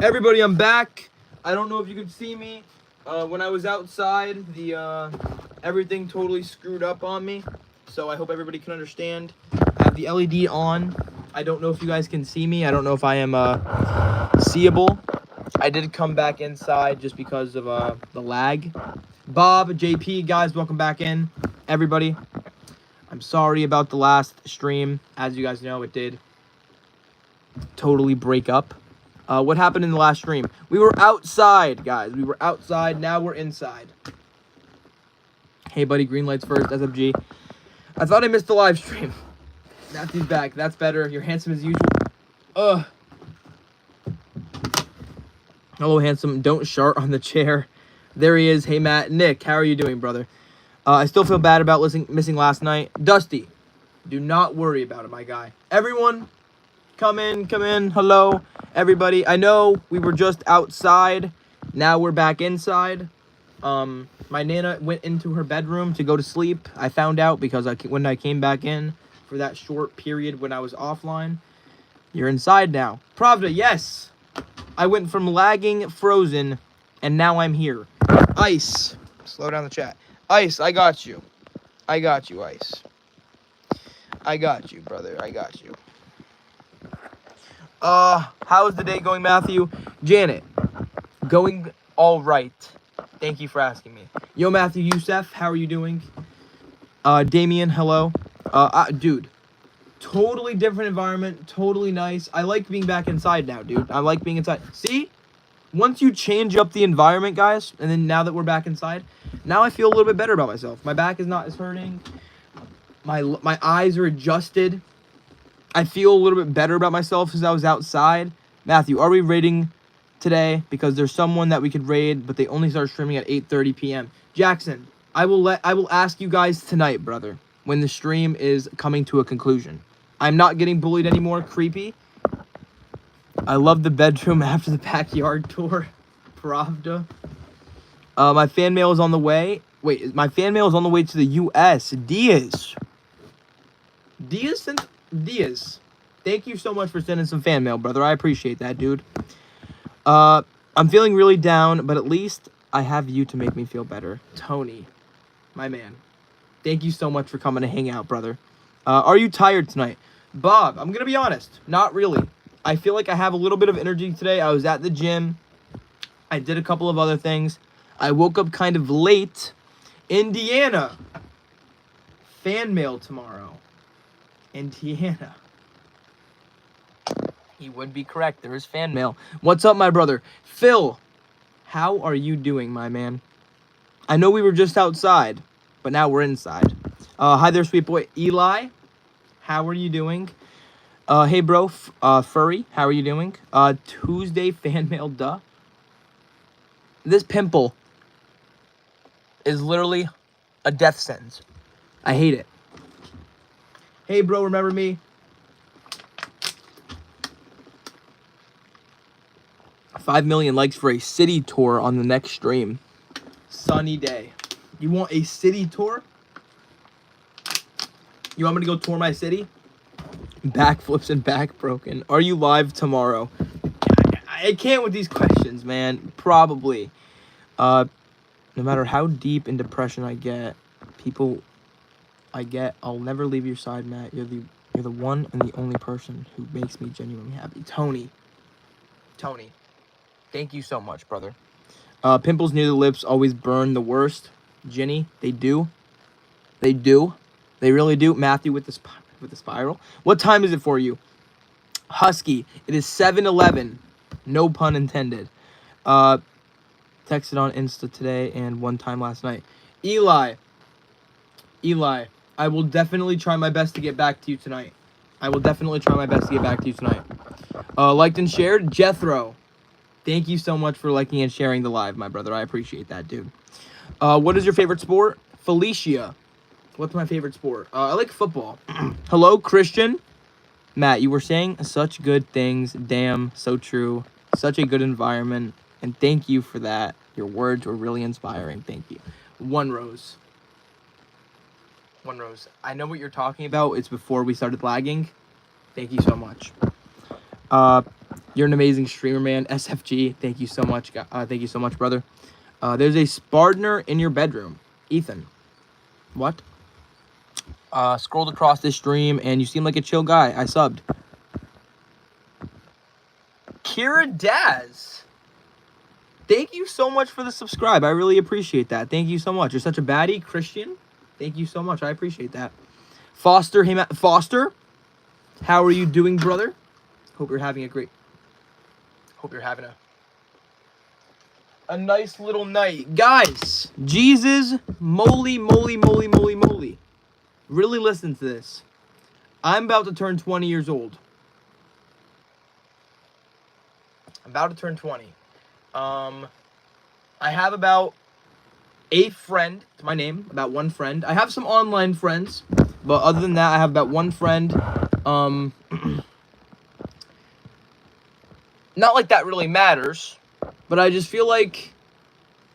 Everybody, I'm back. I don't know if you could see me. When I was outside, everything totally screwed up on me. So I hope everybody can understand. I have the LED on. I don't know if you guys can see me. I don't know if I am seeable. I did come back inside just because of the lag. Bob, JP, guys, welcome back in. Everybody, I'm sorry about the last stream. As you guys know, it did totally break up. What happened in the last stream? We were outside, guys. We were outside. Now we're inside. Hey, buddy. Green lights first. SFG. I thought I missed the live stream. Matthew's back. That's better. You're handsome as usual. Hello, handsome. Don't shart on the chair. There he is. Hey, Matt. Nick, how are you doing, brother? I still feel bad about missing last night. Dusty, do not worry about it, my guy. Everyone, come in. Hello, everybody. I know we were just outside. Now we're back inside. My Nana went into her bedroom to go to sleep. I found out because when I came back in for that short period when I was offline. You're inside now. Pravda, yes. I went from lagging, frozen, and now I'm here. Ice. Slow down the chat. Ice, I got you. I got you, Ice. I got you, brother. I got you. How's the day going, Matthew? Janet, going all right. Thank you for asking me. Yo, Matthew Youssef, how are you doing? Damien, hello. Dude, totally different environment, totally nice. I like being back inside now, dude. I like being inside. See? Once you change up the environment, guys, and then now that we're back inside, now I feel a little bit better about myself. My back is not as hurting. My eyes are adjusted. I feel a little bit better about myself since I was outside. Matthew, are we raiding today? Because there's someone that we could raid, but they only start streaming at 8:30 p.m. Jackson, I will ask you guys tonight, brother, when the stream is coming to a conclusion. I'm not getting bullied anymore. Creepy. I love the bedroom after the backyard tour. Pravda. My fan mail is on the way. Wait, my fan mail is on the way to the U.S. Diaz. Thank you so much for sending some fan mail, brother. I appreciate that, dude. I'm feeling really down, but at least I have you to make me feel better. Tony, my man. Thank you so much for coming to hang out, brother. Are you tired tonight? Bob, I'm going to be honest. Not really. I feel like I have a little bit of energy today. I was at the gym. I did a couple of other things. I woke up kind of late. Indiana. Fan mail tomorrow. Indiana. He would be correct. There is fan mail. What's up, my brother? Phil, how are you doing, my man? I know we were just outside, but now we're inside. Hi there, sweet boy. Eli, how are you doing? Hey, bro. Furry, how are you doing? Tuesday fan mail, duh. This pimple is literally a death sentence. I hate it. Hey, bro, remember me? 5 million likes for a city tour on the next stream. Sunny day. You want a city tour? You want me to go tour my city? Backflips and back broken. Are you live tomorrow? I can't with these questions, man. Probably. No matter how deep in depression I get, I'll never leave your side, Matt. You're the one and the only person who makes me genuinely happy. Tony. Thank you so much, brother. Pimples near the lips always burn the worst. Jenny, they do. They really do. Matthew with the spiral. What time is it for you? Husky, it is 7:11. No pun intended. Texted on Insta today and one time last night. Eli, I will definitely try my best to get back to you tonight. Liked and shared. Jethro, thank you so much for liking and sharing the live, my brother. I appreciate that, dude. What is your favorite sport? Felicia, what's my favorite sport? I like football. Hello, Christian. Matt, you were saying such good things. Damn, so true. Such a good environment. And thank you for that. Your words were really inspiring. Thank you. One Rose. I know what you're talking about. It's before we started lagging. Thank you so much. You're an amazing streamer, man. SFG, thank you so much. Thank you so much, brother. There's a Spardner in your bedroom. Ethan. What? Scrolled across this stream, and you seem like a chill guy. I subbed. Kira Daz. Thank you so much for the subscribe. I really appreciate that. Thank you so much. You're such a baddie. Christian, thank you so much. I appreciate that. Foster, hey, Foster. How are you doing, brother? Hope you're having a nice little night. Guys, Jesus, moly. Really listen to this. I'm about to turn 20 years old. I'm about to turn 20. I have about a friend. It's my name. About one friend. I have some online friends. But other than that, I have about one friend. Not like that really matters. But I just feel like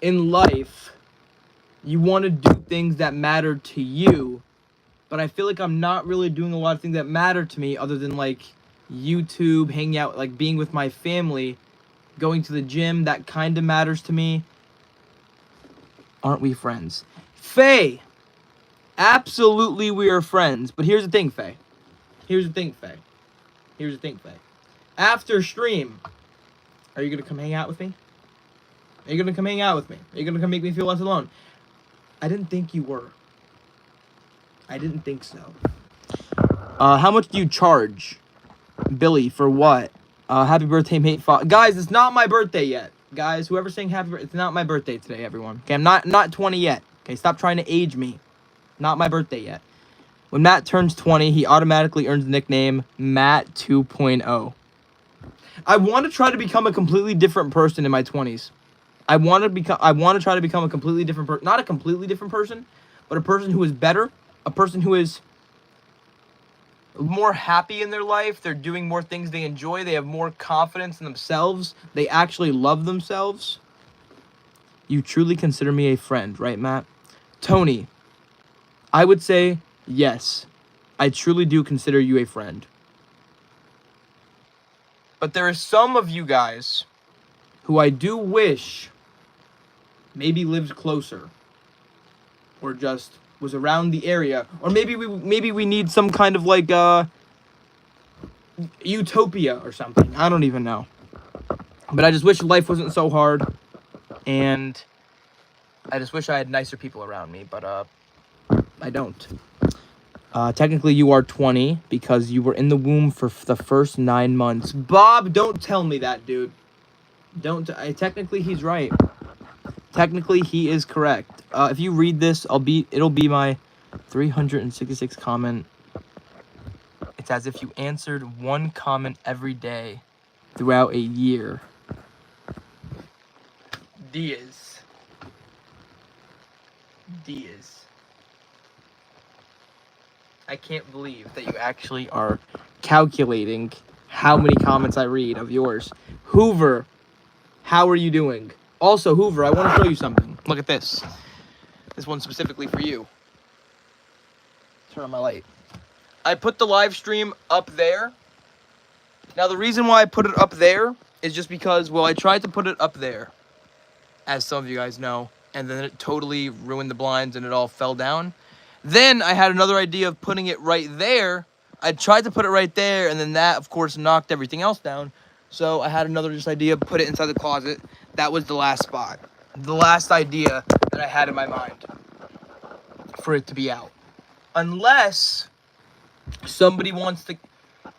in life, you want to do things that matter to you. But I feel like I'm not really doing a lot of things that matter to me other than like YouTube, hanging out, like being with my family, going to the gym. That kind of matters to me. Aren't we friends? Faye! Absolutely we are friends. But here's the thing, Faye. After stream, are you going to come hang out with me? Are you going to come hang out with me? Are you going to come make me feel less alone? I didn't think you were. I didn't think so. How much do you charge, Billy, for what? Happy birthday, mate. Guys, it's not my birthday yet. Guys, whoever's saying happy birthday, it's not my birthday today, everyone. Okay, I'm not 20 yet. Okay, stop trying to age me. Not my birthday yet. When Matt turns 20, he automatically earns the nickname Matt 2.0. I want to try to become a completely different person in my 20s. I want to try to become a completely different person. Not a completely different person, but a person who is better. A person who is more happy in their life. They're doing more things they enjoy. They have more confidence in themselves. They actually love themselves. You truly consider me a friend, right, Matt? Tony, I would say yes. I truly do consider you a friend. But there are some of you guys who I do wish maybe lived closer, or just was around the area, or maybe we need some kind of like utopia or something. I don't even know. But I just wish life wasn't so hard, and I just wish I had nicer people around me, but I don't. Technically you are 20 because you were in the womb for the first 9 months. Bob, don't tell me that, dude. Technically he's right. Technically he is correct. If you read this, it'll be my 366 comment. It's as if you answered one comment every day throughout a year. Diaz. I can't believe that you actually are calculating how many comments I read of yours. Hoover, how are you doing? Also, Hoover, I want to show you something. Look at this. This one's specifically for you. Turn on my light. I put the live stream up there. Now, the reason why I put it up there is just because, well, I tried to put it up there, as some of you guys know, and then it totally ruined the blinds and it all fell down. Then I had another idea of putting it right there. I tried to put it right there, and then that, of course, knocked everything else down. So I had another idea, put it inside the closet. That was the last spot. The last idea that I had in my mind for it to be out. Unless somebody wants to...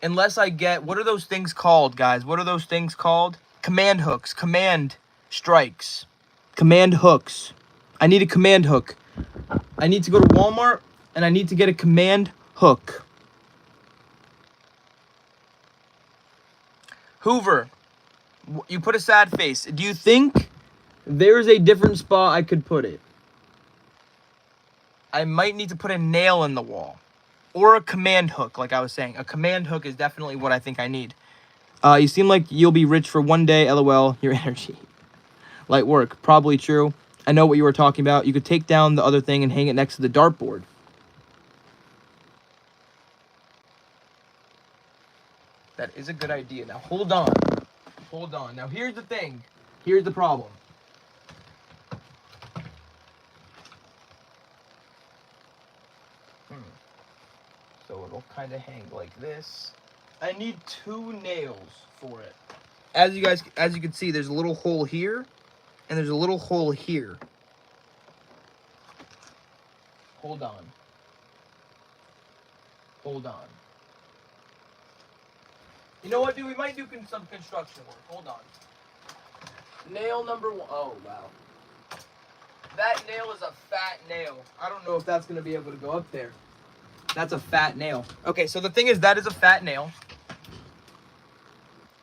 Unless I get... What are those things called, guys? What are those things called? Command hooks. Command strikes. Command hooks. I need a command hook. I need to go to Walmart, and I need to get a command hook. Hoover, you put a sad face. Do you think there's a different spot I could put it? I might need to put a nail in the wall. Or a command hook, like I was saying. A command hook is definitely what I think I need. You seem like you'll be rich for one day, LOL, your energy. Light work, probably true. I know what you were talking about. You could take down the other thing and hang it next to the dartboard. That is a good idea. Now, hold on. Hold on. Now, here's the thing. Here's the problem. So it'll kind of hang like this. I need 2 nails for it. As you can see, there's a little hole here, and there's a little hole here. Hold on. Hold on. You know what, dude? We might do some construction work. Hold on. Nail number 1. Oh, wow. That nail is a fat nail. I don't know if that's going to be able to go up there. That's a fat nail. Okay, so the thing is, that is a fat nail.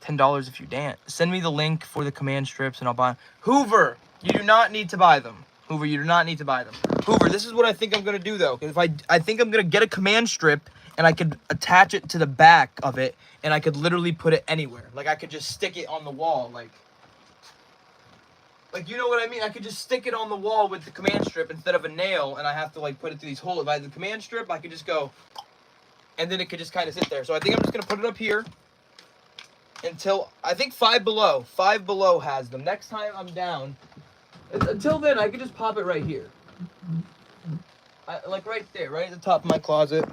$10 if you dance. Send me the link for the command strips and I'll buy them. Hoover, you do not need to buy them. Hoover, you do not need to buy them. Hoover, this is what I think I'm going to do, though. If I think I'm going to get a command strip and I could attach it to the back of it and I could literally put it anywhere. Like, I could just stick it on the wall, like, you know what I mean? I could just stick it on the wall with the command strip instead of a nail, and I have to, like, put it through these holes. If I had the command strip, I could just go, and then it could just kind of sit there. So I think I'm just going to put it up here until, I think 5 Below. 5 Below has them. Next time I'm down, until then, I could just pop it right here. Like right there, right at the top of my closet.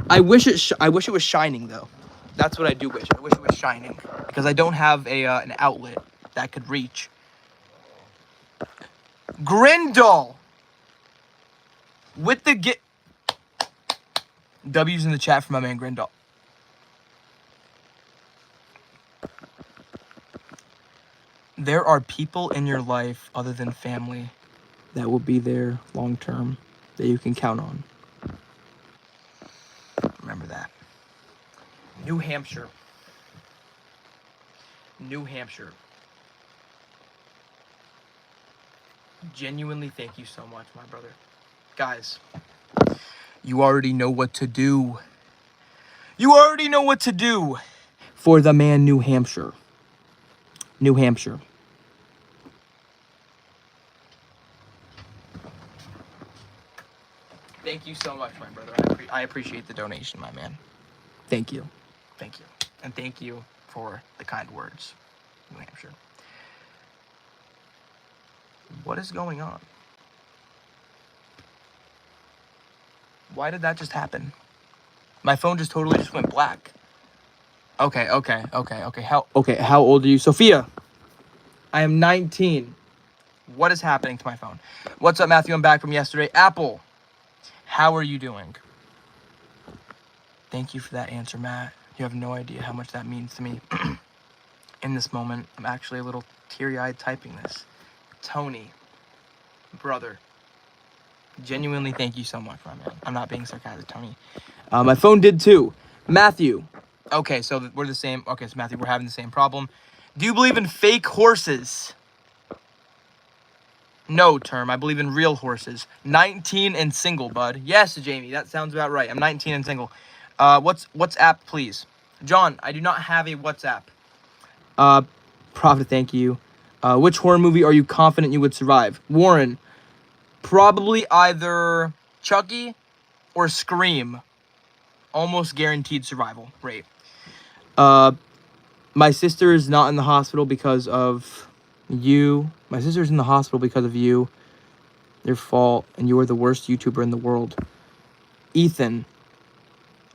I wish it was shining, though. That's what I do wish. I wish it was shining. Because I don't have an outlet that could reach. Grindle! With the W's in the chat for my man Grindle. There are people in your life other than family that will be there long term that you can count on. Remember that. New Hampshire. New Hampshire. Genuinely, thank you so much, my brother. Guys, you already know what to do. You already know what to do for the man New Hampshire. New Hampshire. Thank you so much, my brother. I appreciate the donation, my man. Thank you. Thank you. And thank you for the kind words, New Hampshire. What is going on? Why did that just happen? My phone just totally just went black. Okay. How old are you? Sophia. I am 19. What is happening to my phone? What's up, Matthew? I'm back from yesterday. Apple. How are you doing? Thank you for that answer, Matt. You have no idea how much that means to me. In this moment, I'm actually a little teary-eyed typing this. Tony, brother, genuinely thank you so much, my man. I'm not being sarcastic, Tony. My phone did too. Matthew. Okay, so we're the same. Okay, so Matthew, we're having the same problem. Do you believe in fake horses? No, term. I believe in real horses. 19 and single, bud. Yes, Jamie, that sounds about right. I'm 19 and single. WhatsApp, please. John, I do not have a WhatsApp. Prophet, thank you. Which horror movie are you confident you would survive? Warren, probably either Chucky or Scream. Almost guaranteed survival rate. My sister is not in the hospital because of you. My sister's in the hospital because of you. Your fault, and you are the worst YouTuber in the world. Ethan,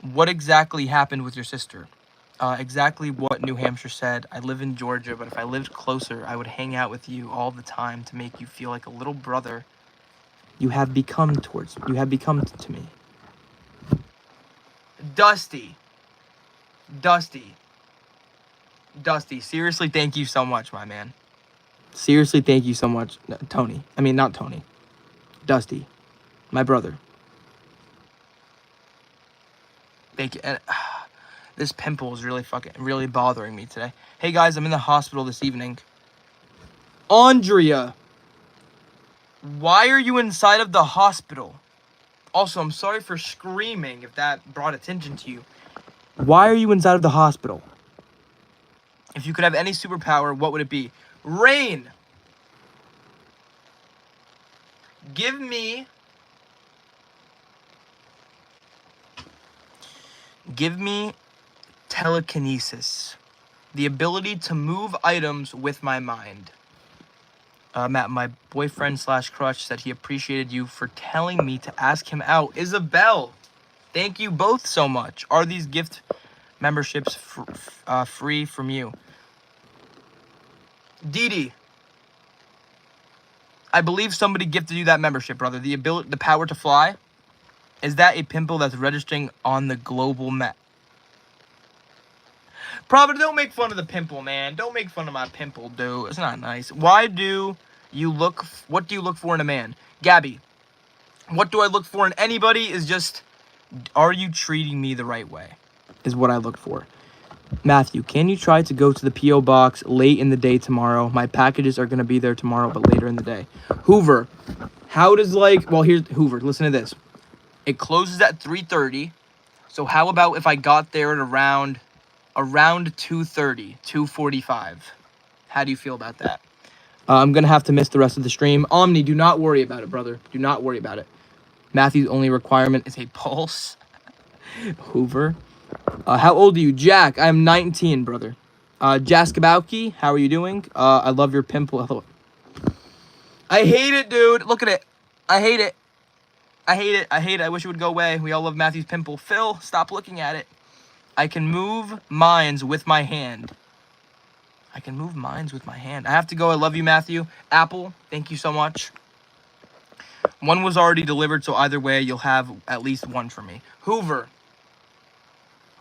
what exactly happened with your sister? Exactly what New Hampshire said. I live in Georgia, but if I lived closer, I would hang out with you all the time to make you feel like a little brother. You have become to me. Dusty, seriously, thank you so much, my man. Seriously, thank you so much, Tony. I mean, not Tony. Dusty, my brother. Thank you. And this pimple is really bothering me today. Hey guys, I'm in the hospital this evening. Andrea, why are you inside of the hospital? Also, I'm sorry for screaming if that brought attention to you. Why are you inside of the hospital? If you could have any superpower, what would it be? Rain. Give me 10 Telekinesis. The ability to move items with my mind. Matt, my boyfriend / crush said he appreciated you for telling me to ask him out. Isabel, thank you both so much. Are these gift memberships free from you? Dee Dee, I believe somebody gifted you that membership, brother. The power to fly. Is that a pimple that's registering on the global map? Probably don't make fun of the pimple, man. Don't make fun of my pimple, dude. It's not nice. What do you look for in a man? Gabby, what do I look for in anybody is just, are you treating me the right way? Is what I look for. Matthew, can you try to go to the P.O. box late in the day tomorrow? My packages are going to be there tomorrow, but later in the day. Hoover, how does here's Hoover. Listen to this. It closes at 3:30. So how about if I got there at around 2:30, 2:45? How do you feel about that? I'm going to have to miss the rest of the stream. Omni, do not worry about it, brother. Do not worry about it. Matthew's only requirement is a pulse. Hoover. How old are you? Jack, I'm 19, brother. Jaskabowski, how are you doing? I love your pimple. I hate it, dude. Look at it. I hate it. I hate it. I hate it. I wish it would go away. We all love Matthew's pimple. Phil, stop looking at it. I can move minds with my hand. I can move minds with my hand. I have to go. I love you, Matthew. Apple, thank you so much. One was already delivered, so either way, you'll have at least one for me. Hoover,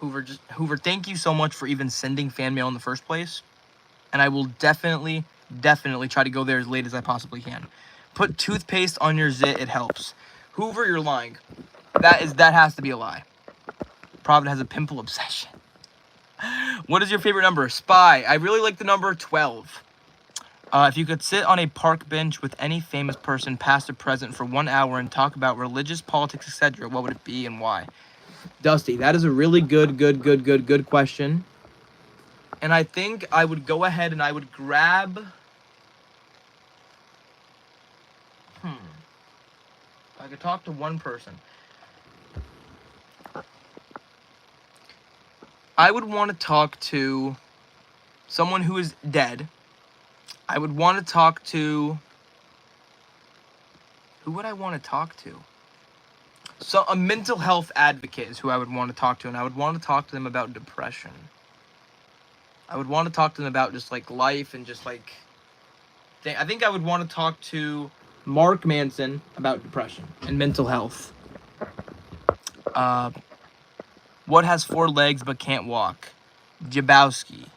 thank you so much for even sending fan mail in the first place. And I will definitely try to go there as late as I possibly can. Put toothpaste on your zit, it helps. Hoover, you're lying. That has to be a lie. Providence has a pimple obsession. What is your favorite number? Spy. I really like the number 12. If you could sit on a park bench with any famous person, past or present, for 1 hour and talk about religious, politics, etc., what would it be and why? Dusty, that is a really good question. And I think I would go ahead and I would grab... I could talk to one person. I would want to talk to someone who is dead. I would want to talk to... Who would I want to talk to? So a mental health advocate is who I would want to talk to, and I would want to talk to them about depression. I would want to talk to them about just like life and just like... I think I would want to talk to Mark Manson about depression and mental health. What has 4 legs but can't walk? Jabowski.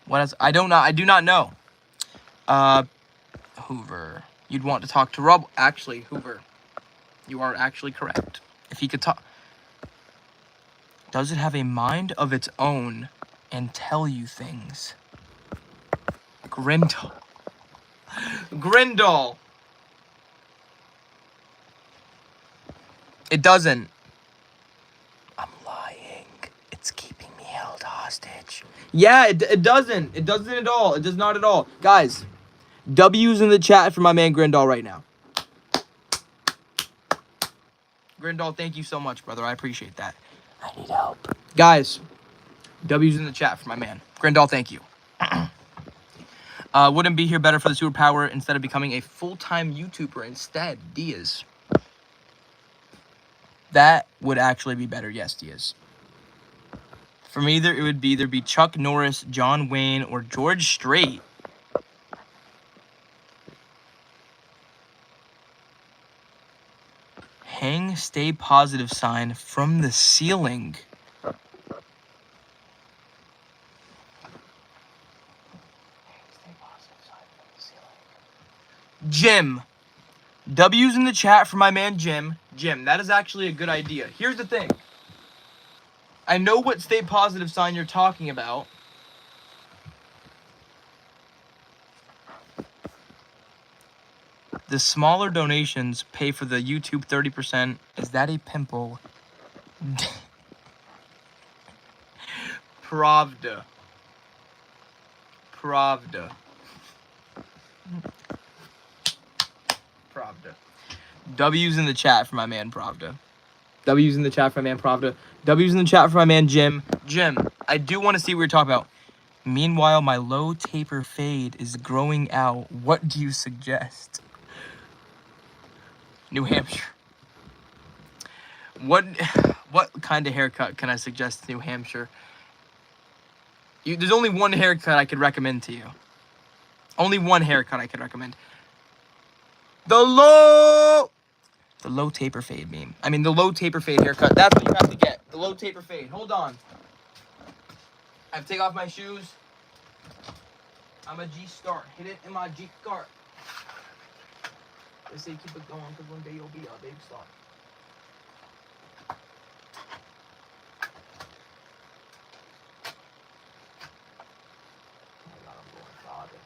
What else? I don't know. I do not know. Hoover. You'd want to talk to Rob. Actually, Hoover, you are actually correct. If he could talk... Does it have a mind of its own and tell you things? Grindel. It doesn't. I'm lying. It's keeping me held hostage. Yeah, it doesn't. It doesn't at all. It does not at all. Guys, W's in the chat for my man Grindel right now. Grindel, thank you so much, brother. I appreciate that. I need help. Guys, W's in the chat for my man. Grindel, thank you. Wouldn't be here better for the superpower instead of becoming a full-time YouTuber instead, Diaz. That would actually be better, yes, Diaz. For me, it would either be Chuck Norris, John Wayne, or George Strait. Hang stay positive sign from the ceiling. Jim. W's in the chat for my man Jim. Jim, that is actually a good idea. Here's the thing. I know what stay positive sign you're talking about. The smaller donations pay for the YouTube 30%. Is that a pimple? Pravda. W's in the chat for my man Pravda. W's in the chat for my man Pravda. W's in the chat for my man Jim. Jim, I do want to see what you're talking about. Meanwhile, my low taper fade is growing out. What do you suggest? New Hampshire. What kind of haircut can I suggest to New Hampshire? There's only one haircut I could recommend to you. Only one haircut I could recommend. The low taper fade meme. I mean, the low taper fade haircut. That's what you have to get. The low taper fade. Hold on. I have to take off my shoes. I'm a G-Star. Hit it in my G-Star. They say keep it going because one day you'll be a big star. Oh my God, I'm going father.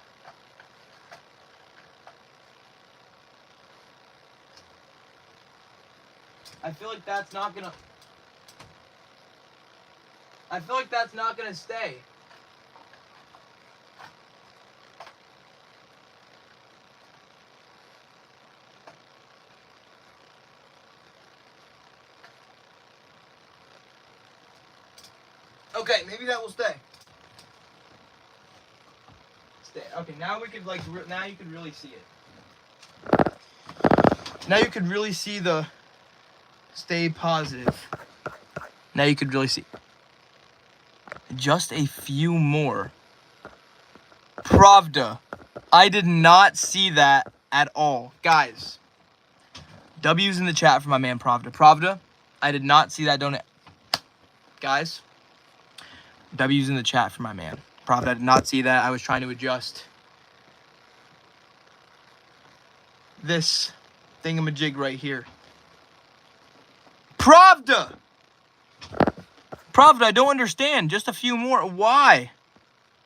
I feel like that's not gonna stay. Okay, maybe that will stay. Okay, now we could now you could really see it. Now you could really see the stay positive. Now you could really see. Just a few more. Pravda. I did not see that at all. Guys. W's in the chat for my man Pravda. Pravda, I did not see that donate. Guys. W's in the chat for my man. Pravda, I did not see that. I was trying to adjust this thingamajig right here. Pravda! Pravda, I don't understand. Just a few more. Why?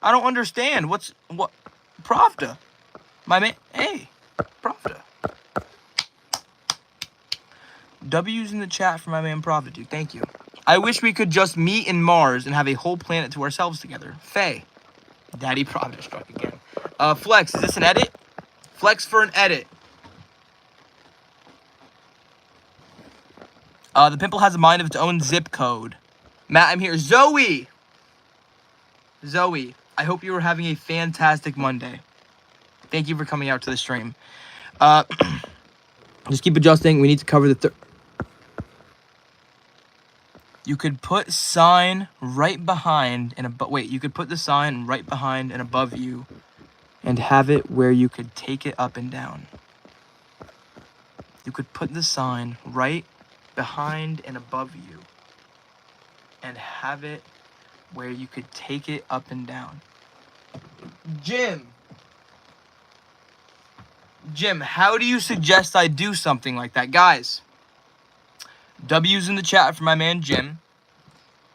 I don't understand. What? Pravda. My man. Hey. Pravda. W's in the chat for my man Pravda, dude. Thank you. I wish we could just meet in Mars and have a whole planet to ourselves together. Faye. Daddy Pravda struck again. Flex, is this an edit? Flex for an edit. The pimple has a mind of its own zip code. Matt, I'm here. Zoe, I hope you are having a fantastic Monday. Thank you for coming out to the stream. Just keep adjusting. We need to cover the You could put sign right behind and wait, you could put the sign right behind and above you and have it where you could take it up and down. You could put the sign right behind and above you and have it where you could take it up and down. Jim, how do you suggest I do something like that? Guys, W's in the chat for my man Jim.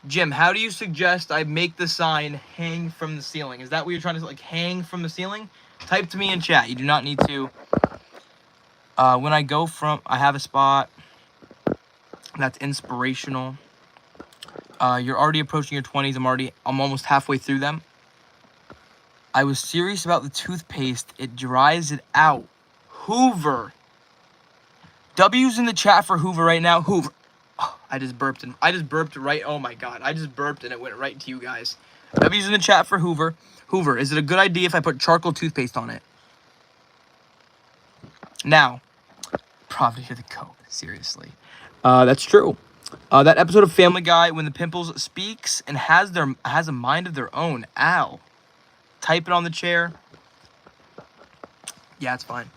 Jim, how do you suggest I make the sign hang from the ceiling? Is that what you're trying to, like, hang from the ceiling? Type to me in chat. You do not need to. When I go from, I have a spot that's inspirational. You're already approaching your 20s. I'm almost halfway through them. I was serious about the toothpaste. It dries it out. Hoover. W's in the chat for Hoover right now. Hoover. Oh, I just burped right. Oh my God. I just burped and it went right to you guys. W's in the chat for Hoover. Hoover, is it a good idea if I put charcoal toothpaste on it? Now, probably you're the goat. Seriously. That's true. That episode of Family Guy when the pimples speaks and has a mind of their own. Al. Type it on the chair. Yeah, it's fine.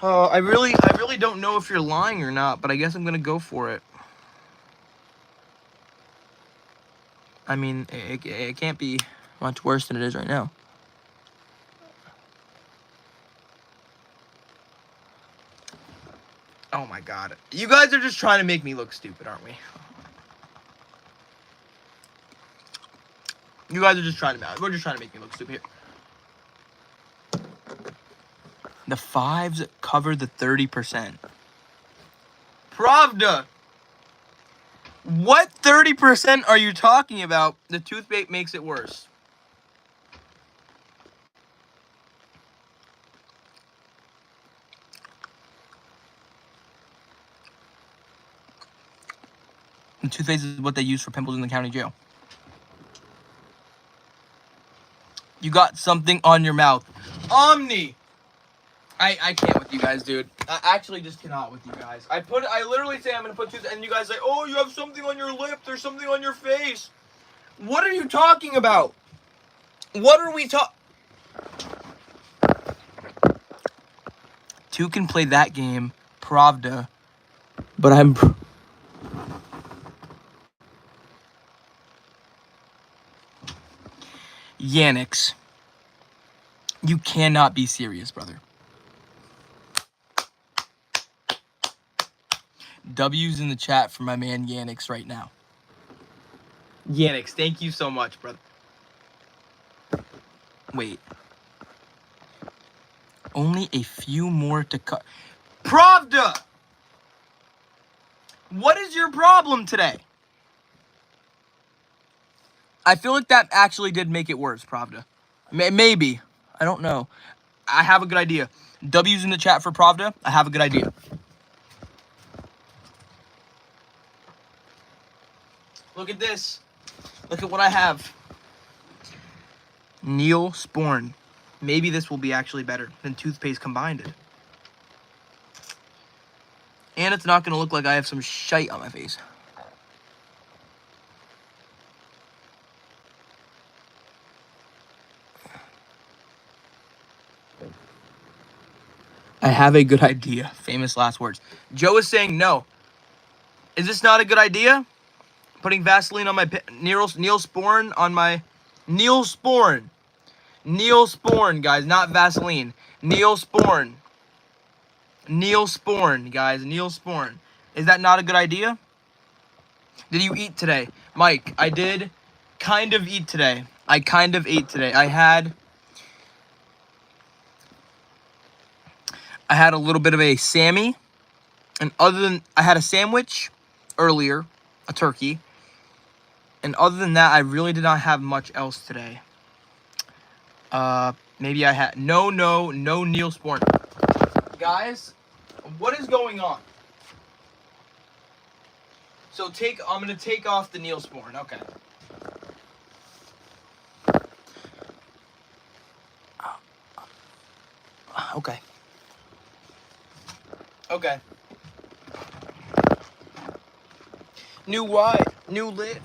I really don't know if you're lying or not, but I guess I'm gonna go for it. I mean, it can't be much worse than it is right now. Oh my God. You guys are just trying to make me look stupid, aren't we? You guys are just trying to, we're just trying to make me look stupid here. The 5s cover the 30%. Pravda! What 30% are you talking about? The toothpaste makes it worse. And toothpaste is what they use for pimples in the county jail. You got something on your mouth. Omni! I can't with you guys, dude. I actually just cannot with you guys. I literally say I'm gonna put toothpaste, and you guys say, oh, you have something on your lip. There's something on your face. What are you talking about? What are we talking? Two can play that game, Pravda, but I'm... Yannix. You cannot be serious, brother. W's in the chat for my man Yannix right now. Yannix, thank you so much, brother. Wait. Only a few more to cut. Pravda! What is your problem today? I feel like that actually did make it worse, Pravda. Maybe. I don't know. I have a good idea. W's in the chat for Pravda. I have a good idea. Look at this. Look at what I have. Neosporin. Maybe this will be actually better than toothpaste combined. And it's not going to look like I have some shite on my face. I have a good idea. Famous last words. Joe is saying no. Is this not a good idea? Putting Vaseline on my... Neosporin on my... Neosporin. Neosporin, guys. Not Vaseline. Neosporin. Neosporin, guys. Neosporin. Is that not a good idea? Did you eat today? Mike, I did kind of eat today. I kind of ate today. I had a little bit of a Sammy. And other than... I had a sandwich earlier. A turkey. And other than that, I really did not have much else today. Maybe I had... No Neosporin. Guys, what is going on? So I'm going to take off the Neosporin. Okay. Okay. Okay. New wide, new lift.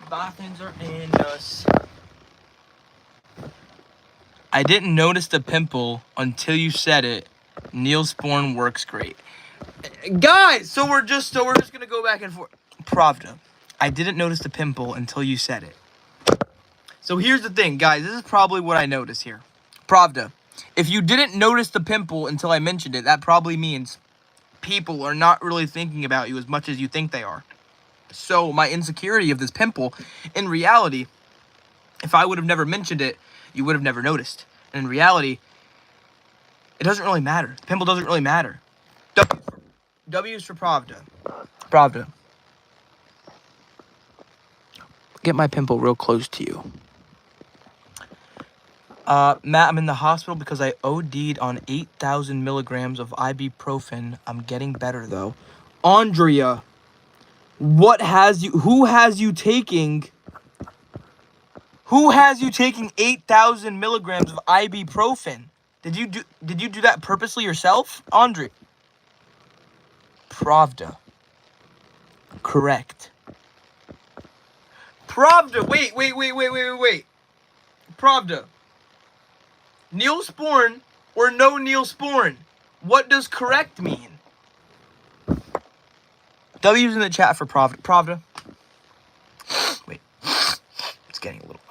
Boffins are in us. I didn't notice the pimple until you said it. Neosporin works great. Guys, so we're just gonna go back and forth. Pravda, I didn't notice the pimple until you said it. So here's the thing, guys. This is probably what I noticed here. Pravda, if you didn't notice the pimple until I mentioned it, that probably means people are not really thinking about you as much as you think they are. So my insecurity of this pimple, in reality, if I would have never mentioned it, you would have never noticed. And in reality, it doesn't really matter. The pimple doesn't really matter. W is for Pravda. Pravda. Get my pimple real close to you. Matt, I'm in the hospital because I OD'd on 8,000 milligrams of ibuprofen. I'm getting better, though. Andrea, who has you taking 8,000 milligrams of ibuprofen? Did you do that purposely yourself? Andre. Pravda. Correct. Pravda, wait. Pravda. Neosporin or no Neosporin? What does correct mean? W's in the chat for Pravda. Pravda. Wait. It's getting a little...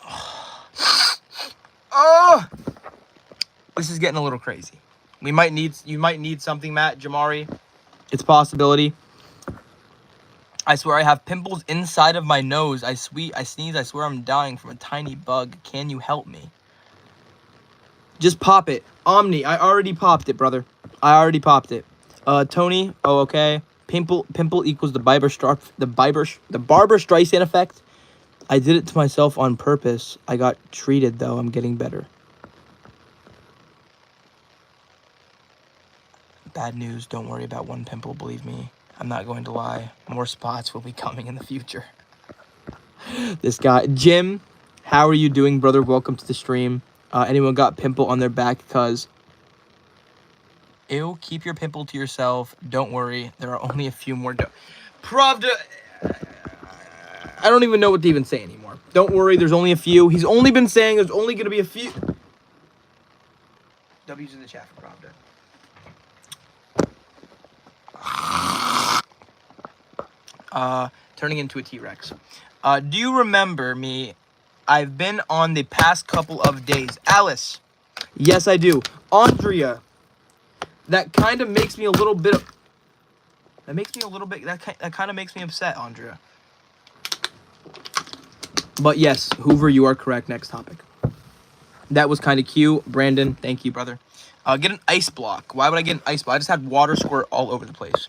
Oh! This is getting a little crazy. You might need something, Matt, Jamari. It's a possibility. I swear I have pimples inside of my nose. I sneeze. I swear I'm dying from a tiny bug. Can you help me? Just pop it. Omni, I already popped it, brother. I already popped it. Tony, oh, okay. Pimple equals the Barbra Streisand effect. I did it to myself on purpose. I got treated, though. I'm getting better. Bad news. Don't worry about one pimple, believe me. I'm not going to lie. More spots will be coming in the future. This guy, Jim, how are you doing, brother? Welcome to the stream. Anyone got pimple on their back? Because, ew, keep your pimple to yourself. Don't worry. There are only a few more. Pravda, I don't even know what to even say anymore. Don't worry. There's only a few. He's only been saying there's only going to be a few. W's in the chat for Pravda. Turning into a T-Rex. Do you remember me? I've been on the past couple of days. Alice. Yes, I do. Andrea. That kind of makes me a little bit... That kind of makes me upset, Andrea. But yes, Hoover, you are correct. Next topic. That was kind of cute. Brandon, thank you, brother. Get an ice block. Why would I get an ice block? I just had water squirt all over the place.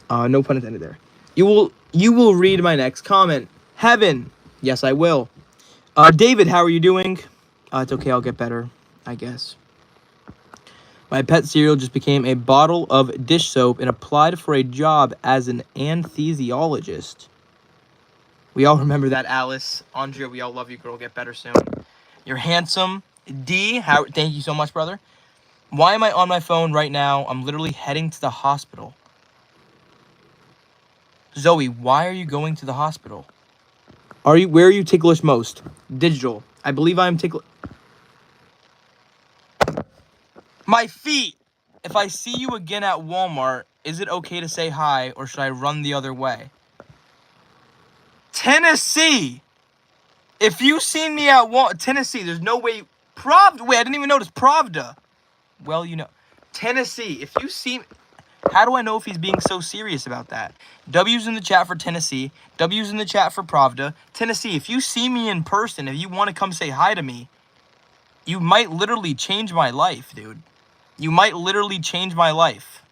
No pun intended there. You will read my next comment. Heaven. Yes, I will. David, how are you doing? It's okay, I'll get better, I guess. My pet cereal just became a bottle of dish soap and applied for a job as an anesthesiologist. We all remember that, Alice. Andrea, we all love you, girl. Get better soon. You're handsome. D, thank you so much, brother. Why am I on my phone right now? I'm literally heading to the hospital. Zoe, why are you going to the hospital? Where are you ticklish most? Digital. I believe I am ticklish. My feet! If I see you again at Walmart, is it okay to say hi, or should I run the other way? Tennessee! If you seen me at Tennessee, there's no way... Wait, I didn't even notice. Pravda. Well, you know. Tennessee, if you see... How do I know if he's being so serious about that? W's in the chat for Tennessee. W's in the chat for Pravda. Tennessee, if you see me in person, if you want to come say hi to me, you might literally change my life, dude. You might literally change my life.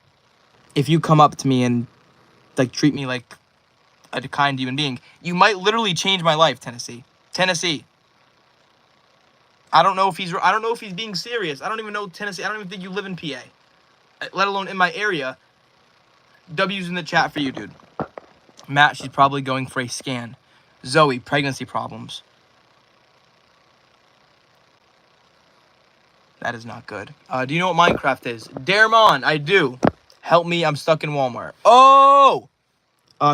If you come up to me and, like, treat me like a kind human being, you might literally change my life, Tennessee. Tennessee. I don't know if he's being serious. I don't even know Tennessee. I don't even think you live in PA. Let alone in my area. W's in the chat for you, dude. Matt, she's probably going for a scan. Zoe, pregnancy problems. That is not good. Do you know what Minecraft is? Daremon, I do. Help me, I'm stuck in Walmart. Oh!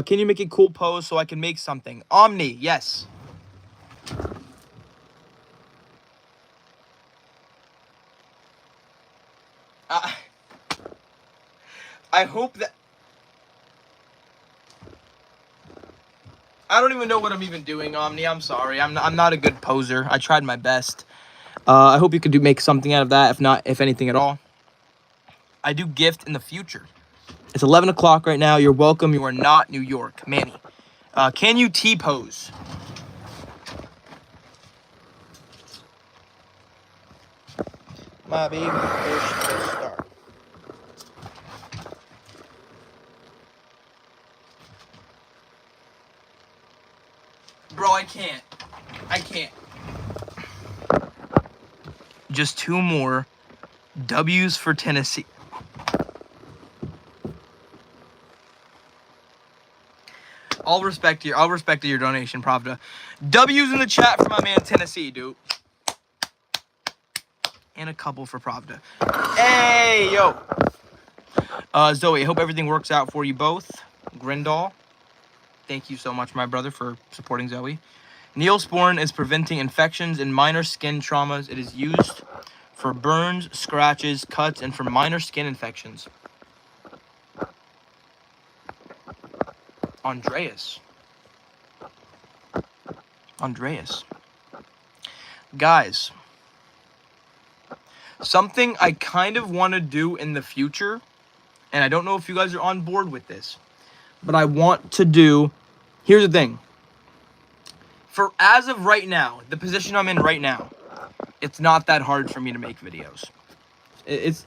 Can you make a cool pose so I can make something? Omni, yes. I hope that... I don't even know what I'm even doing, Omni. I'm sorry. I'm not a good poser. I tried my best. I hope you could make something out of that, if anything at all. I do gift in the future. It's 11 o'clock right now. You're welcome. You are not New York. Manny. Can you T-pose? My baby fish to start. Bro, I can't. Just two more. W's for Tennessee. I'll respect your donation, Pravda. W's in the chat for my man Tennessee, dude. And a couple for Pravda. Hey, yo. Zoe, I hope everything works out for you both. Grindal, thank you so much, my brother, for supporting Zoe. Neosporin is preventing infections and minor skin traumas. It is used for burns, scratches, cuts, and for minor skin infections. Andreas. Guys, something I kind of want to do in the future, and I don't know if you guys are on board with this, but I want to do... Here's the thing. For as of right now, the position I'm in right now, it's not that hard for me to make videos.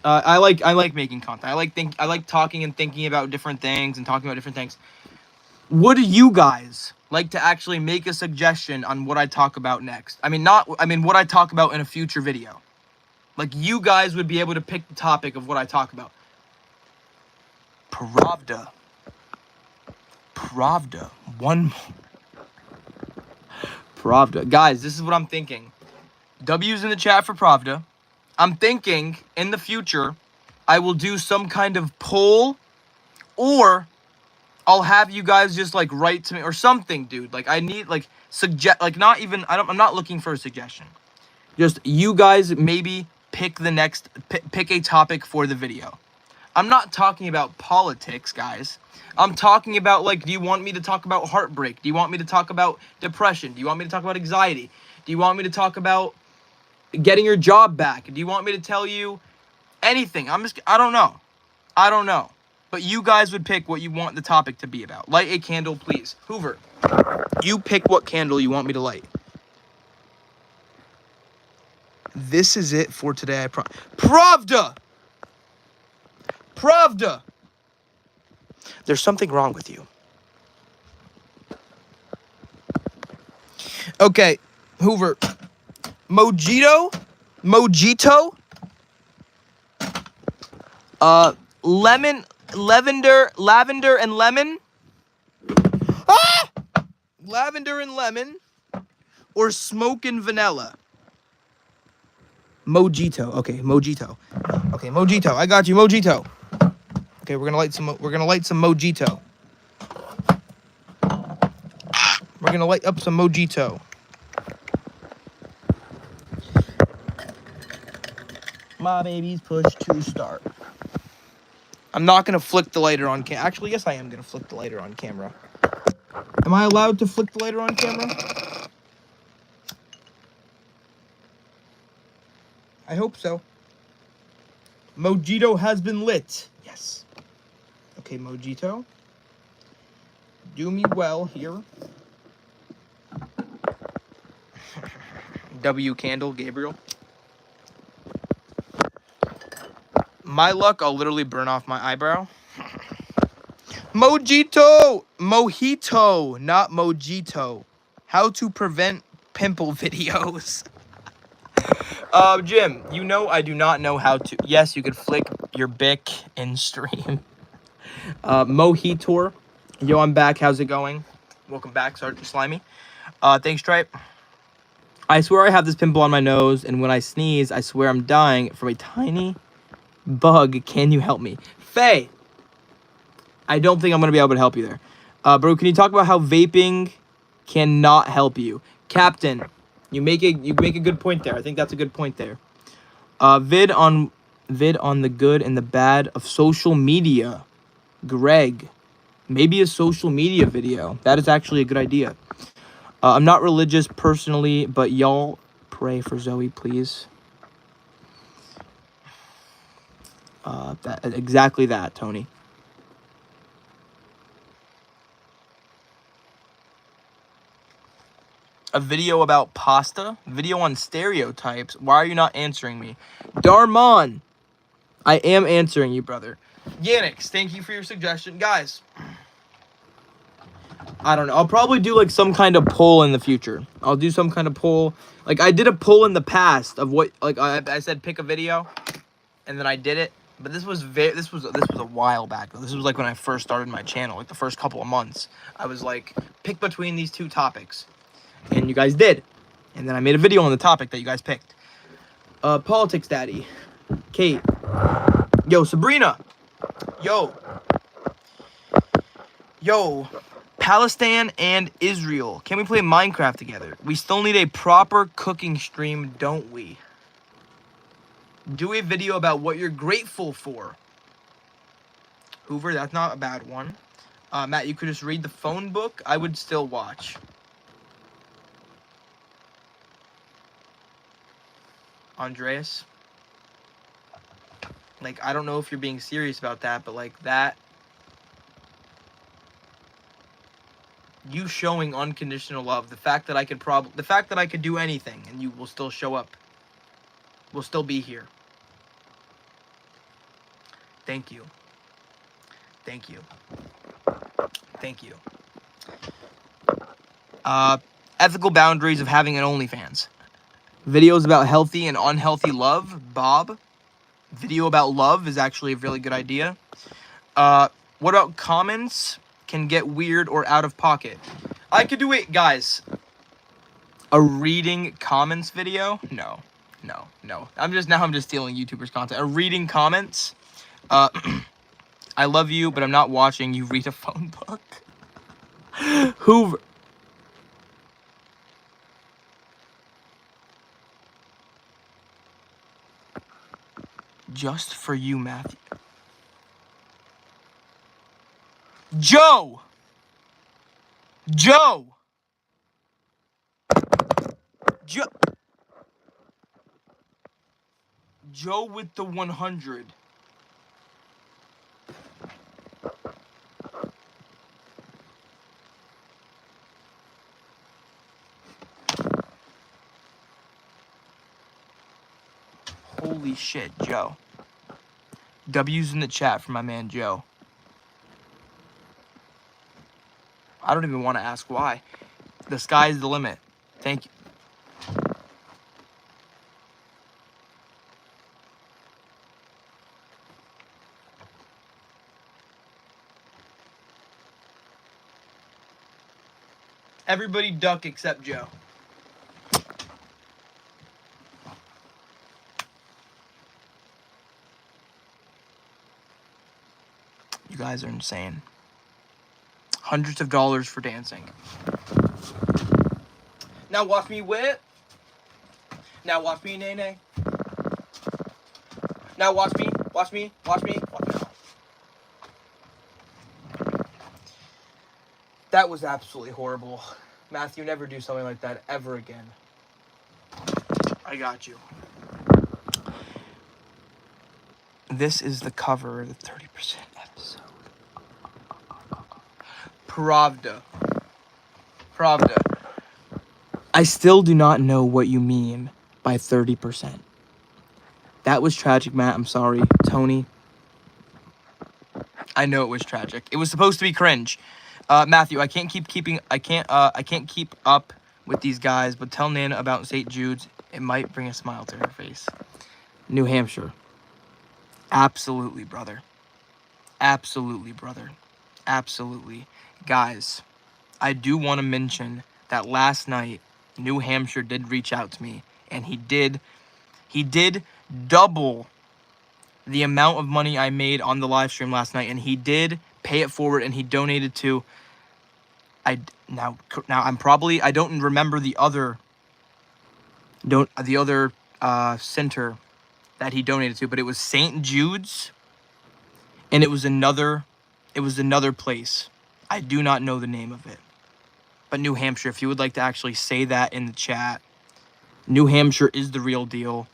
I like making content. I like talking and thinking about different things and talking about different things. Would you guys like to actually make a suggestion on what I talk about next? I mean, what I talk about in a future video. Like, you guys would be able to pick the topic of what I talk about. Pravda. Pravda. One more. Pravda. Guys, this is what I'm thinking. W's in the chat for Pravda. I'm thinking in the future, I will do some kind of poll, or I'll have you guys just like write to me or something, dude. Like I need like not even, I'm not looking for a suggestion. Just you guys maybe pick the next, pick a topic for the video. I'm not talking about politics, guys. I'm talking about, like, do you want me to talk about heartbreak? Do you want me to talk about depression? Do you want me to talk about anxiety? Do you want me to talk about getting your job back? Do you want me to tell you anything? I don't know. I don't know. But you guys would pick what you want the topic to be about. Light a candle, please. Hoover, you pick what candle you want me to light. This is it for today, I promise. Pravda! Pravda! There's something wrong with you. Okay, Hoover. Mojito? Lemon, lavender and lemon? Ah! Lavender and lemon? Or smoke and vanilla? Mojito. Okay, mojito. Okay, mojito. I got you, mojito. Okay, we're gonna light some mojito. We're gonna light up some mojito. My baby's push to start. I'm not gonna flick the lighter on camera. Actually, yes, I am gonna flick the lighter on camera. Am I allowed to flick the lighter on camera? I hope so. Mojito has been lit. Yes. Okay, mojito. Do me well here. W candle, Gabriel. My luck, I'll literally burn off my eyebrow. Mojito! Mojito, not mojito. How to prevent pimple videos. Jim, you know I do not know how to. Yes, you could flick your Bic in stream. Mohitor. Yo, I'm back. How's it going? Welcome back, Sergeant Slimy. Thanks, Tripe. I swear I have this pimple on my nose, and when I sneeze, I swear I'm dying from a tiny bug. Can you help me? Faye! I don't think I'm going to be able to help you there. Bro, can you talk about how vaping cannot help you? Captain, you make a good point there. I think that's a good point there. Vid on the good and the bad of social media. Greg, maybe a social media video. That is actually a good idea. I'm not religious personally, but y'all pray for Zoe, please. Exactly that, Tony. A video about pasta? Video on stereotypes? Why are you not answering me? Darman! I am answering you, brother. Yannix, thank you for your suggestion. Guys, I don't know. I'll probably do, like, some kind of poll in the future. I'll do some kind of poll. Like, I did a poll in the past of what, like, I said pick a video, and then I did it. But this was a while back, though. This was, like, when I first started my channel, like, the first couple of months. I was, like, pick between these two topics. And you guys did. And then I made a video on the topic that you guys picked. Politics Daddy. Kate. Yo, Sabrina. Yo. Palestine and Israel. Can we play Minecraft together? We still need a proper cooking stream, don't we? Do a video about what you're grateful for. Hoover, that's not a bad one. Matt, you could just read the phone book. I would still watch. Andreas. Like, I don't know if you're being serious about that, but, like, that... You showing unconditional love. The fact that I could do anything and you will still show up. Will still be here. Thank you. Thank you. Thank you. Ethical boundaries of having an OnlyFans. Videos about healthy and unhealthy love. Bob. Video about love is actually a really good idea. What about comments? can get weird or out of pocket. I could do it, guys. A reading comments video? No. I'm just stealing YouTubers' content. A reading comments? I love you, but I'm not watching you read a phone book. Hoover. Just for you, Matthew. Joe! Joe with the 100. Holy shit, Joe. W's in the chat for my man Joe. I don't even want to ask why. The sky's the limit. Thank you. Everybody duck except Joe. You guys are insane. Hundreds of dollars for dancing. Now watch me whip. Now watch me nay nay. Now watch me. That was absolutely horrible. Matthew, never do something like that ever again. I got you. This is the cover of the 30% episode. Pravda. I still do not know what you mean by 30%. That was tragic, Matt. I'm sorry. Tony. I know it was tragic. It was supposed to be cringe. Matthew, I can't keep up with these guys, but tell Nana about St. Jude's. It might bring a smile to her face. New Hampshire. Absolutely, brother. Absolutely. Guys, I do want to mention that last night, New Hampshire did reach out to me, and he did double the amount of money I made on the live stream last night, and he did pay it forward, and he donated to, I don't remember the other center that he donated to, but it was St. Jude's, and it was another place. I do not know the name of it. But New Hampshire, if you would like to actually say that in the chat, New Hampshire is the real deal,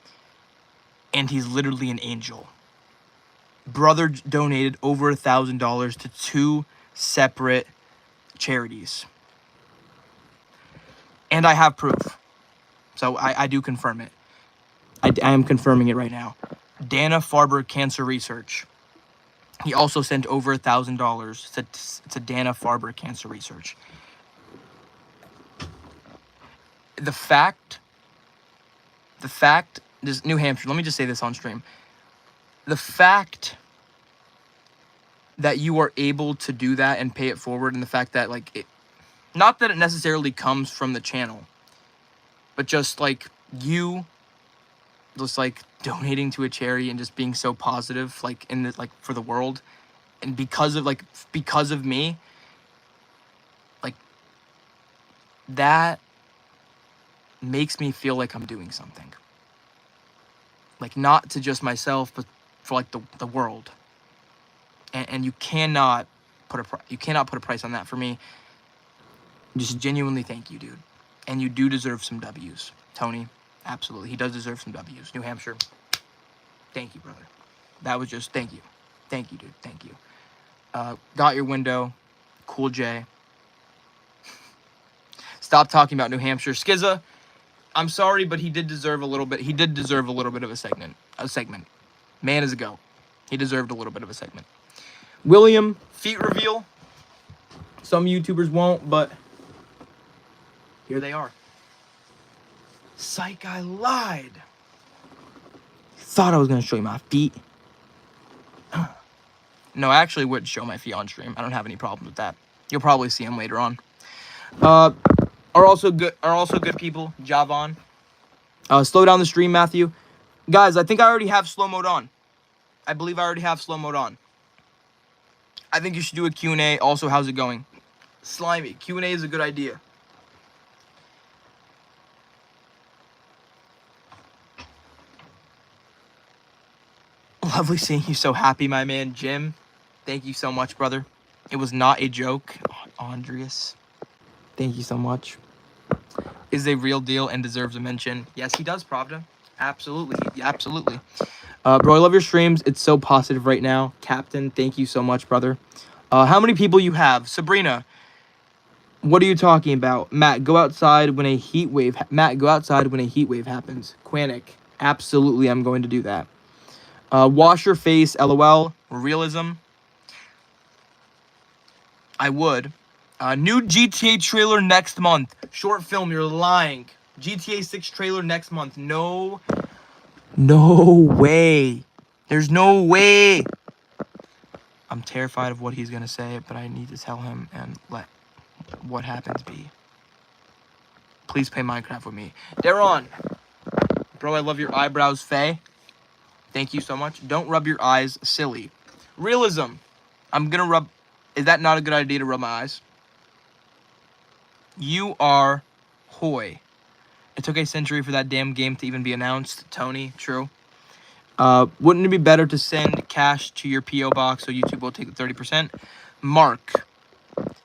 and he's literally an angel. Brother donated over $1,000 to 2 separate charities. And I have proof. So I do confirm it. I am confirming it right now. Dana-Farber Cancer Research. He also sent over $1,000 to Dana-Farber Cancer Research. The fact, this New Hampshire, let me just say this on stream. The fact that you are able to do that and pay it forward, and the fact that, not that it necessarily comes from the channel, but just, you just, donating to a charity and just being so positive, for the world, and because of me, that makes me feel like I'm doing something. Not to just myself, but for, the world. And you cannot put a price on that for me. Just genuinely thank you, dude. And you do deserve some W's. Tony, absolutely. He does deserve some W's. New Hampshire, thank you, brother. That was just, thank you. Thank you, dude. Thank you. Got your window. Cool J. Stop talking about New Hampshire. Skizza, I'm sorry, but he did deserve a little bit. He did deserve a little bit of a segment. Man is a goat. He deserved a little bit of a segment. William, feet reveal. Some YouTubers won't, but here they are. Psych, I lied. Thought I was going to show you my feet. No, I actually would show my feet on stream. I don't have any problem with that. You'll probably see him later on. Are also good people. Javon. Slow down the stream, Matthew. Guys, I think I already have slow mode on. I believe I already have slow mode on. I think you should do a Q&A. Also, how's it going? Slimy. Q&A is a good idea. Lovely seeing you so happy, my man. Jim, thank you so much, brother. It was not a joke. Andreas, thank you so much. Is a real deal and deserves a mention. Yes, he does, Pravda. Absolutely. Absolutely. Bro, I love your streams. It's so positive right now. Captain, thank you so much, brother. How many people you have? Sabrina, what are you talking about? Matt, go outside when a heat wave happens. Quanic, absolutely, I'm going to do that. Wash your face, LOL. Realism, I would. New GTA trailer next month. Short film, you're lying. GTA 6 trailer next month. No way. There's no way. I'm terrified of what he's going to say, but I need to tell him and let what happens be. Please play Minecraft with me. Daron. Bro, I love your eyebrows, Faye. Thank you so much. Don't rub your eyes, silly. Realism. I'm going to rub... Is that not a good idea to rub my eyes? You are Hoy. It took a century for that damn game to even be announced. Tony, true. Wouldn't it be better to send cash to your P.O. box so YouTube will take the 30%? Mark,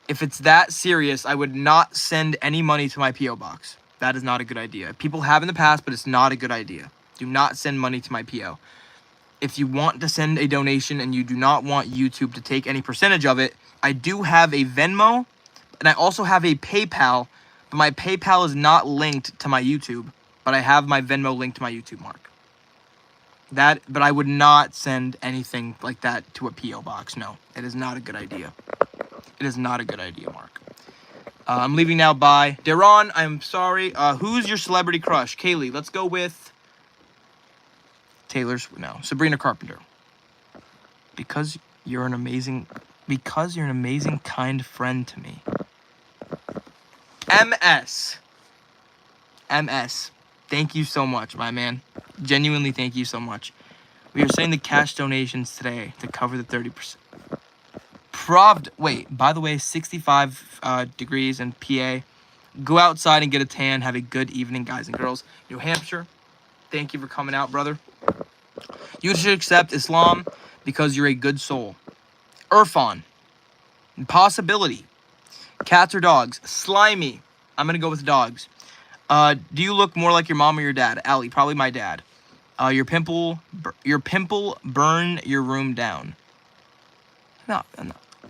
if it's that serious, I would not send any money to my P.O. box. That is not a good idea. People have in the past, but it's not a good idea. Do not send money to my P.O. If you want to send a donation and you do not want YouTube to take any percentage of it, I do have a Venmo, and I also have a PayPal, but my PayPal is not linked to my YouTube, but I have my Venmo linked to my YouTube, Mark. But I would not send anything like that to a P.O. box. No, it is not a good idea. It is not a good idea, Mark. I'm leaving now. Bye. Daron, I'm sorry. Who's your celebrity crush? Kaylee, let's go with Sabrina Carpenter. Because you're an amazing, kind friend to me. MS. Thank you so much, my man. Genuinely, thank you so much. We are sending the cash donations today to cover the 30%. Wait, by the way, 65 degrees in PA. Go outside and get a tan. Have a good evening, guys and girls. New Hampshire, thank you for coming out, brother. You should accept Islam because you're a good soul. Irfan. Impossibility. Cats or dogs? Slimy. I'm going to go with dogs. Do you look more like your mom or your dad? Allie, probably my dad. Your pimple burn your room down. No.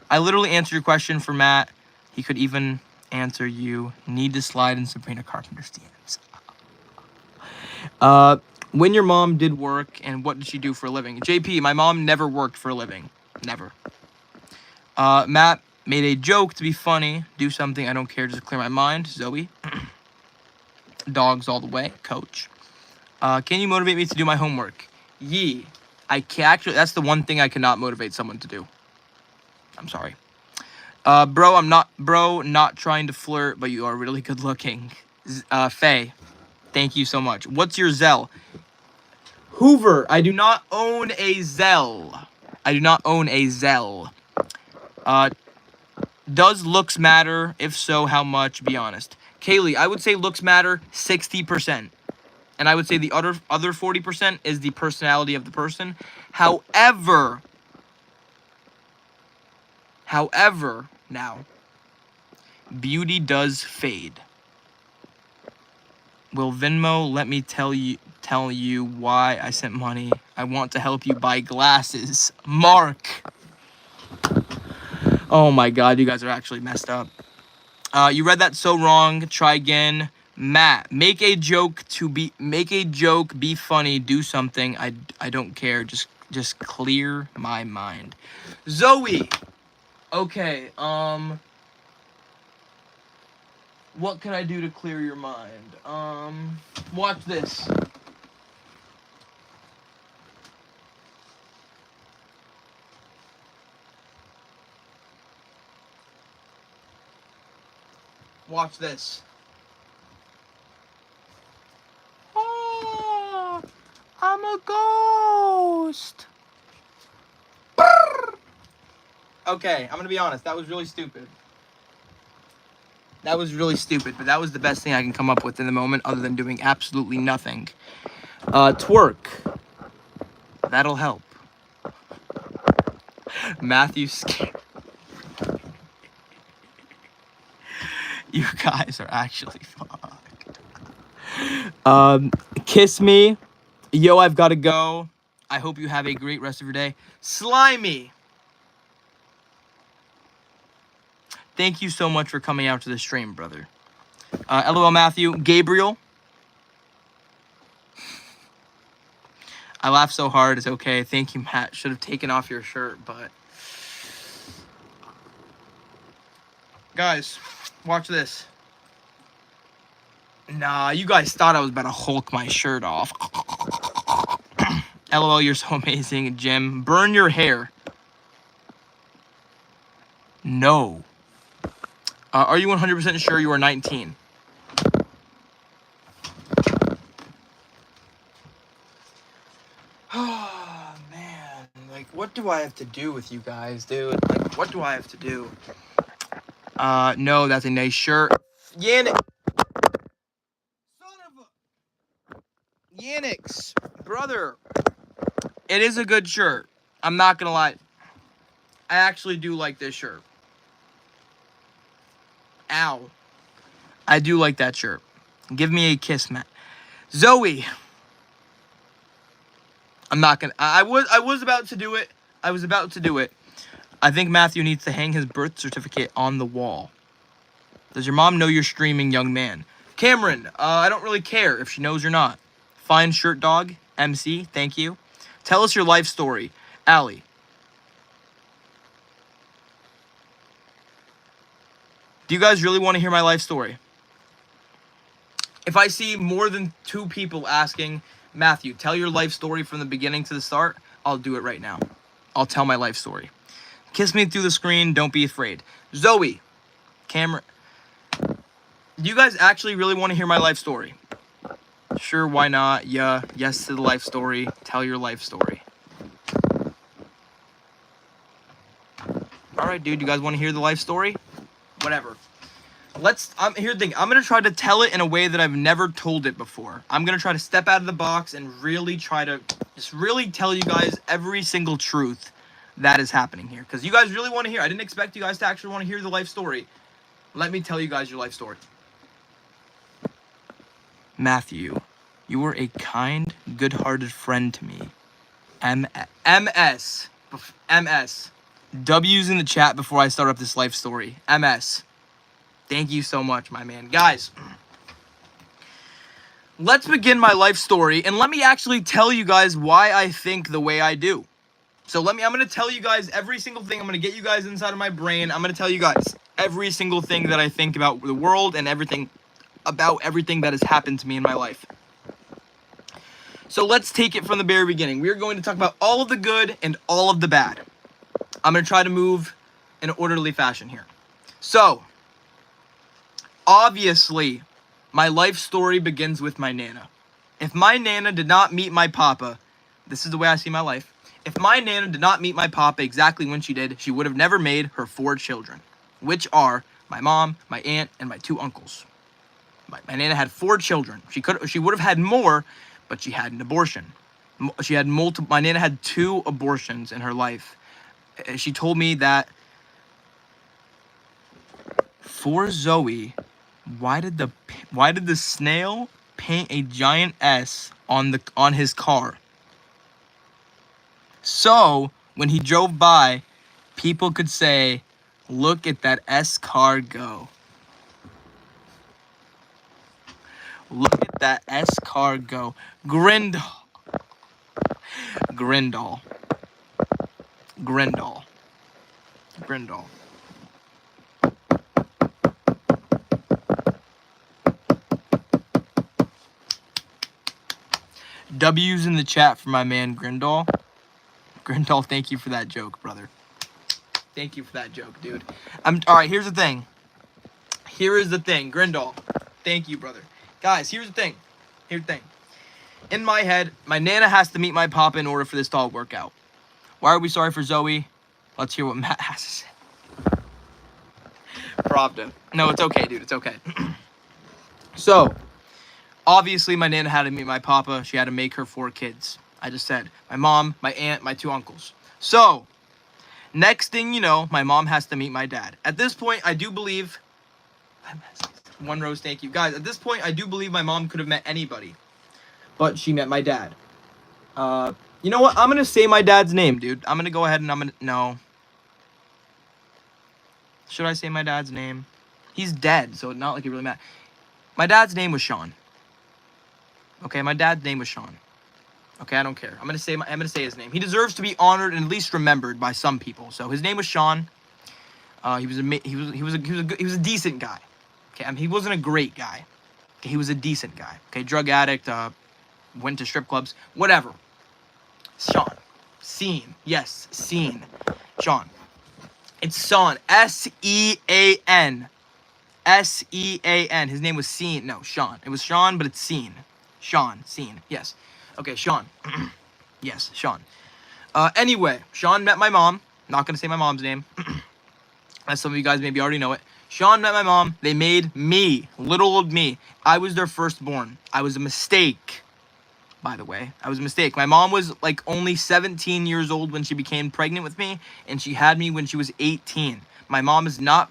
I literally answered your question for Matt. He could even answer you. Need to slide in Sabrina Carpenter's DMs. When your mom did work and what did she do for a living? JP, my mom never worked for a living. Never. Matt made a joke to be funny. Do something I don't care, just to clear my mind. Zoe. Dogs all the way. Coach. Can you motivate me to do my homework? Yee. I can actually. That's the one thing I cannot motivate someone to do. I'm sorry. Bro, not trying to flirt, but you are really good looking. Faye, thank you so much. What's your Zelle? Hoover, I do not own a Zelle. Does looks matter? If so, how much? Be honest. Kaylee, I would say looks matter 60%. And I would say the other 40% is the personality of the person. However, now, beauty does fade. Will Venmo let me tell you why I sent money? I want to help you buy glasses. Mark. Oh my God, you guys are actually messed up. You read that so wrong. Try again. Matt, make a joke, be funny, do something. I don't care. Just clear my mind. Zoe. Okay, what can I do to clear your mind? Watch this. Watch this. Oh, I'm a ghost. Okay, I'm gonna be honest. That was really stupid. That was really stupid, but that was the best thing I can come up with in the moment, other than doing absolutely nothing. Twerk. That'll help. Matthew scared. You guys are actually fucked. Kiss me. Yo, I've got to go. I hope you have a great rest of your day. Slimy. Thank you so much for coming out to the stream, brother. LOL Matthew. Gabriel. I laughed so hard. It's okay. Thank you, Matt. Should have taken off your shirt, but... Guys, watch this. Nah, you guys thought I was about to Hulk my shirt off. LOL, you're so amazing. Jim, burn your hair. No. Are you 100% sure you are 19? Oh, man. Like, what do I have to do with you guys, dude? Like, what do I have to do? No, that's a nice shirt. Yannick. Son of a... Yannix. Brother. It is a good shirt. I'm not gonna lie. I actually do like this shirt. Ow. I do like that shirt. Give me a kiss, Matt. Zoe. I'm not gonna... I was about to do it. I was about to do it. I think Matthew needs to hang his birth certificate on the wall. Does your mom know you're streaming, young man? Cameron, I don't really care if she knows or not. Fine shirt dog. MC, thank you. Tell us your life story. Allie. Do you guys really want to hear my life story? If I see more than 2 people asking, Matthew, tell your life story from the beginning to the start, I'll do it right now. I'll tell my life story. Kiss me through the screen. Don't be afraid. Zoe. Cameron. Do you guys actually really want to hear my life story? Sure, why not? Yeah, yes to the life story. Tell your life story. Alright, dude, you guys want to hear the life story? Whatever. Here's the thing. I'm going to try to tell it in a way that I've never told it before. I'm going to try to step out of the box and really try to just really tell you guys every single truth that is happening here. Because you guys really want to hear. I didn't expect you guys to actually want to hear the life story. Let me tell you guys your life story. Matthew, you were a kind, good-hearted friend to me. MS. W's in the chat before I start up this life story. MS. Thank you so much, my man. Guys, let's begin my life story, and let me actually tell you guys why I think the way I do. So I'm going to tell you guys every single thing. I'm going to get you guys inside of my brain. I'm going to tell you guys every single thing that I think about the world and everything that has happened to me in my life. So let's take it from the very beginning. We're going to talk about all of the good and all of the bad. I'm going to try to move in an orderly fashion here. So, obviously, my life story begins with my Nana. If my Nana did not meet my Papa, this is the way I see my life. If my Nana did not meet my Papa exactly when she did, she would have never made her 4 children, which are my mom, my aunt, and my 2 uncles. My Nana had 4 children. She would have had more, but she had an abortion. My Nana had 2 abortions in her life. She told me that for Zoe, why did the snail paint a giant S on his car? So when he drove by, people could say, "Look at that S car go." Look at that S car go. Grindal. W's in the chat for my man Grindal. Grindal, thank you for that joke, brother. Thank you for that joke, dude. Alright, here's the thing. Here is the thing, Grindal. Thank you, brother. Guys, here's the thing. In my head, my Nana has to meet my papa in order for this to all work out. Why are we sorry for Zoe? Let's hear what Matt has to say. Pravda. No, it's okay, dude. It's okay. So, obviously, my Nana had to meet my papa. She had to make her 4 kids. I just said my mom, my aunt, my 2 uncles. So, next thing you know, my mom has to meet my dad. At this point, I do believe... One rose, thank you. Guys, at this point, I do believe my mom could have met anybody. But she met my dad. You know what? I'm going to say my dad's name, dude. I'm going to go ahead and I'm going to... No. Should I say my dad's name? He's dead, so not like it really matters. My dad's name was Sean. Okay, my dad's name was Sean. Okay, I don't care. I'm gonna say his name. He deserves to be honored and at least remembered by some people. So his name was Sean. He was a decent guy. Okay, I mean, he wasn't a great guy. Okay, he was a decent guy. Okay, drug addict. Went to strip clubs. Whatever. Sean. Sean. Yes, Sean. Sean. It's Sean. S-E-A-N. S-E-A-N. His name was Sean. No, Sean. It was Sean, but it's Sean. Sean. Sean. Yes. Okay, Sean. Yes, Sean. Anyway, Sean met my mom. Not going to say my mom's name. As some of you guys maybe already know it. Sean met my mom. They made me. Little old me. I was their firstborn. I was a mistake. By the way, I was a mistake. My mom was like only 17 years old when she became pregnant with me. And she had me when she was 18. My mom is not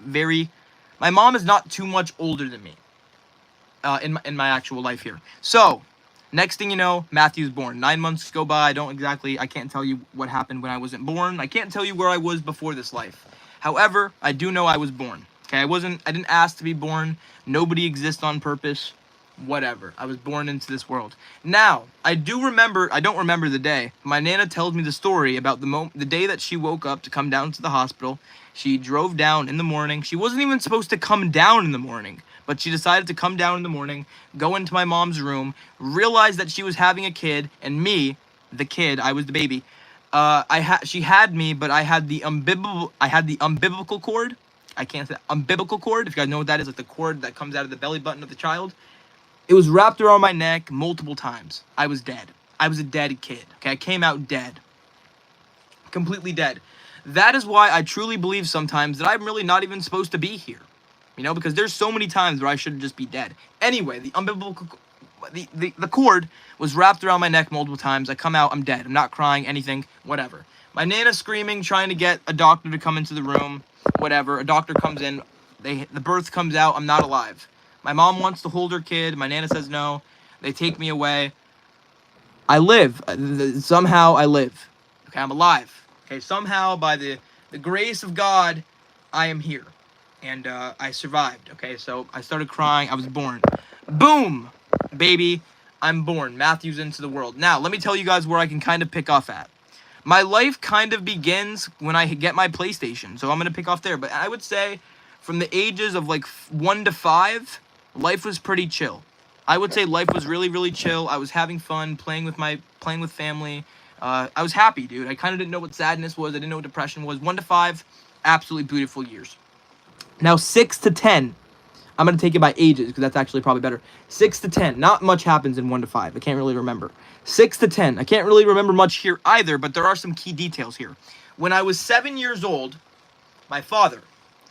too much older than me. In my actual life here. So, next thing you know, Matthew's born. 9 months go by. I can't tell you what happened when I wasn't born. I can't tell you where I was before this life. However, I do know I was born. Okay, I didn't ask to be born. Nobody exists on purpose. Whatever. I was born into this world. Now, I don't remember the day. My Nana tells me the story about the day that she woke up to come down to the hospital. She drove down in the morning. She wasn't even supposed to come down in the morning. But she decided to come down in the morning, go into my mom's room, realize that she was having a kid, and me, the kid, I was the baby. She had me, but I had the umbilical cord. I can't say umbilical cord. If you guys know what that is, like the cord that comes out of the belly button of the child. It was wrapped around my neck multiple times. I was dead. I was a dead kid. Okay, I came out dead. Completely dead. That is why I truly believe sometimes that I'm really not even supposed to be here. You know, because there's so many times where I should just be dead. Anyway, the cord was wrapped around my neck multiple times. I come out, I'm dead. I'm not crying, anything, whatever. My Nana screaming, trying to get a doctor to come into the room, whatever. A doctor comes in, the birth comes out, I'm not alive. My mom wants to hold her kid. My Nana says no. They take me away. I live. Somehow I live. Okay, I'm alive. Okay, somehow by the grace of God, I am here. And I survived, okay? So I started crying. I was born. Boom! Baby, I'm born. Matthew's into the world. Now, let me tell you guys where I can kind of pick off at. My life kind of begins when I get my PlayStation. So I'm going to pick off there. But I would say from the ages of like 1 to 5, life was pretty chill. I would say life was really, really chill. I was having fun, playing with family. I was happy, dude. I kind of didn't know what sadness was. I didn't know what depression was. 1 to 5, absolutely beautiful years. Now, 6 to 10, I'm going to take it by ages because that's actually probably better. 6 to 10, not much happens in 1 to 5. I can't really remember. 6 to 10, I can't really remember much here either, but there are some key details here. When I was 7 years old, my father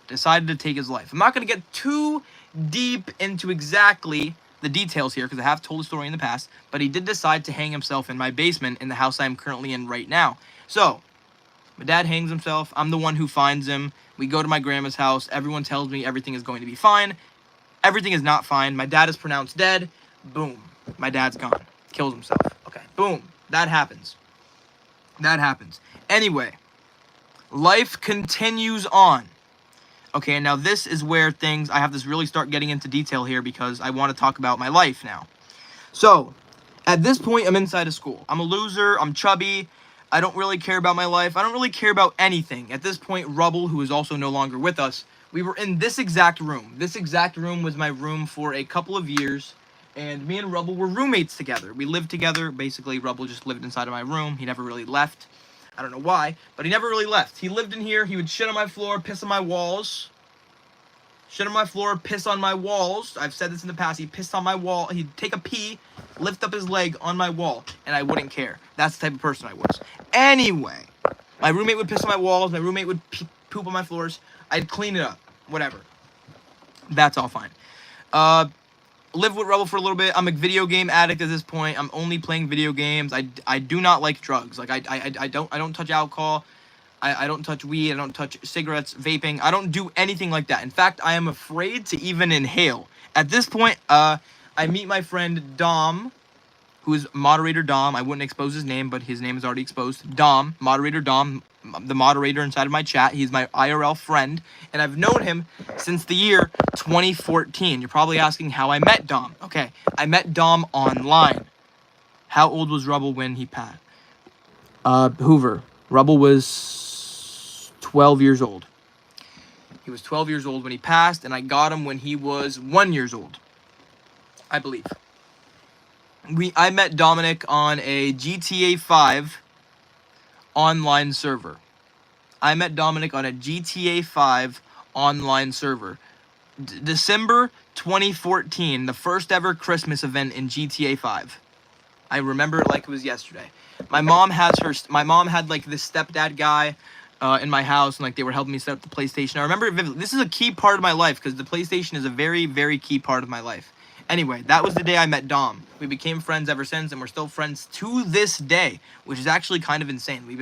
decided to take his life. I'm not going to get too deep into exactly the details here because I have told the story in the past, but he did decide to hang himself in my basement in the house I'm currently in right now. So, my dad hangs himself. I'm the one who finds him. We go to my grandma's house. Everyone tells me everything is going to be fine. Everything is not fine. My dad is pronounced dead. Boom. My dad's gone. Kills himself. Okay. Boom. That happens. Anyway, life continues on. Okay, now this is where I have to really start getting into detail here because I want to talk about my life now. So, at this point, I'm inside of school. I'm a loser. I'm chubby. I don't really care about my life. I don't really care about anything. At this point, Rubble, who is also no longer with us, we were in this exact room. This exact room was my room for a couple of years, and me and Rubble were roommates together. We lived together. Basically, Rubble just lived inside of my room. He never really left. I don't know why, but he never really left. He lived in here. He would shit on my floor, piss on my walls. shit on my floor, piss on my walls. I've said this in the past. He pissed on my wall. He'd take a pee, lift up his leg on my wall, and I wouldn't care. That's the type of person I was. Anyway, my roommate would piss on my walls. My roommate would poop on my floors. I'd clean it up. Whatever. That's all fine. Lived with Rebel for a little bit. I'm a video game addict at this point. I'm only playing video games. I do not like drugs. Like I don't touch alcohol. I don't touch weed. I don't touch cigarettes, vaping. I don't do anything like that. In fact, I am afraid to even inhale. At this point, I meet my friend Dom, who is moderator Dom. I wouldn't expose his name, but his name is already exposed. Dom, moderator Dom, the moderator inside of my chat. He's my IRL friend, and I've known him since the year 2014. You're probably asking how I met Dom. Okay, I met Dom online. How old was Rubble when he passed? Hoover. Rubble was 12 years old. He was 12 years old when he passed, and I got him when he was 1 year old, I believe. I met Dominic on a GTA 5 online server. I met Dominic on a GTA 5 online server. December 2014, the first ever Christmas event in GTA 5. I remember it like it was yesterday. My mom had like this stepdad guy in my house, and like they were helping me set up the PlayStation. I remember it vividly. This is a key part of my life because the PlayStation is a very, very key part of my life. Anyway, that was the day I met Dom. We became friends ever since, and we're still friends to this day, which is actually kind of insane. We've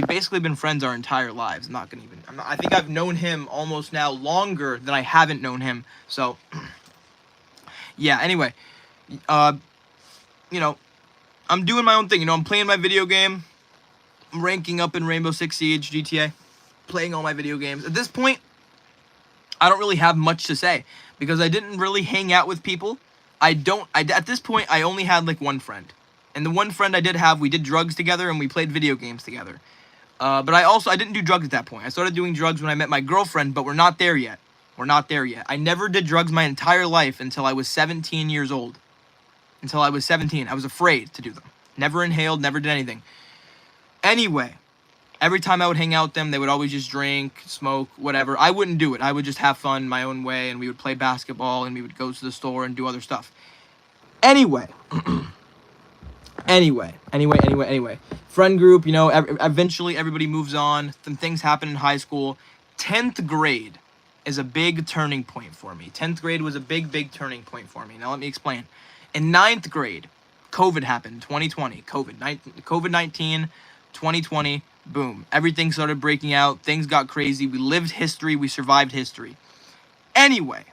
basically been friends our entire lives. I think I've known him almost now longer than I haven't known him. So, yeah, anyway, I'm doing my own thing. I'm playing my video game. I'm ranking up in Rainbow Six Siege, GTA, playing all my video games. At this point, I don't really have much to say because I didn't really hang out with people. At this point, I only had like one friend. And the one friend I did have, we did drugs together and we played video games together. But I didn't do drugs at that point. I started doing drugs when I met my girlfriend, but we're not there yet. I never did drugs my entire life until I was 17 years old. Until I was 17. I was afraid to do them. Never inhaled, never did anything. Anyway, every time I would hang out with them, they would always just drink, smoke, whatever. I wouldn't do it. I would just have fun my own way, and we would play basketball, and we would go to the store and do other stuff. Anyway. Anyway. Friend group, eventually everybody moves on. Some things happen in high school. 10th grade is a big turning point for me. 10th grade was a big, big turning point for me. Now let me explain. In 9th grade, COVID happened, 2020. COVID-19, 2020. Boom. Everything started breaking out. Things got crazy. We lived history. We survived history. Anyway,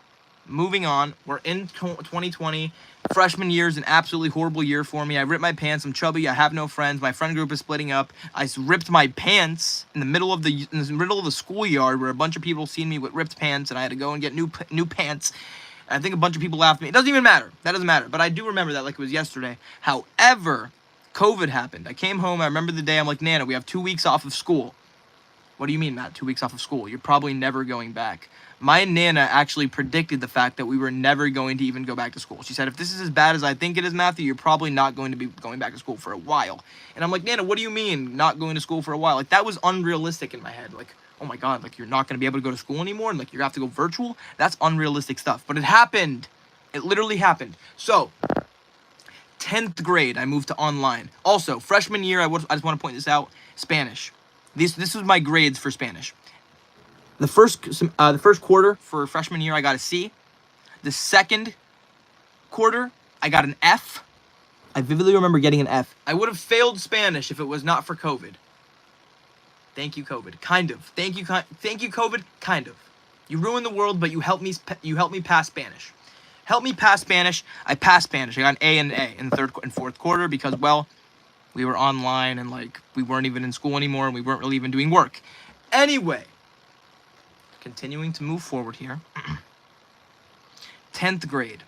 moving on. We're in 2020. Freshman year is an absolutely horrible year for me. I ripped my pants. I'm chubby. I have no friends. My friend group is splitting up. I ripped my pants in the middle of the schoolyard where a bunch of people seen me with ripped pants, and I had to go and get new pants. And I think a bunch of people laughed at me. It doesn't even matter. That doesn't matter. But I do remember that like it was yesterday. However, COVID happened. I came home. I remember the day. I'm like, Nana, we have 2 weeks off of school. What do you mean, Matt? 2 weeks off of school? You're probably never going back. My Nana actually predicted the fact that we were never going to even go back to school. She said, if this is as bad as I think it is, Matthew, you're probably not going to be going back to school for a while. And I'm like, Nana, what do you mean not going to school for a while? Like, that was unrealistic in my head. Like, oh my God, like, you're not going to be able to go to school anymore? And like, you have to go virtual? That's unrealistic stuff. But it happened. It literally happened. So, 10th grade, I moved to online. Also, freshman year, I just want to point this out, Spanish. This was my grades for Spanish. The first quarter for freshman year, I got a C. The second quarter, I got an F. I vividly remember getting an F. I would have failed Spanish if it was not for COVID. Thank you, COVID. Kind of. Thank you, COVID. Kind of. You ruined the world, but you helped me pass Spanish. Help me pass Spanish. I passed Spanish. I got an A and an A in the third and fourth quarter because, well, we were online and like we weren't even in school anymore and we weren't really even doing work. Anyway, continuing to move forward here. 10th grade.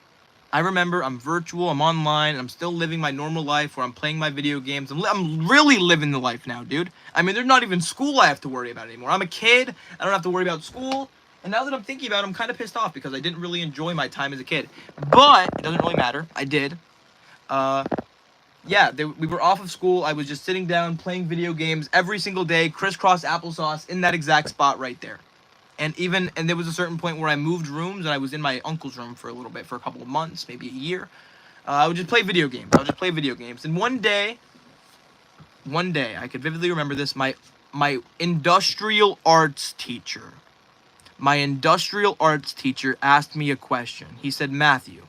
I remember I'm virtual, I'm online, I'm still living my normal life where I'm playing my video games. I'm really living the life now, dude. I mean, there's not even school I have to worry about anymore. I'm a kid. I don't have to worry about school. And now that I'm thinking about it, I'm kind of pissed off because I didn't really enjoy my time as a kid. But it doesn't really matter. I did. Yeah, we were off of school. I was just sitting down playing video games every single day, crisscross applesauce in that exact spot right there. And there was a certain point where I moved rooms and I was in my uncle's room for a little bit, for a couple of months, maybe a year. I would just play video games. And one day, I could vividly remember this, my industrial arts teacher asked me a question. He said, Matthew,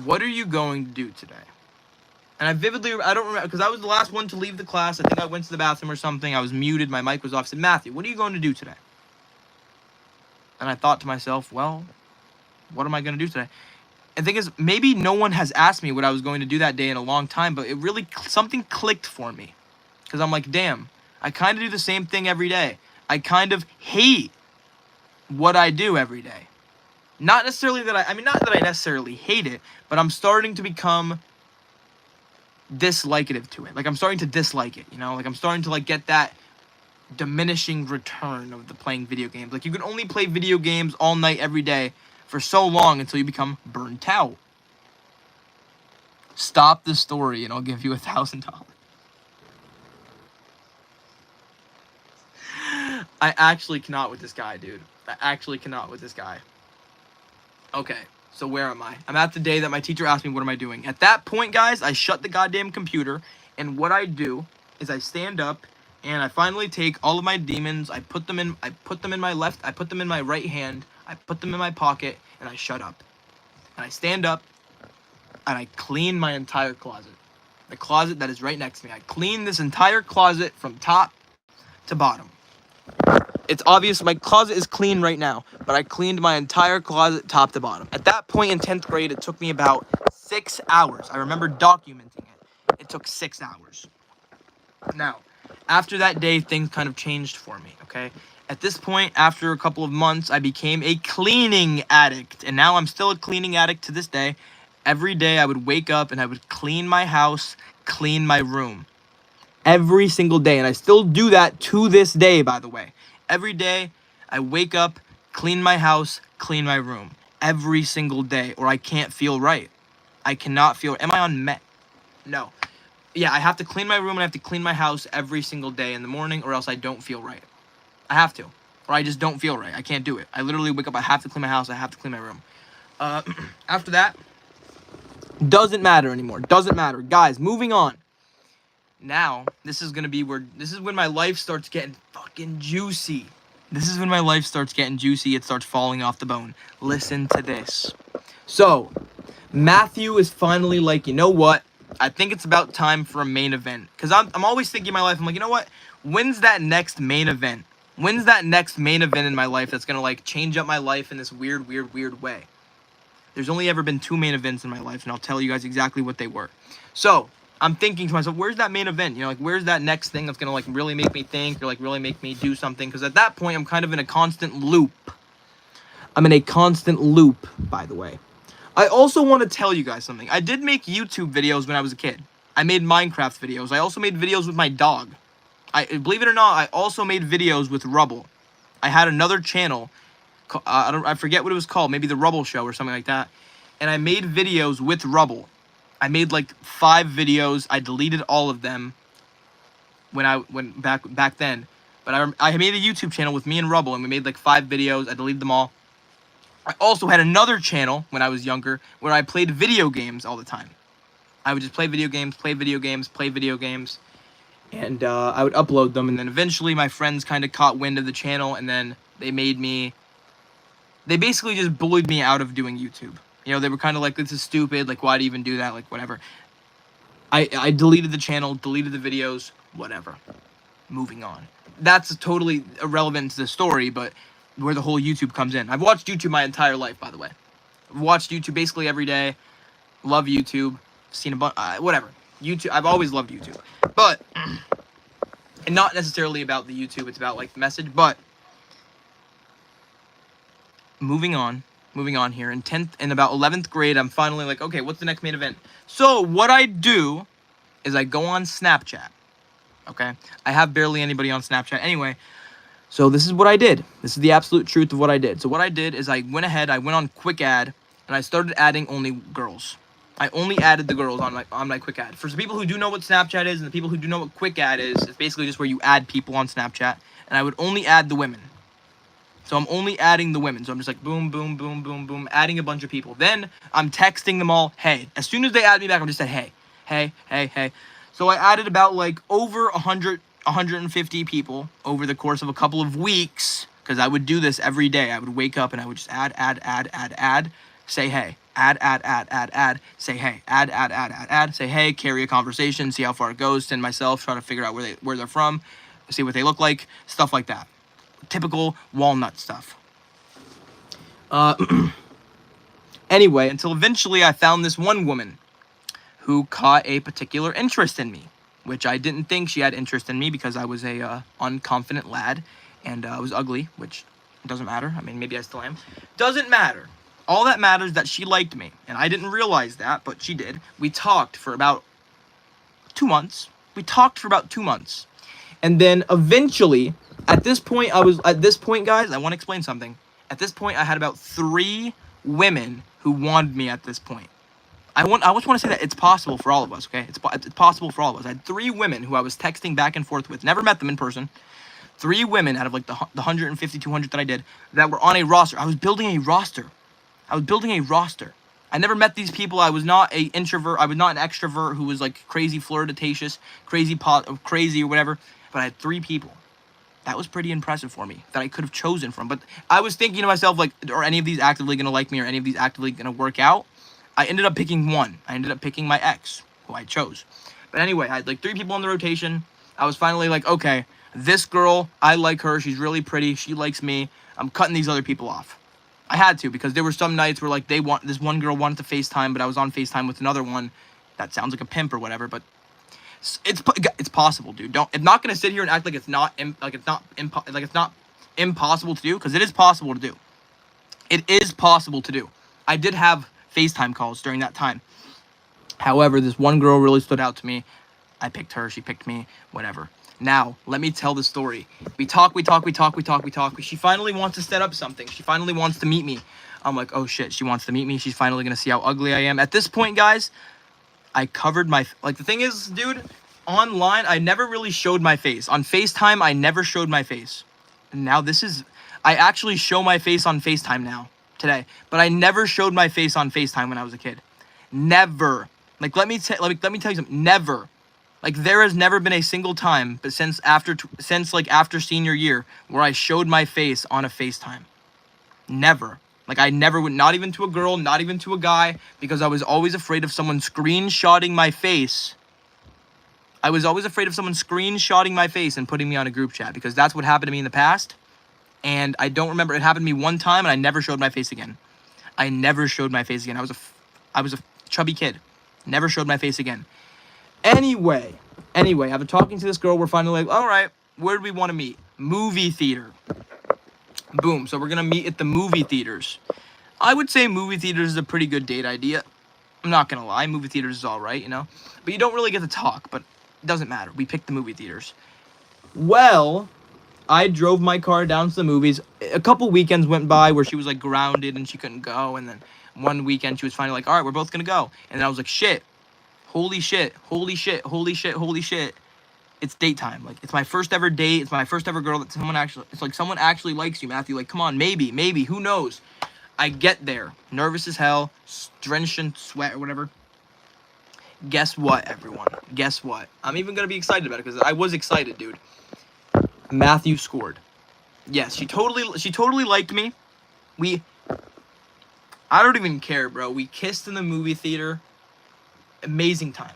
what are you going to do today? And I don't remember, because I was the last one to leave the class. I think I went to the bathroom or something. I was muted. My mic was off. I said, Matthew, what are you going to do today? And I thought to myself, well, what am I going to do today? And the thing is, maybe no one has asked me what I was going to do that day in a long time, but something clicked for me. Because I'm like, damn, I kind of do the same thing every day. I kind of hate what I do every day. Not necessarily that not that I necessarily hate it, but I'm starting to become dislicative to it. Like, I'm starting to dislike it, Like, I'm starting to, like, get that diminishing return of the playing video games. Like, you can only play video games all night, every day, for so long until you become burnt out. Stop the story and I'll give you $1,000. I actually cannot with this guy, dude. Okay, so where am I? I'm at the day that my teacher asked me, what am I doing? At that point, guys, I shut the goddamn computer, and what I do is I stand up, and I finally take all of my demons, I put them in my right hand, I put them in my pocket, and I shut up. And I stand up, and I clean my entire closet. The closet that is right next to me. I clean this entire closet from top to bottom. It's obvious my closet is clean right now, but I cleaned my entire closet top to bottom. At that point in 10th grade, it took me about 6 hours. I remember documenting it. It took 6 hours. Now, after that day, things kind of changed for me, okay? At this point, after a couple of months, I became a cleaning addict. And now I'm still a cleaning addict to this day. Every day, I would wake up and I would clean my house, clean my room. Every single day. And I still do that to this day, by the way. Every day, I wake up, clean my house, clean my room. Every single day, or I can't feel right. I cannot feel... Am I on met? No. Yeah, I have to clean my room and I have to clean my house every single day in the morning, or else I don't feel right. I have to. Or I just don't feel right. I can't do it. I literally wake up, I have to clean my house, I have to clean my room. After that, doesn't matter anymore. Doesn't matter. Guys, moving on. Now, this is when my life starts getting fucking juicy. It starts falling off the bone. Listen to this. So, Matthew is finally like, you know what? I think it's about time for a main event. Because I'm always thinking in my life, I'm like, you know what? When's that next main event? When's that next main event in my life that's going to, like, change up my life in this weird way? There's only ever been 2 main events in my life, and I'll tell you guys exactly what they were. So, I'm thinking to myself, where's that main event? Like, where's that next thing that's going to, like, really make me think or, like, really make me do something? Because at that point, I'm kind of in a constant loop. I'm in a constant loop, by the way. I also want to tell you guys something. I did make YouTube videos when I was a kid. I made Minecraft videos. I also made videos with my dog. Believe it or not, I also made videos with Rubble. I had another channel. I forget what it was called. Maybe The Rubble Show or something like that. And I made videos with Rubble. I made like 5 videos. I deleted all of them when back then. But I made a YouTube channel with me and Rubble, and we made like 5 videos. I deleted them all. I also had another channel when I was younger where I played video games all the time. I would just play video games, and I would upload them. And then eventually my friends kind of caught wind of the channel, and then they basically just bullied me out of doing YouTube. They were kind of like, this is stupid, like, why do you even do that, like, whatever. I deleted the channel, deleted the videos, whatever. Moving on. That's totally irrelevant to the story, but where the whole YouTube comes in. I've watched YouTube my entire life, by the way. I've watched YouTube basically every day. Love YouTube. Seen a bunch, whatever. YouTube, I've always loved YouTube. But, and not necessarily about the YouTube, it's about, like, the message, but moving on here. In about 11th grade, I'm finally like, okay, what's the next main event? So, what I do is I go on Snapchat, okay? I have barely anybody on Snapchat anyway, so this is what I did. This is the absolute truth of what I did. So, what I did is I went on Quick Add, and I started adding only girls. I only added the girls on my Quick Add. For some people who do know what Snapchat is, and the people who do know what Quick Add is, it's basically just where you add people on Snapchat, and I would only add the women. So I'm only adding the women. So I'm just like boom, boom, boom, boom, boom, adding a bunch of people. Then I'm texting them all, hey. As soon as they add me back, I'm just saying, hey, hey, hey, hey. So I added about like over 100, 150 people over the course of a couple of weeks, because I would do this every day. I would wake up and I would just add, say hey, add, say hey, add, say hey, carry a conversation, see how far it goes, send myself, try to figure out where they're from, see what they look like, stuff like that. Typical walnut stuff. Anyway, until eventually I found this one woman who caught a particular interest in me, which I didn't think she had interest in me because I was a unconfident lad, and I was ugly, which doesn't matter. I mean, maybe I still am. Doesn't matter. All that matters is that she liked me, and I didn't realize that, but she did. We talked for about 2 months. And then eventually, at this point, guys, I want to explain something. At this point, I had about 3 women who wanted me at this point. I just want to say that it's possible for all of us, okay? It's possible for all of us. I had 3 women who I was texting back and forth with. Never met them in person. 3 women out of like the 150, 200 that I did that were on a roster. I was building a roster. I never met these people. I was not an introvert. I was not an extrovert who was like crazy flirtatious, crazy or whatever. But I had 3 people. That was pretty impressive for me that I could have chosen from. But I was thinking to myself, like, are any of these actively going to like me, or any of these actively going to work out? I ended up picking one. I ended up picking my ex, who I chose. But anyway, I had like 3 people on the rotation. I was finally like, okay, this girl, I like her. She's really pretty. She likes me. I'm cutting these other people off. I had to, because there were some nights where like this one girl wanted to FaceTime, but I was on FaceTime with another one. That sounds like a pimp or whatever, but it's possible, dude. I'm not gonna sit here and act like it's not impossible to do, because it is possible to do. It is possible to do. I did have FaceTime calls during that time. However, this one girl really stood out to me. I picked her, she picked me, whatever. Now, let me tell the story. We talk. She finally wants to set up something. She finally wants to meet me. I'm like, oh shit, she wants to meet me. She's finally gonna see how ugly I am. At this point, guys, I covered my, like, the thing is, dude, online, I never really showed my face. On FaceTime, I never showed my face. And now I actually show my face on FaceTime now, today. But I never showed my face on FaceTime when I was a kid. Never. Like, let me tell you something. Never. Like, there has never been a single time, but since after senior year, where I showed my face on a FaceTime. Never. Like, I never would, not even to a girl, not even to a guy, because I was always afraid of someone screenshotting my face. I was always afraid of someone screenshotting my face and putting me on a group chat, because that's what happened to me in the past. And I don't remember, it happened to me one time, and I never showed my face again. I was a chubby kid. Never showed my face again. Anyway, I've been talking to this girl. We're finally like, all right, where do we want to meet? Movie theater. Boom. So we're going to meet at the movie theaters. I would say movie theaters is a pretty good date idea. I'm not going to lie. Movie theaters is all right, you know. But you don't really get to talk, but it doesn't matter. We picked the movie theaters. Well, I drove my car down to the movies. A couple weekends went by where she was like grounded and she couldn't go. And then one weekend she was finally like, all right, we're both going to go. And then I was like, shit. Holy shit. It's date time. Like, it's my first ever date. It's my first ever girl that someone actually likes you, Matthew. Like, come on, maybe, who knows? I get there, nervous as hell, drenched in sweat or whatever. Guess what, everyone? Guess what? I'm even gonna be excited about it, because I was excited, dude. Matthew scored. Yes, she totally liked me. I don't even care, bro. We kissed in the movie theater. Amazing time.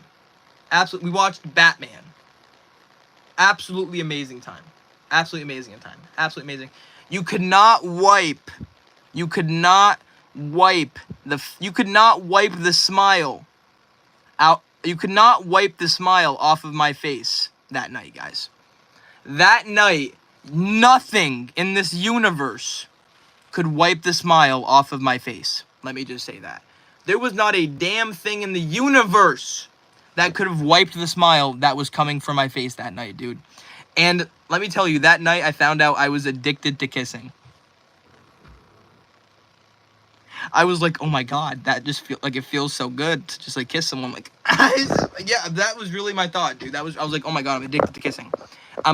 Absolutely. We watched Batman. Absolutely amazing time. Absolutely amazing time. Absolutely amazing. You could not wipe the smile out. You could not wipe the smile off of my face that night, guys. That night, nothing in this universe could wipe the smile off of my face. Let me just say that. There was not a damn thing in the universe that could have wiped the smile that was coming from my face that night, dude. And let me tell you, that night I found out I was addicted to kissing. I was like, oh my god, that just it feels so good to just like kiss someone. Like, yeah, that was really my thought, dude. I was like, oh my god, I'm addicted to kissing. I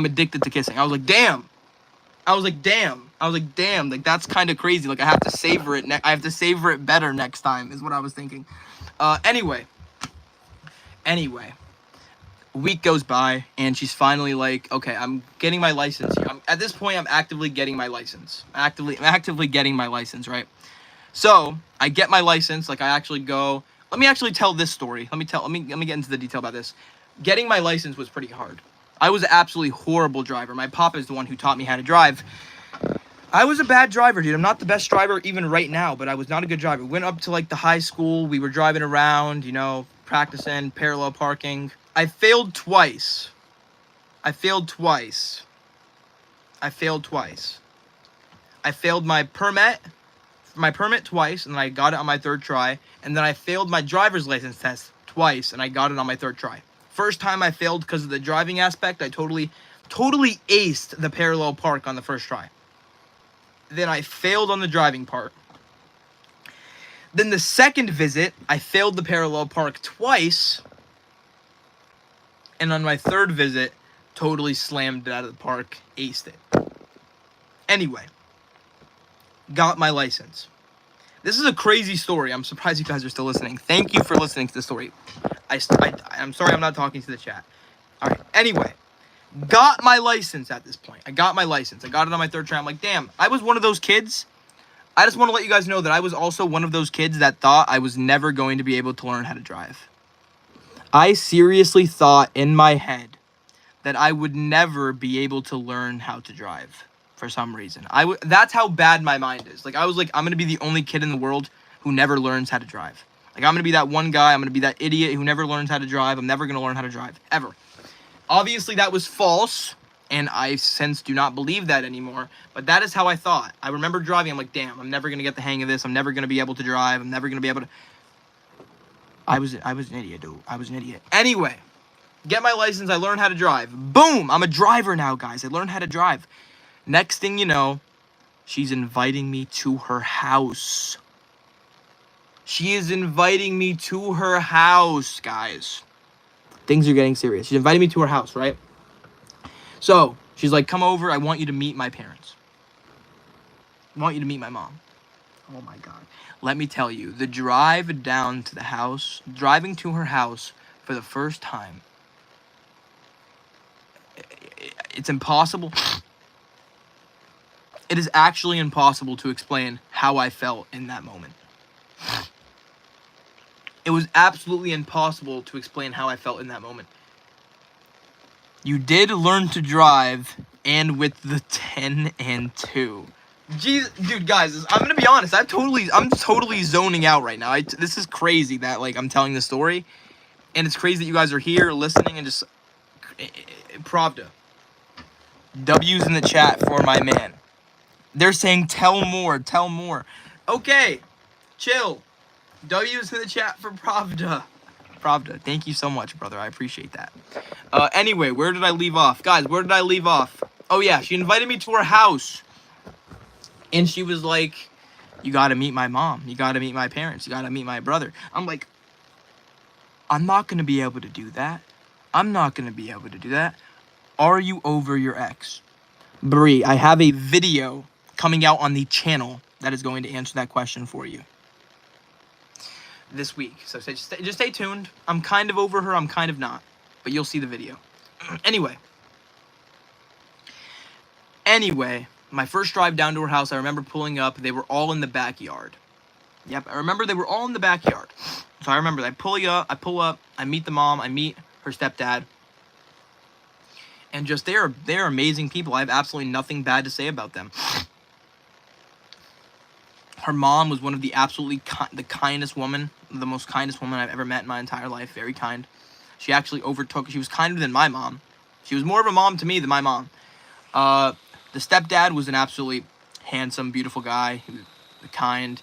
was like, damn. I was like, damn. Like, that's kind of crazy. Like, I have to savor it. I have to savor it better next time, is what I was thinking. Anyway. A week goes by, and she's finally like, okay, I'm getting my license here. At this point, I'm actively getting my license. I'm actively getting my license, right? So, I get my license. Like, I actually go. Let me actually tell this story. Let me get into the detail about this. Getting my license was pretty hard. I was an absolutely horrible driver. My papa is the one who taught me how to drive. I was a bad driver, dude. I'm not the best driver even right now, but I was not a good driver. Went up to, like, the high school. We were driving around, you know, practicing, parallel parking. I failed twice. I failed my permit twice, and then I got it on my third try. And then I failed my driver's license test twice, and I got it on my third try. First time I failed because of the driving aspect. I totally aced the parallel park on the first try. Then I failed on the driving part. Then the second visit, I failed the parallel park twice. And on my third visit, totally slammed it out of the park, aced it. Anyway, got my license. This is a crazy story. I'm surprised you guys are still listening. Thank you for listening to the story. I'm sorry I'm not talking to the chat. All right, anyway. Got my license at this point. I got my license. I got it on my third try. I'm like, damn, I was one of those kids. I just want to let you guys know that I was also one of those kids that thought I was never going to be able to learn how to drive. I seriously thought in my head that I would never be able to learn how to drive for some reason. That's how bad my mind is. Like, I was like, I'm going to be the only kid in the world who never learns how to drive. Like, I'm going to be that one guy. I'm going to be that idiot who never learns how to drive. I'm never going to learn how to drive, ever. Obviously, that was false, and I since do not believe that anymore, but that is how I thought. I remember driving, I'm like, damn, I'm never going to get the hang of this, I'm never going to be able to drive, I'm never going to be able to... I was an idiot, dude. I was an idiot. Anyway, get my license, I learned how to drive. Boom! I'm a driver now, guys. I learned how to drive. Next thing you know, she's inviting me to her house. She is inviting me to her house, guys. Things are getting serious. She's inviting me to her house, right? So, she's like, come over. I want you to meet my parents. I want you to meet my mom. Oh, my God. Let me tell you, the drive down to the house, driving to her house for the first time, it's impossible. It is actually impossible to explain how I felt in that moment. It was absolutely impossible to explain how I felt in that moment. You did learn to drive, and with the 10 and 2. Jeez, dude, guys, I'm gonna be honest. I'm totally zoning out right now. This is crazy that, like, I'm telling this story, and it's crazy that you guys are here listening and just Pravda. W's in the chat for my man. They're saying tell more. Okay, chill. W's in the chat for Pravda. Pravda, thank you so much, brother. I appreciate that. Anyway, where did I leave off? Guys, where did I leave off? Oh, yeah, she invited me to her house. And she was like, you gotta meet my mom. You gotta meet my parents. You gotta meet my brother. I'm like, I'm not gonna be able to do that. Are you over your ex? Bree, I have a video coming out on the channel that is going to answer that question for you this week. So just stay tuned. I'm kind of over her. I'm kind of not. But you'll see the video. Anyway, my first drive down to her house, I remember pulling up. They were all in the backyard. Yep, I remember they were all in the backyard. So I remember I pull up, I meet the mom, I meet her stepdad. And just they're amazing people. I have absolutely nothing bad to say about them. Her mom was one of the absolutely the kindest woman, the most kindest woman I've ever met in my entire life. Very kind. She actually she was kinder than my mom. She was more of a mom to me than my mom. The stepdad was an absolutely handsome, beautiful guy. He was kind.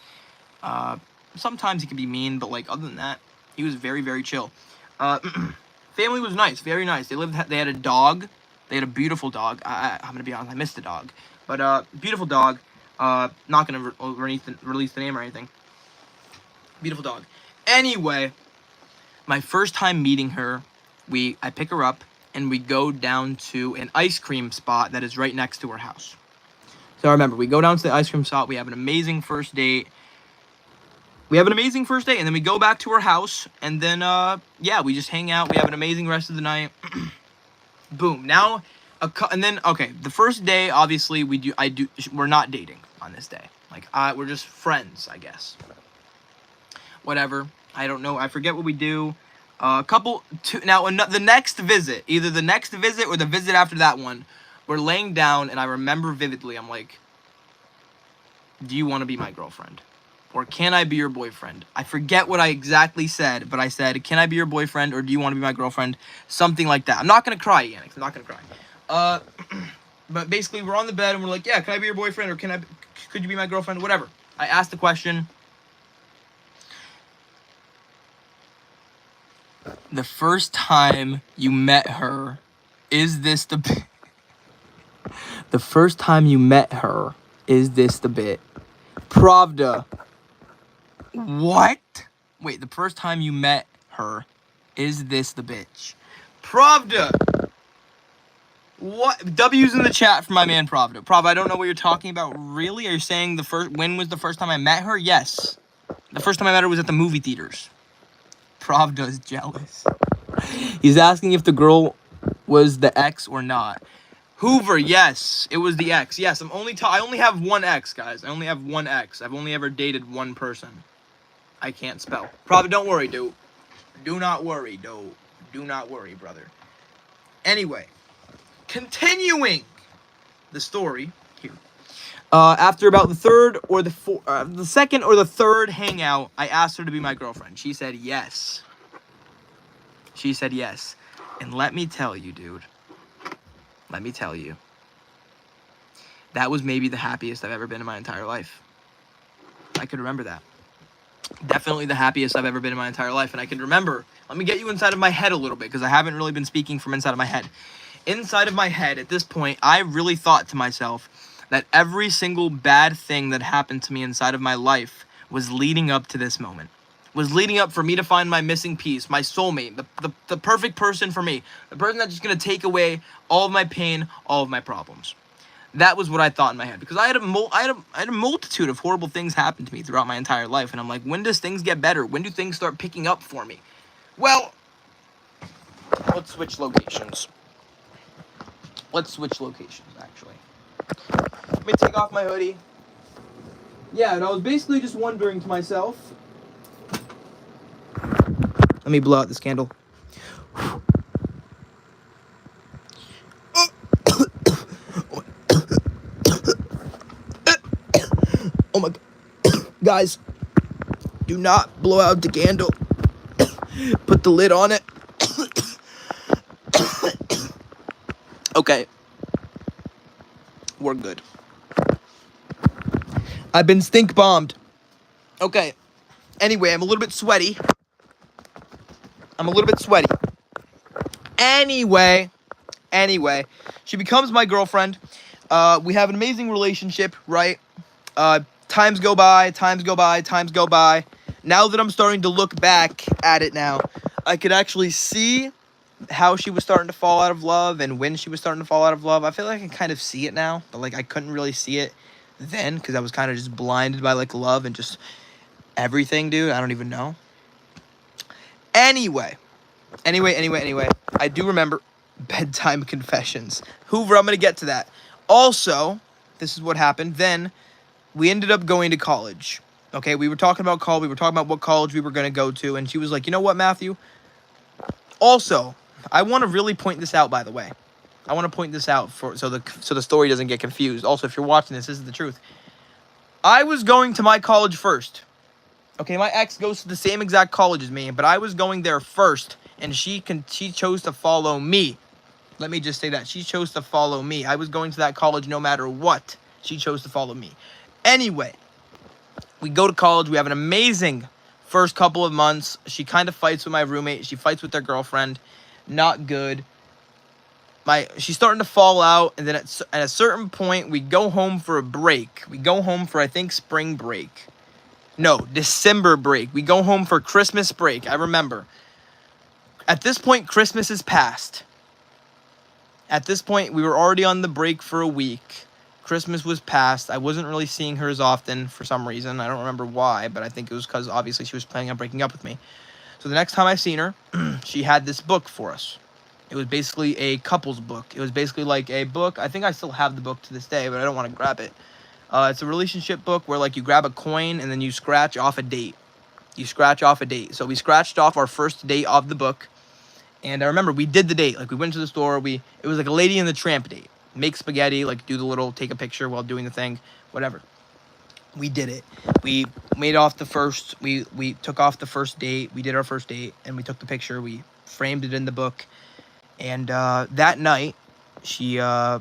Sometimes he could be mean, but, like, other than that, he was very, very chill. Family was nice, very nice. They had a dog. They had a beautiful dog. I'm gonna be honest, I missed the dog. But, beautiful dog. Not gonna release the name or anything. Beautiful dog. Anyway, my first time meeting her, I pick her up, and we go down to an ice cream spot that is right next to her house. So I remember, we go down to the ice cream shop. We have an amazing first date. And then we go back to her house. And then, yeah, we just hang out. We have an amazing rest of the night. Boom. Now, and then, okay, the first day, obviously, we're not dating on this day. Like, we're just friends, I guess. Whatever. I don't know. I forget what we do. Now, the next visit, either the next visit or the visit after that one, we're laying down, and I remember vividly, I'm like, do you want to be my girlfriend? Or can I be your boyfriend? I forget what I exactly said, but I said, can I be your boyfriend, or do you want to be my girlfriend? Something like that. I'm not going to cry, Yannick. I'm not going to cry. But basically, we're on the bed, and we're like, yeah, can I be your boyfriend, or could you be my girlfriend? Whatever. I asked the question. The first time you met her, is this the bit? The first time you met her, is this the bit? Pravda. What? Wait, the first time you met her, is this the bitch? Pravda. What? W's in the chat for my man Pravda. Prav, I don't know what you're talking about. Really? Are you saying when was the first time I met her? Yes. The first time I met her was at the movie theaters. Pravda is jealous. He's asking if the girl was the ex or not. Hoover, yes, it was the ex. Yes, I only have one ex, guys. I only have one ex. I've only ever dated one person. I can't spell. Probably don't worry, dude. Do not worry, dude. Do not worry, brother. Anyway, continuing the story here. After about the second or the third hangout, I asked her to be my girlfriend. She said yes. She said yes. And let me tell you, dude. Let me tell you. That was maybe the happiest I've ever been in my entire life. I could remember that. Definitely the happiest I've ever been in my entire life. And I can remember, let me get you inside of my head a little bit, because I haven't really been speaking from inside of my head. Inside of my head, at this point, I really thought to myself that every single bad thing that happened to me inside of my life was leading up to this moment. Was leading up for me to find my missing piece, my soulmate, the perfect person for me. The person that's just going to take away all of my pain, all of my problems. That was what I thought in my head, because I had a multitude of horrible things happen to me throughout my entire life, and I'm like, when does things get better? When do things start picking up for me? Well, let's switch locations. Actually. Let me take off my hoodie. Yeah, and I was basically just wondering to myself. Let me blow out this candle. Oh my God. Guys, do not blow out the candle. Put the lid on it. Okay. We're good. I've been stink bombed. Okay. Anyway, I'm a little bit sweaty. Anyway, she becomes my girlfriend. We have an amazing relationship, right? Times go by. Now that I'm starting to look back at it now, I could actually see how she was starting to fall out of love and when she was starting to fall out of love. I feel like I can kind of see it now, but like I couldn't really see it then because I was kind of just blinded by like love and just everything, dude. I don't even know. Anyway, I do remember bedtime confessions. Hoover, I'm going to get to that. Also, this is what happened. Then we ended up going to college. Okay, we were talking about college. We were talking about what college we were going to go to. And she was like, you know what, Matthew? Also, I want to really point this out, by the way. I want to point this out so the story doesn't get confused. Also, if you're watching this is the truth. I was going to my college first. Okay, my ex goes to the same exact college as me, but I was going there first, and she chose to follow me. Let me just say that. She chose to follow me. I was going to that college no matter what. She chose to follow me. Anyway, we go to college. We have an amazing first couple of months. She kind of fights with my roommate. She fights with their girlfriend. Not good. She's starting to fall out, and then at a certain point, we go home for a break. We go home for, I think, spring break. No, December break. We go home for Christmas break. I remember. At this point, Christmas is past. At this point, we were already on the break for a week. Christmas was past. I wasn't really seeing her as often for some reason. I don't remember why, but I think it was because obviously she was planning on breaking up with me. So the next time I seen her, she had this book for us. It was basically a couple's book. It was basically like a book. I think I still have the book to this day, but I don't want to grab it. It's a relationship book where like you grab a coin and then you scratch off a date. You scratch off a date. So we scratched off our first date of the book. And I remember we did the date. Like we went to the store. It was like a Lady and the Tramp date. Make spaghetti, like do the little, take a picture while doing the thing, whatever. We did it. We made off the first, we took off the first date. We did our first date and we took the picture. We framed it in the book. And that night,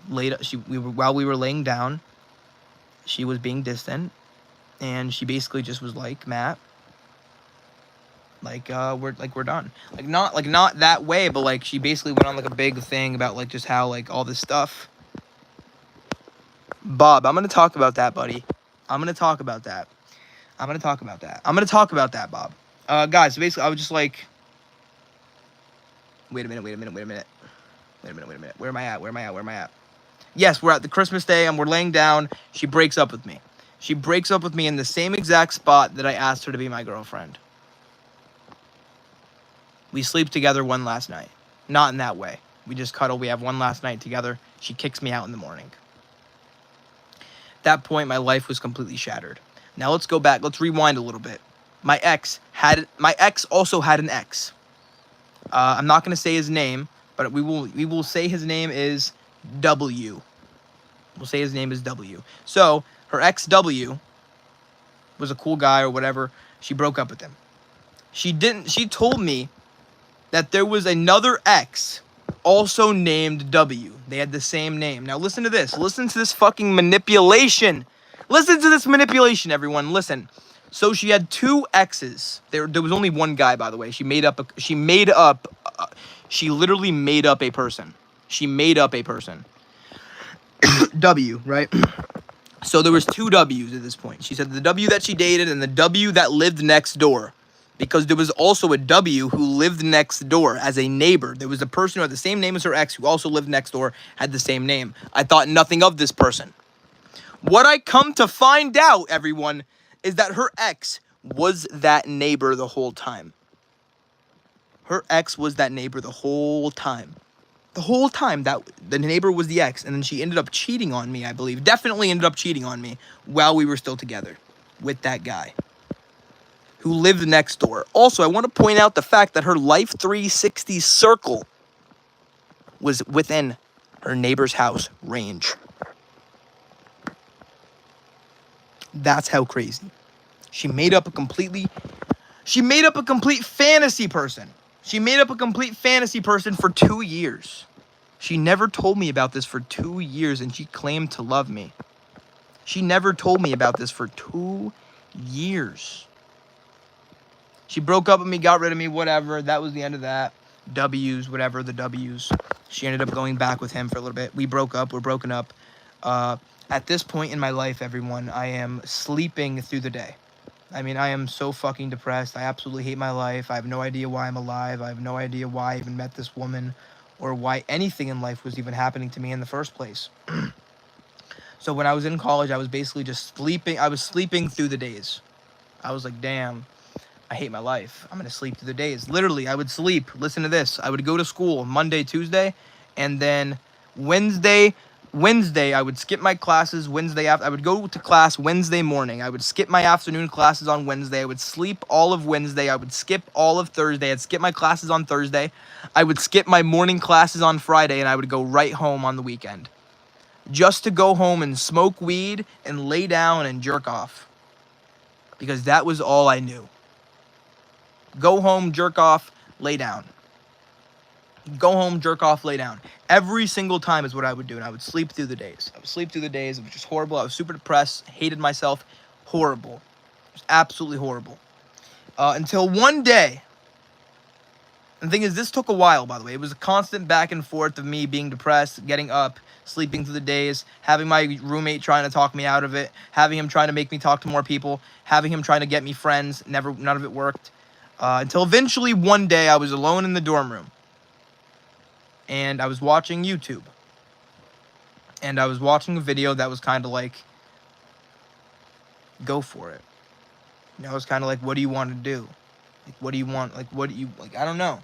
while we were laying down, she was being distant, and she basically just was like, Matt, we're done. Not that way, but like she basically went on like a big thing about like just how like all this stuff. Bob, I'm gonna talk about that, buddy. I'm gonna talk about that, Bob. Guys, so basically I was just like, wait a minute. Where am I at? Yes, we're at the Christmas day and we're laying down. She breaks up with me. She breaks up with me in the same exact spot that I asked her to be my girlfriend. We sleep together one last night. Not in that way. We just cuddle. We have one last night together. She kicks me out in the morning. At that point, my life was completely shattered. Now let's go back. Let's rewind a little bit. My ex also had an ex. I'm not going to say his name, but we will say his name is W. We'll say his name is W. So her ex W was a cool guy or whatever. She broke up with him. She told me that there was another ex also named W. They had the same name. Now listen to this. Listen to this fucking manipulation. Listen to this manipulation, everyone. Listen. So she had two exes. There was only one guy, by the way. She literally made up a person. She made up a person. W, right? So there was two W's at this point. She said the W that she dated and the W that lived next door. Because there was also a W who lived next door as a neighbor. There was a person who had the same name as her ex who also lived next door, had the same name. I thought nothing of this person. What I come to find out, everyone, is that her ex was that neighbor the whole time. Her ex was that neighbor the whole time. The whole time that the neighbor was the ex. And then she ended up cheating on me, I believe. Definitely ended up cheating on me while we were still together with that guy who lived next door. Also, I want to point out the fact that her Life 360 circle was within her neighbor's house range. That's how crazy. She made up a complete fantasy person. She made up a complete fantasy person for 2 years. She never told me about this for 2 years, and she claimed to love me. She never told me about this for 2 years. She broke up with me, got rid of me, whatever. That was the end of that. W's, whatever, the W's. She ended up going back with him for a little bit. We broke up. We're broken up. At this point in my life, everyone, I am sleeping through the day. I mean, I am so fucking depressed. I absolutely hate my life. I have no idea why I'm alive. I have no idea why I even met this woman or why anything in life was even happening to me in the first place. So when I was in college, I was basically just sleeping. I was sleeping through the days. I was like, damn, I hate my life. I'm going to sleep through the days. Literally, I would sleep. Listen to this. I would go to school Monday, Tuesday, and then Wednesday, I would skip my classes Wednesday after. I would go to class Wednesday morning. I would skip my afternoon classes on Wednesday. I would sleep all of Wednesday. I would skip all of Thursday. I'd skip my classes on Thursday. I would skip my morning classes on Friday, and I would go right home on the weekend. Just to go home and smoke weed and lay down and jerk off. Because that was all I knew. Go home, jerk off, lay down. Go home, jerk off, lay down. Every single time is what I would do, and I would sleep through the days. I would sleep through the days. It was just horrible. I was super depressed, hated myself. Horrible. It was absolutely horrible. Until one day, and the thing is, this took a while, by the way. It was a constant back and forth of me being depressed, getting up, sleeping through the days, having my roommate trying to talk me out of it, having him trying to make me talk to more people, having him trying to get me friends. None of it worked. Until eventually one day I was alone in the dorm room. And I was watching YouTube. And I was watching a video that was kind of like, go for it. You know, I was kind of like, what do you want to do? Like, what do you want? Like, what do you, like, I don't know.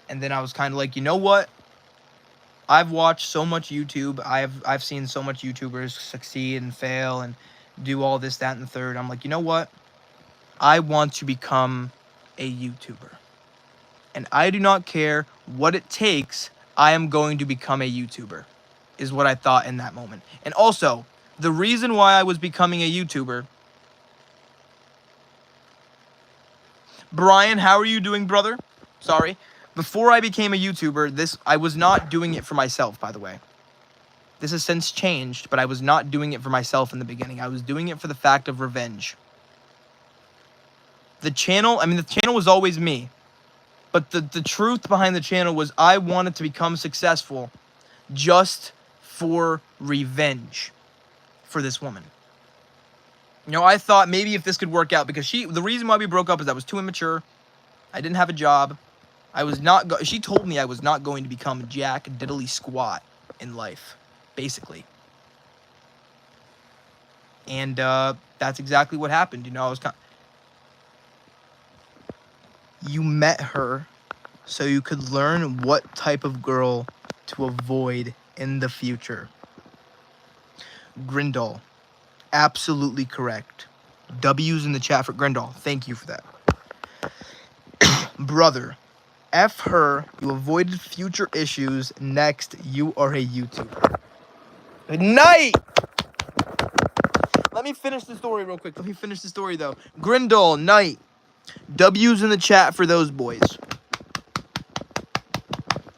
And then I was kind of like, you know what? I've watched so much YouTube. I've seen so much YouTubers succeed and fail and do all this, that, and the third. I'm like, you know what? I want to become a YouTuber. And I do not care what it takes. I am going to become a YouTuber, is what I thought in that moment. And also, the reason why I was becoming a YouTuber... Brian, how are you doing, brother? Sorry. Before I became a YouTuber, I was not doing it for myself, by the way. This has since changed, but I was not doing it for myself in the beginning. I was doing it for the fact of revenge. The channel was always me. But the truth behind the channel was I wanted to become successful just for revenge for this woman. You know, I thought maybe if this could work out, because the reason why we broke up is I was too immature. I didn't have a job. She told me I was not going to become jack diddly squat in life, basically. And that's exactly what happened. You know, you met her so you could learn what type of girl to avoid in the future. Grindal. Absolutely correct. W's in the chat for Grindal. Thank you for that. Brother. F her. You avoided future issues. Next, you are a YouTuber. Good night! Let me finish the story real quick. Let me finish the story, though. Grindal, night. W's in the chat for those boys.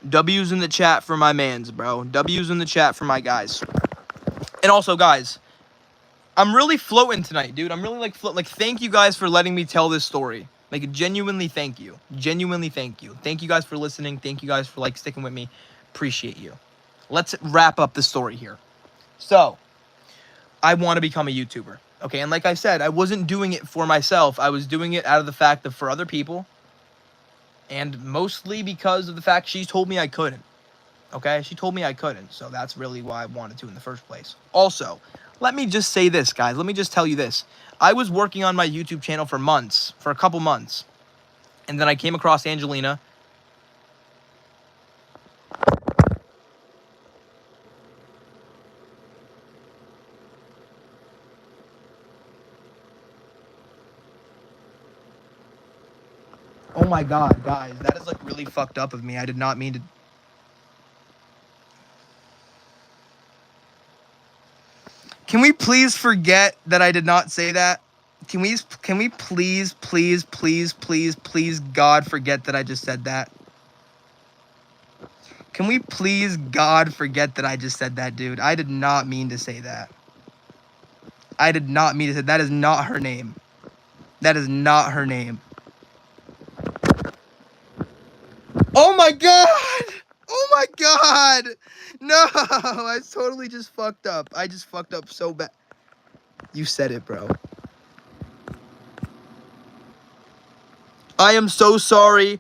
W's in the chat for my mans, bro. W's in the chat for my guys. And also, guys, I'm really floating tonight, dude. I'm really, thank you guys for letting me tell this story. Like, genuinely thank you. Genuinely thank you. Thank you guys for listening. Thank you guys for, sticking with me. Appreciate you. Let's wrap up the story here. So, I want to become a YouTuber. Okay, and like I said, I wasn't doing it for myself. I was doing it out of the fact of for other people. And mostly because of the fact she told me I couldn't. Okay, she told me I couldn't. So that's really why I wanted to in the first place. Also, let me just say this, guys. Let me just tell you this. I was working on my YouTube channel for months. For a couple months. And then I came across Angelina. Oh my god, guys. That is, really fucked up of me. I did not mean to... Can we please forget that I did not say that? Can we please, God, forget that I just said that? Can we please, God, forget that I just said that, dude? I did not mean to say that. I did not mean to say that. That is not her name. That is not her name. Oh my god! Oh my god! No! I totally just fucked up. I just fucked up so bad. You said it, bro. I am so sorry.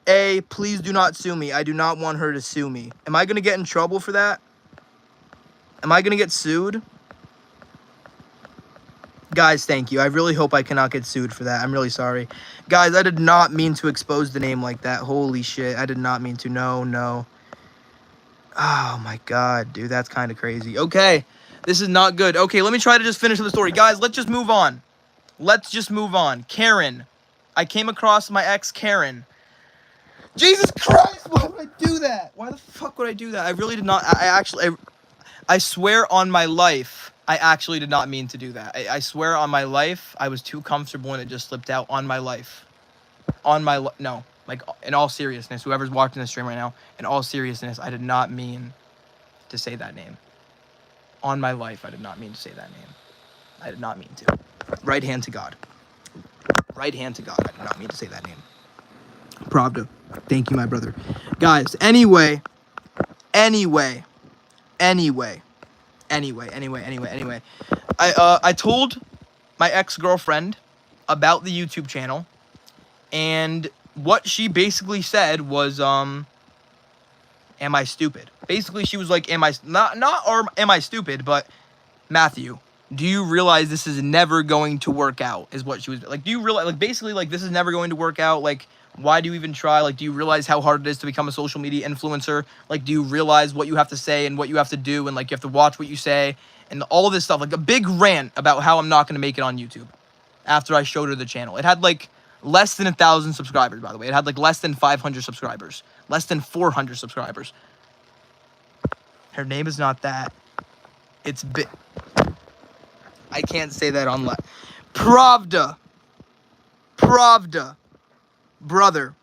A, please do not sue me. I do not want her to sue me. Am I going to get in trouble for that? Am I going to get sued? Guys, thank you. I really hope I cannot get sued for that. I'm really sorry. Guys, I did not mean to expose the name like that. Holy shit. I did not mean to. No. Oh my god, dude. That's kind of crazy. Okay. This is not good. Okay, let me try to just finish the story. Guys, let's just move on. Let's just move on. Karen. I came across my ex, Karen. Jesus Christ! Why would I do that? Why the fuck would I do that? I really did not. I swear on my life, I actually did not mean to do that. I swear on my life, I was too comfortable and it just slipped out. On my life. No. In all seriousness, whoever's watching this stream right now, in all seriousness, I did not mean to say that name. On my life, I did not mean to say that name. I did not mean to. Right hand to God. Right hand to God. I did not mean to say that name. Pravda. Thank you, my brother. Guys, anyway. I told my ex-girlfriend about the YouTube channel, and what she basically said was, am I stupid? Basically, she was like, am I stupid, but Matthew, do you realize this is never going to work out? Is what she was like. Do you realize, like, basically, like, this is never going to work out? Like, why do you even try? Like, do you realize how hard it is to become a social media influencer? Like, do you realize what you have to say and what you have to do? And, like, you have to watch what you say and all of this stuff. Like, a big rant about how I'm not going to make it on YouTube after I showed her the channel. It had, like, less than 1,000 subscribers, by the way. It had, like, less than 500 subscribers. Less than 400 subscribers. Her name is not that. It's I can't say that on live. Pravda. Brother,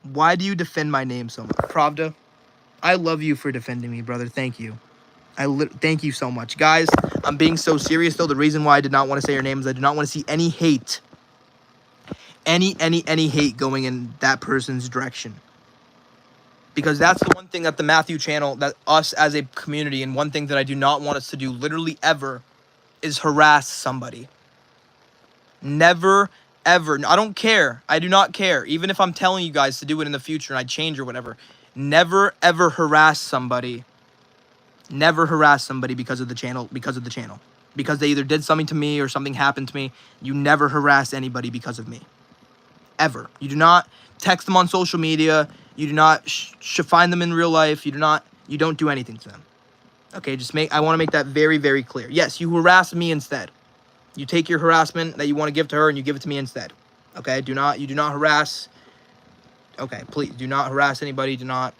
why do you defend my name so much? Pravda, I love you for defending me, brother. Thank you. Thank you so much. Guys, I'm being so serious, though. The reason why I did not want to say your name is I do not want to see any hate. Any hate going in that person's direction. Because that's the one thing that the Matthew channel, that us as a community, and one thing that I do not want us to do literally ever is harass somebody. Never, ever. I don't care. I do not care. Even if I'm telling you guys to do it in the future and I change or whatever. Never, ever harass somebody. Never harass somebody because of the channel. Because they either did something to me or something happened to me. You never harass anybody because of me. Ever. You do not text them on social media. You do not find them in real life. You don't do anything to them. Okay, I want to make that very, very clear. Yes, you harass me instead. You take your harassment that you want to give to her and you give it to me instead. Okay, you do not harass. Okay, please, do not harass anybody. Do not.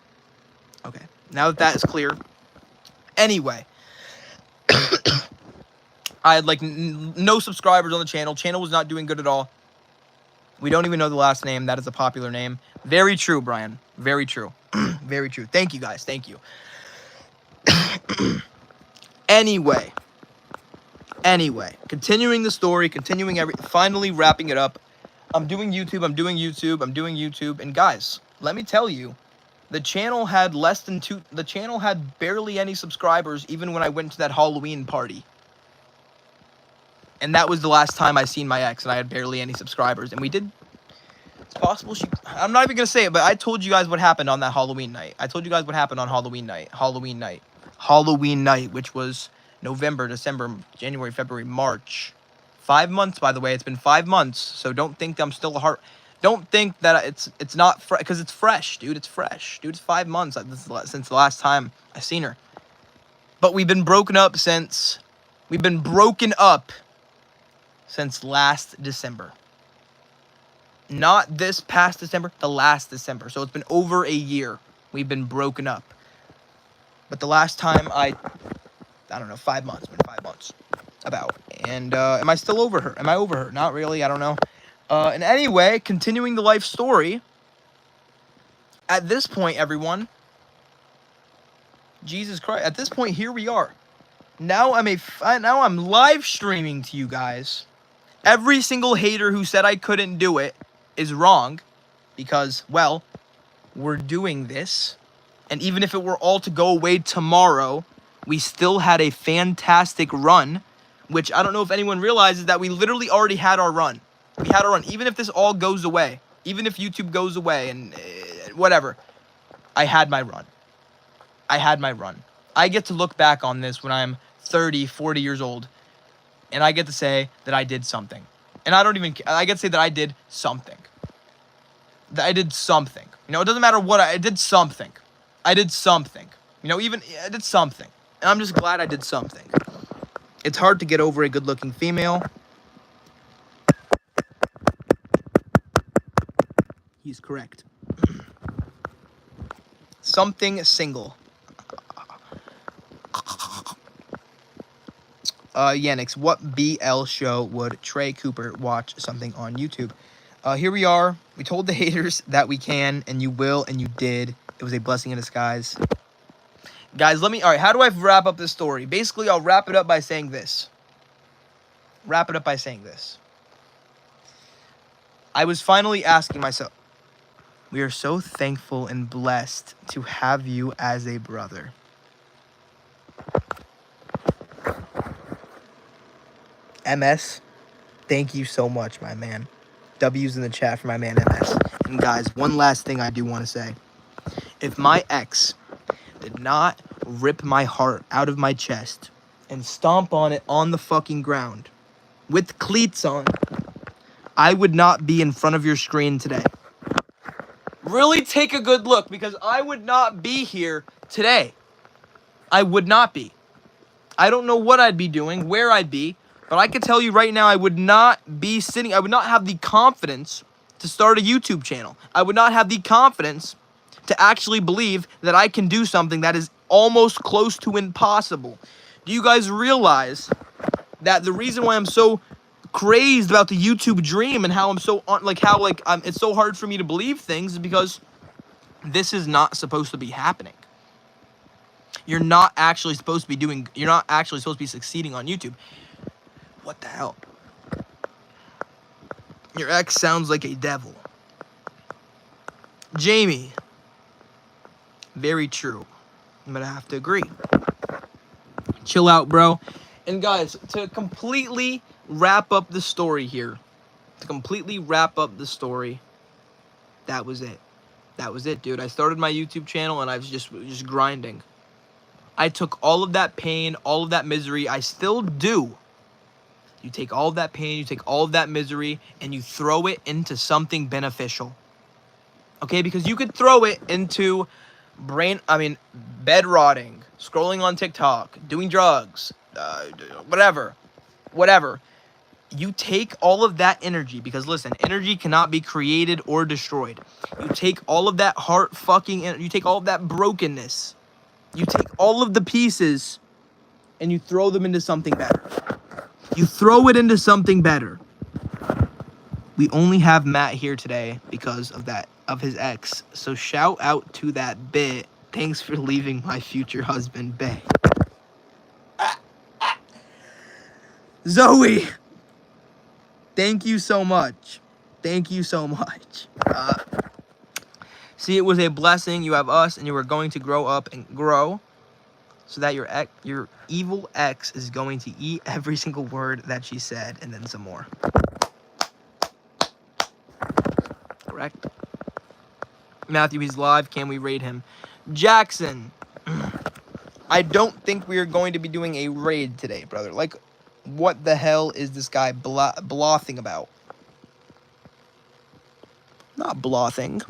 Okay, now that is clear. Anyway, I had like no subscribers on the channel. Channel was not doing good at all. We don't even know the last name. That is a popular name. Very true, Brian. Very true. Very true. Thank you, guys. Thank you. Anyway. Continuing the story. Finally wrapping it up. I'm doing YouTube. And guys, let me tell you. The channel had barely any subscribers even when I went to that Halloween party. And that was the last time I seen my ex, and I had barely any subscribers. And it's possible I'm not even going to say it, but I told you guys what happened on that Halloween night. I told you guys what happened on Halloween night, which was November, December, January, February, March. 5 months, by the way. It's been 5 months, so don't think I'm still don't think that it's not fresh, because it's fresh, dude. It's fresh. Dude, it's 5 months since the last time I seen her. But we've been broken up since last December. Not this past December, the last December. So it's been over a year we've been broken up. But the last time I don't know, 5 months. It's been 5 months. About. And am I still over her? Am I over her? Not really. I don't know. And anyway, continuing the life story. At this point, everyone. Jesus Christ. At this point, here we are. Now I'm live streaming to you guys. Every single hater who said I couldn't do it is wrong. Because, well, we're doing this. And even if it were all to go away tomorrow, we still had a fantastic run. Which I don't know if anyone realizes that we literally already had our run. We had our run. Even if this all goes away. Even if YouTube goes away and whatever. I had my run. I get to look back on this when I'm 30, 40 years old. And I get to say that I did something. And I get to say that I did something. That I did something. You know, it doesn't matter what I did something. I did something. You know, I did something. And I'm just glad I did something. It's hard to get over a good-looking female. He's correct. Something single. Yannix, what BL show would Trey Cooper watch something on YouTube? Here we are. We told the haters that we can, and you will, and you did. It was a blessing in disguise. Guys, alright, how do I wrap up this story? Basically, I'll wrap it up by saying this. I was finally asking myself, we are so thankful and blessed to have you as a brother. MS, thank you so much, my man. W's in the chat for my man MS. And guys, one last thing I do want to say. If my ex did not rip my heart out of my chest and stomp on it on the fucking ground with cleats on, I would not be in front of your screen today. Really take a good look, because I would not be here today. I would not be. I don't know what I'd be doing, where I'd be, but I can tell you right now, I would not be sitting, I would not have the confidence to start a YouTube channel. I would not have the confidence to actually believe that I can do something that is almost close to impossible. Do you guys realize that the reason why I'm so crazed about the YouTube dream and how I'm so it's so hard for me to believe things is because this is not supposed to be happening. You're not actually supposed to be succeeding on YouTube. What the hell? Your ex sounds like a devil. Jamie. Very true. I'm gonna have to agree. Chill out, bro. And guys, to completely wrap up the story here. That was it. That was it, dude. I started my YouTube channel and I was just grinding. I took all of that pain, all of that misery. I still do. You take all of that pain, you take all of that misery, and you throw it into something beneficial. Okay? Because you could throw it into bed rotting, scrolling on TikTok, doing drugs, whatever. You take all of that energy, because listen, energy cannot be created or destroyed. You take all of that you take all of that brokenness, you take all of the pieces, and you throw them into something better. You throw it into something better. We only have Matt here today because of his ex. So shout out to that bit. Thanks for leaving my future husband, Bay. Zoe, thank you so much. Thank you so much. See, it was a blessing. You have us, and you are going to grow up and grow, so that your evil ex is going to eat every single word that she said, and then some more. Correct? Matthew, he's live. Can we raid him? Jackson, I don't think we are going to be doing a raid today, brother. Like, what the hell is this guy blothing about? Not blothing.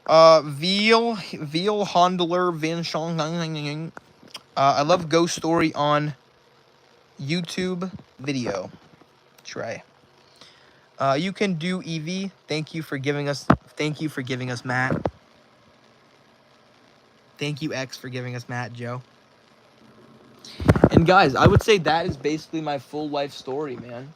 Veal Hondler Van Shong. I love Ghost Story on YouTube video. Try. You can do EV. Thank you for giving us Matt. Thank you, X, for giving us Matt, Joe. And guys, I would say that is basically my full life story, man.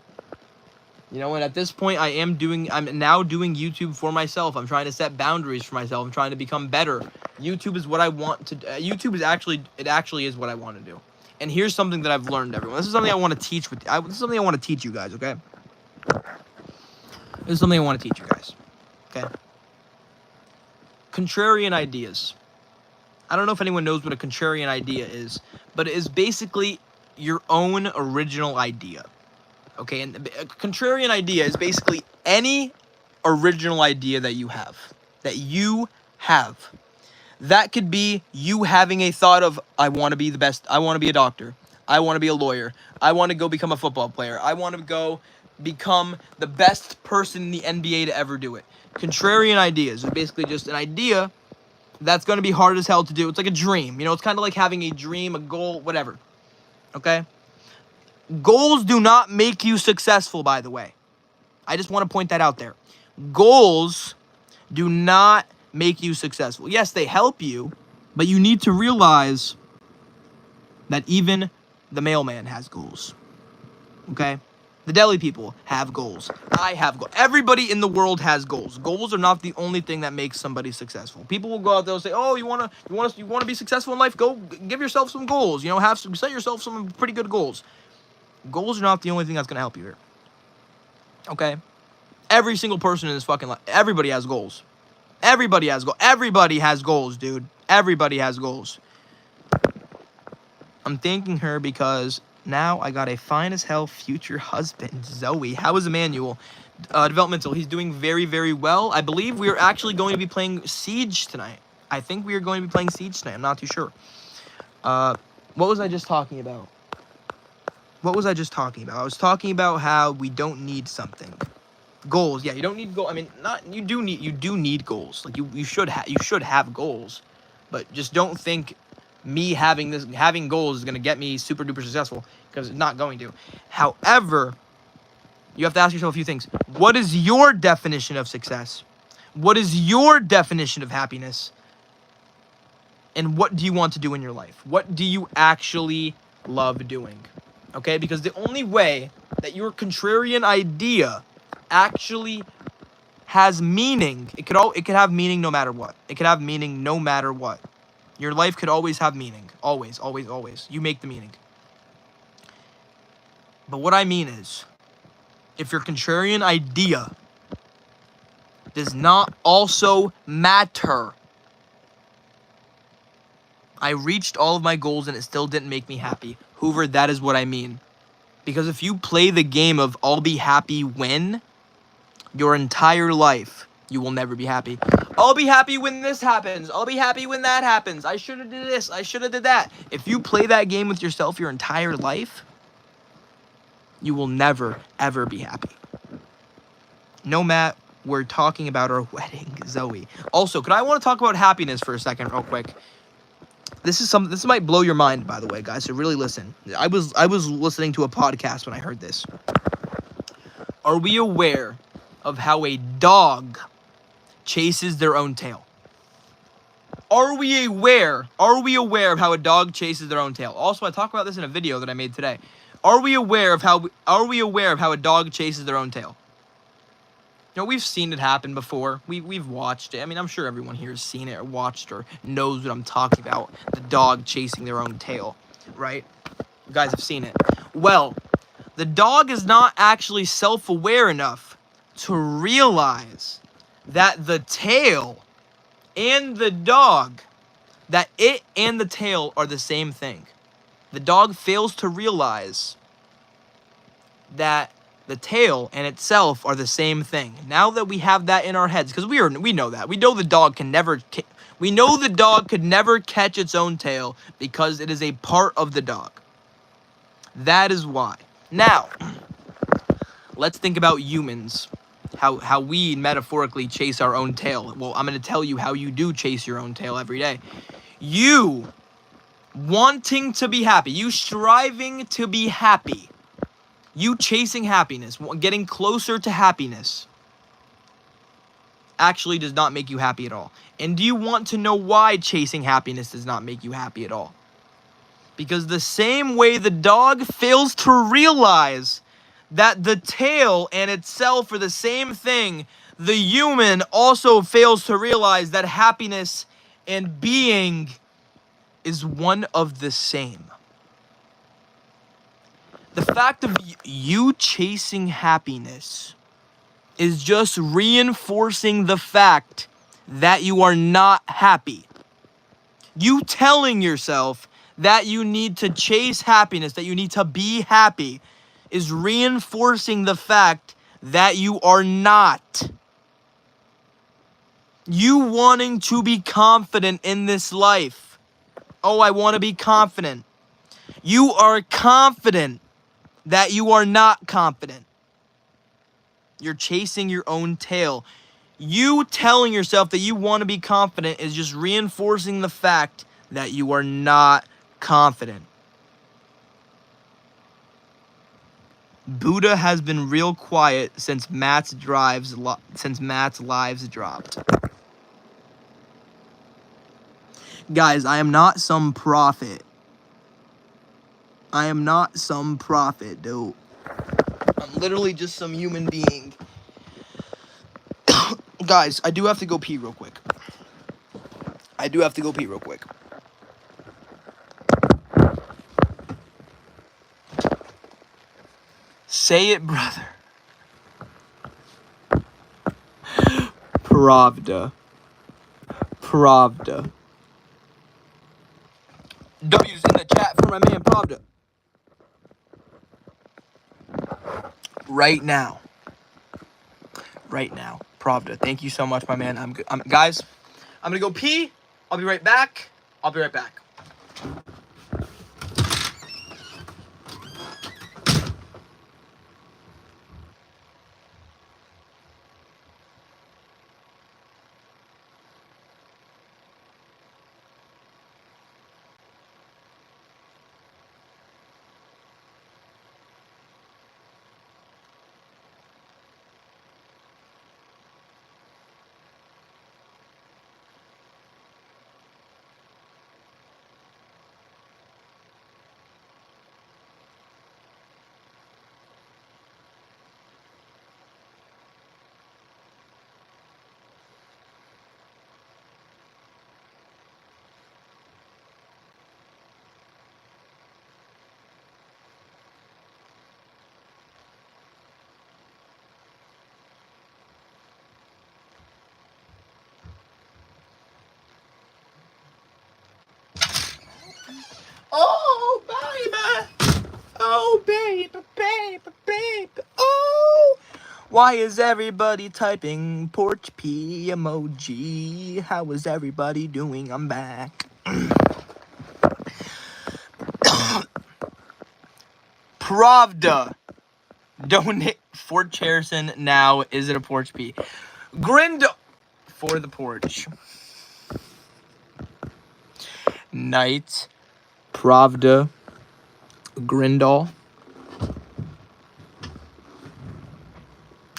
You know, and at this point, I'm now doing YouTube for myself. I'm trying to set boundaries for myself. I'm trying to become better. YouTube is what I want to. YouTube is actually is what I want to do. And here's something that I've learned, everyone. This is something I want to teach this is something I want to teach you guys. Okay. This is something I want to teach you guys. Okay. Contrarian ideas. I don't know if anyone knows what a contrarian idea is, but it is basically your own original idea. Okay, and a contrarian idea is basically any original idea that you have. That could be you having a thought of, I want to be the best, I want to be a doctor, I want to be a lawyer, I want to go become a football player, I want to go become the best person in the NBA to ever do it. Contrarian ideas is basically just an idea that's going to be hard as hell to do. It's like a dream. You know, it's kind of like having a dream, a goal, whatever. Okay? Goals do not make you successful, by the way. I just want to point that out there. Goals do not make you successful. Yes, they help you, but you need to realize that even the mailman has goals. Okay? The deli people have goals. I have goals. Everybody in the world has goals. Goals are not the only thing that makes somebody successful. People will go out there and say, "Oh, you want to be successful in life? Go give yourself some goals. You know, set yourself some pretty good goals." Goals are not the only thing that's going to help you here. Okay? Every single person in this fucking life, everybody has goals. Everybody has goals. Everybody has goals, dude. Everybody has goals. I'm thanking her because now I got a fine as hell future husband, Zoe. How is Emmanuel? Developmental. He's doing very, very well. I believe we are actually going to be playing Siege tonight. I think we are going to be playing Siege tonight. I'm not too sure. What was I just talking about? I was talking about how we don't need something. Goals. Yeah, you don't need goals. I mean, you do need goals. Like you should have goals. But just don't think me having goals is going to get me super duper successful, because it's not going to. However, you have to ask yourself a few things. What is your definition of success? What is your definition of happiness? And what do you want to do in your life? What do you actually love doing? Okay? Because the only way that your contrarian idea actually has meaning, it could have meaning no matter what. It could have meaning no matter what. Your life could always have meaning. Always, always, always. You make the meaning. But what I mean is, if your contrarian idea does not also matter. I reached all of my goals and it still didn't make me happy. Hoover, that is what I mean. Because if you play the game of I'll be happy when, your entire life, you will never be happy. I'll be happy when this happens. I'll be happy when that happens. I should have did this. I should have did that. If you play that game with yourself your entire life, you will never, ever be happy. No, Matt, we're talking about our wedding, Zoe. Also, I want to talk about happiness for a second real quick. This might blow your mind, by the way, guys, so really listen. I was listening to a podcast when I heard this. Are we aware of how a dog chases their own tail? Are we aware of how a dog chases their own tail? Also, I talk about this in a video that I made today. Are we aware of how a dog chases their own tail? You know, we've seen it happen before. We've watched it. I mean, I'm sure everyone here has seen it or watched or knows what I'm talking about. The dog chasing their own tail, right? You guys have seen it. Well, the dog is not actually self-aware enough to realize that the tail and the dog, that it and the tail are the same thing. The dog fails to realize that the tail and itself are the same thing. Now that we have that in our heads, because we know that. We know the dog could never catch its own tail because it is a part of the dog. That is why. Now, let's think about humans. How we metaphorically chase our own tail. Well, I'm going to tell you how you do chase your own tail every day. You wanting to be happy. You striving to be happy. You chasing happiness, getting closer to happiness, actually does not make you happy at all. And do you want to know why chasing happiness does not make you happy at all? Because the same way the dog fails to realize that the tail and itself are the same thing, the human also fails to realize that happiness and being is one of the same. The fact of you chasing happiness is just reinforcing the fact that you are not happy. You telling yourself that you need to chase happiness, that you need to be happy, is reinforcing the fact that you are not. You wanting to be confident in this life. Oh, I want to be confident. You are confident that you are not confident. You're chasing your own tail. You telling yourself that you want to be confident is just reinforcing the fact that you are not confident. Buddha has been real quiet since Matt's lives dropped. Guys, I am not some prophet. I am not some prophet, dude. I'm literally just some human being. Guys, I do have to go pee real quick. Say it, brother. Pravda. W's in the chat for my man Pravda. Right now, Pravda. Thank you so much, my man. Guys, I'm gonna go pee. I'll be right back. I'll be right back. Oh, baby. Oh, baby, baby, baby. Oh. Why is everybody typing porch P emoji? How is everybody doing? I'm back. Pravda. Donate for Cherson now. Is it a porch P? Grind for the porch. Knight. Pravda. Grindal.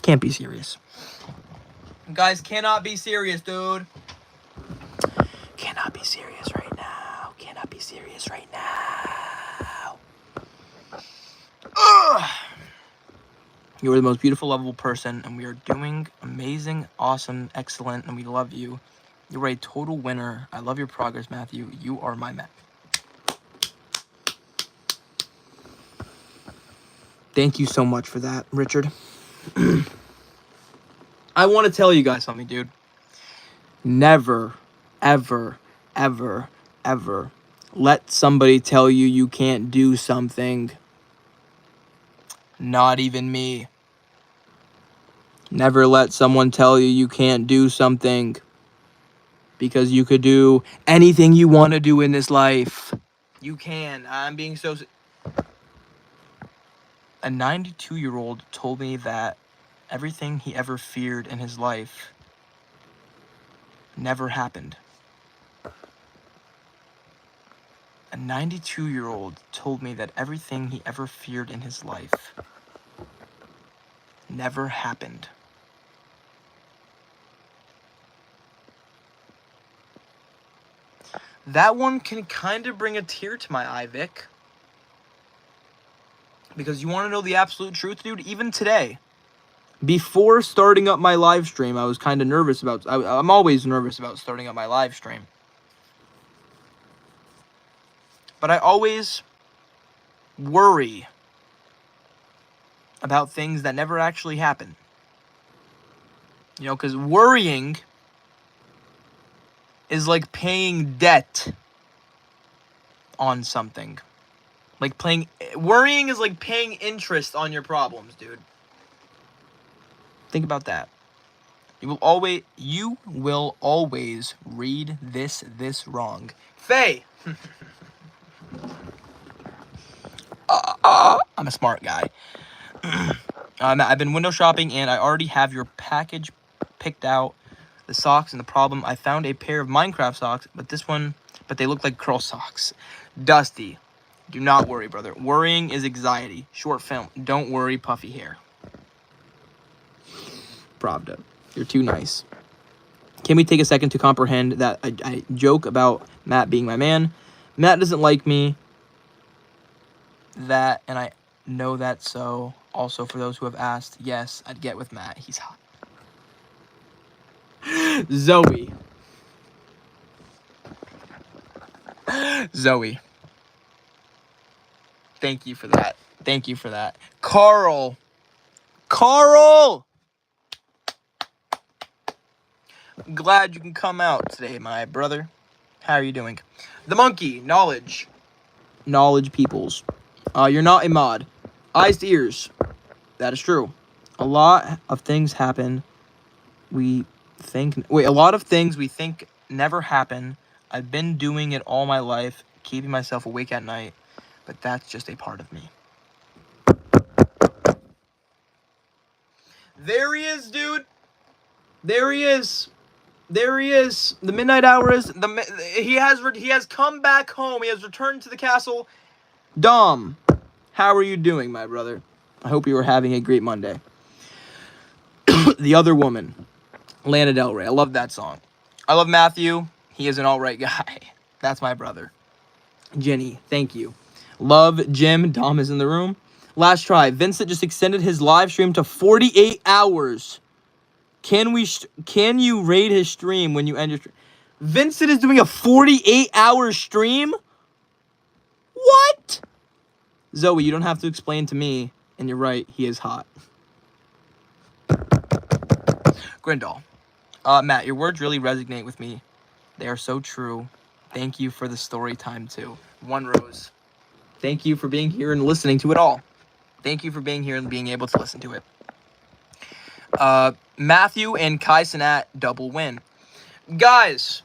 Can't be serious. Guys, cannot be serious, dude. Cannot be serious right now. Cannot be serious right now. Ugh. You are the most beautiful, lovable person, and we are doing amazing, awesome, excellent, and we love you. You are a total winner. I love your progress, Matthew. You are my man. Thank you so much for that, Richard. I want to tell you guys something, dude. Never, ever, ever, ever let somebody tell you you can't do something. Not even me. Never let someone tell you you can't do something. Because you could do anything you want to do in this life. You can. I'm being so... A 92-year-old told me that everything he ever feared in his life never happened. A 92-year-old told me that everything he ever feared in his life never happened. That one can kind of bring a tear to my eye, Vic. Because you want to know the absolute truth, dude? Even today, before starting up my live stream, I was kind of nervous about... I'm always nervous about starting up my live stream. But I always worry about things that never actually happen. You know, because worrying is like paying debt on something. Worrying is like paying interest on your problems, dude. Think about that. You will always read this wrong. Faye! I'm a smart guy. I've been window shopping and I already have your package picked out. The socks and the problem, I found a pair of Minecraft socks, but they look like curl socks. Dusty. Do not worry, brother. Worrying is anxiety. Short film. Don't worry, puffy hair. Pravda. You're too nice. Can we take a second to comprehend that I joke about Matt being my man? Matt doesn't like me. That, and I know that, so also for those who have asked, yes, I'd get with Matt. He's hot. Zoe. Zoe. Thank you for that. Thank you for that. Carl. Carl! I'm glad you can come out today, my brother. How are you doing? The monkey. Knowledge. Knowledge peoples. You're not a mod. Eyes to ears. That is true. A lot of things happen. A lot of things we think never happen I've been doing it all my life, keeping myself awake at night, but that's just a part of me. There he is, dude. There he is. There he is. The midnight hour is he has come back home. He has returned to the castle. Dom, how are you doing, my brother? I hope you are having a great Monday. The Other Woman, Lana Del Rey. I love that song. I love Matthew. He is an all-right guy. That's my brother. Jenny, thank you. Love Jim. Dom is in the room. Last try. Vincent just extended his live stream to 48 hours. Can you raid his stream when you end your stream? Vincent is doing a 48-hour stream? What? Zoe, you don't have to explain to me. And you're right, he is hot. Grindal. Matt, your words really resonate with me. They are so true. Thank you for the story time, too. One Rose. Thank you for being here and listening to it all. Thank you for being here and being able to listen to it. Matthew and Kai Sinat double win. Guys,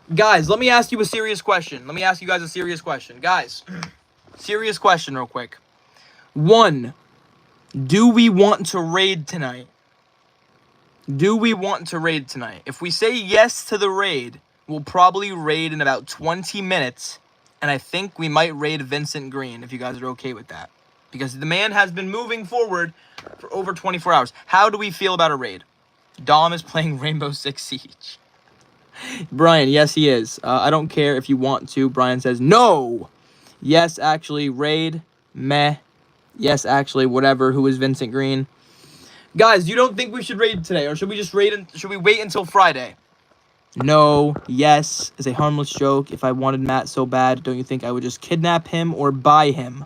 let me ask you a serious question. Let me ask you guys a serious question. Guys, serious question real quick. 1, do we want to raid tonight? Do we want to raid tonight? If we say yes to the raid, we'll probably raid in about 20 minutes. And I think we might raid Vincent Green, if you guys are okay with that. Because the man has been moving forward for over 24 hours. How do we feel about a raid? Dom is playing Rainbow Six Siege. Brian, yes, he is. I don't care if you want to. Brian says, no. Yes, actually, raid. Meh. Yes, actually, whatever. Who is Vincent Green? Guys, you don't think we should raid today? Or should we just raid? Should we wait until Friday? No. Yes is a harmless joke. If I wanted Matt so bad, don't you think I would just kidnap him or buy him?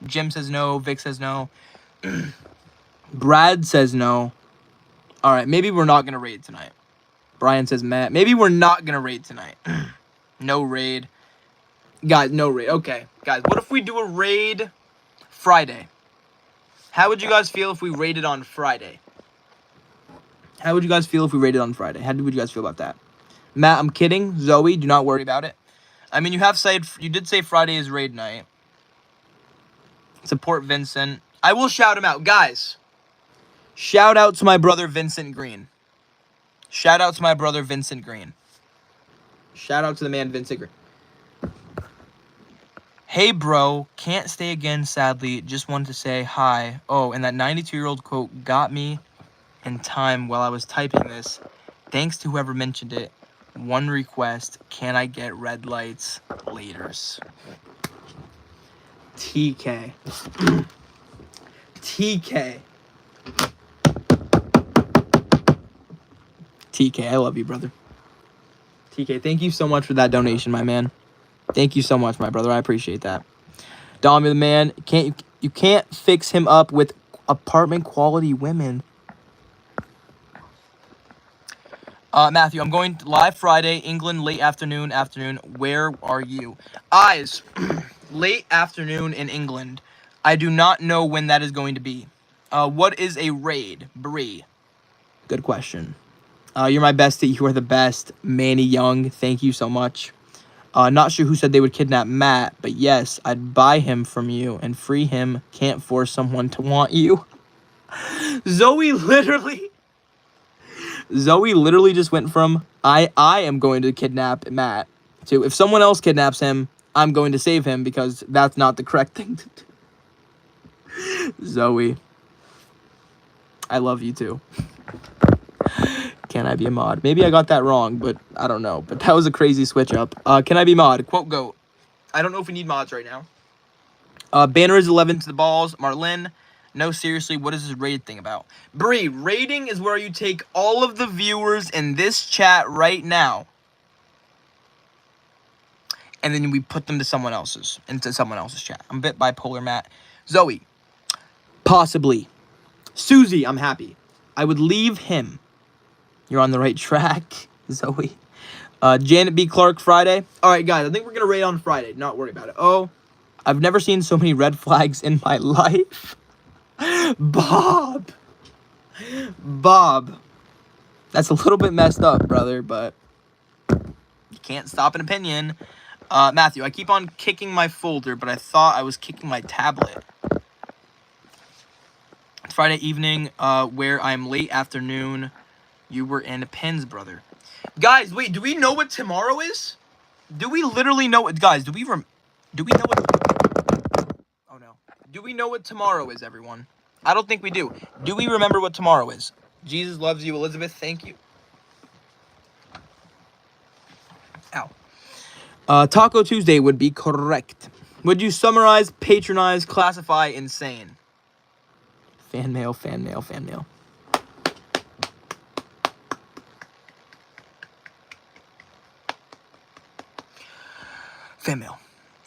Jim says no. Vic says no. Brad says no. All right, maybe we're not going to raid tonight. Brian says Matt. Maybe we're not going to raid tonight. No raid. Guys, no raid. Okay, guys, what if we do a raid Friday? How would you guys feel if we raided on Friday? How would you guys feel if we raided on Friday? How would you guys feel about that? Matt, I'm kidding. Zoe, do not worry about it. I mean, you did say Friday is raid night. Support Vincent. I will shout him out. Guys, shout out to my brother Vincent Green. Shout out to my brother Vincent Green. Shout out to the man Vincent Green. Hey, bro. Can't stay again, sadly. Just wanted to say hi. Oh, and that 92-year-old quote got me in time while I was typing this. Thanks to whoever mentioned it. One request. Can I get red lights? Laters. TK. TK. TK, I love you, brother. TK, thank you so much for that donation, my man. Thank you so much, my brother. I appreciate that. Dom, you're the man. You can't fix him up with apartment quality women. Matthew, I'm going live Friday, England, late afternoon. Where are you? Eyes, late afternoon in England. I do not know when that is going to be. What is a raid? Bree. Good question. You're my bestie. You are the best. Manny Young, thank you so much. Not sure who said they would kidnap Matt, but yes, I'd buy him from you and free him. Can't force someone to want you. Zoe literally just went from I am going to kidnap Matt to if someone else kidnaps him, I'm going to save him because that's not the correct thing to do. Zoe, I love you too. Can I be a mod? Maybe I got that wrong, but I don't know. But that was a crazy switch up. Can I be mod? Quote GOAT. I don't know if we need mods right now. Banner is 11 to the balls. Marlin. No, seriously, what is this raid thing about? Bree, raiding is where you take all of the viewers in this chat right now. And then we put them into someone else's chat. I'm a bit bipolar, Matt. Zoe. Possibly. Susie, I'm happy. I would leave him. You're on the right track, Zoe. Janet B. Clark, Friday. All right, guys, I think we're going to raid on Friday. Not worry about it. Oh, I've never seen so many red flags in my life. Bob. That's a little bit messed up, brother, but you can't stop an opinion. Matthew, I keep on kicking my folder, but I thought I was kicking my tablet. It's Friday evening, where I'm late afternoon. You were in pins, brother. Guys, wait, do we know what tomorrow is? Do we literally know what... Guys, do we know what... Oh, no. Do we know what tomorrow is, everyone? I don't think we do. Do we remember what tomorrow is? Jesus loves you, Elizabeth. Thank you. Ow. Taco Tuesday would be correct. Would you summarize, patronize, classify, insane? Fan mail, fan mail, fan mail. Fan mail.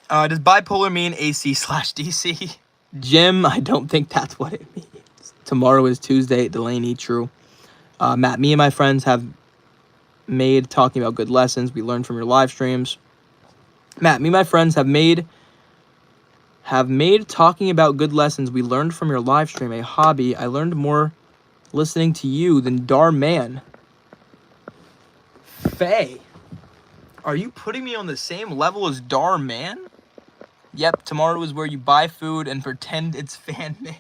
Does bipolar mean AC/DC? Jim, I don't think that's what it means. Tomorrow is Tuesday. Delaney, true. Matt, me and my friends have made talking about good lessons we learned from your live streams. Matt, me and my friends have made talking about good lessons we learned from your live stream a hobby. I learned more listening to you than Darman. Faye, are you putting me on the same level as Darman? Yep, tomorrow is where you buy food and pretend it's fan mail.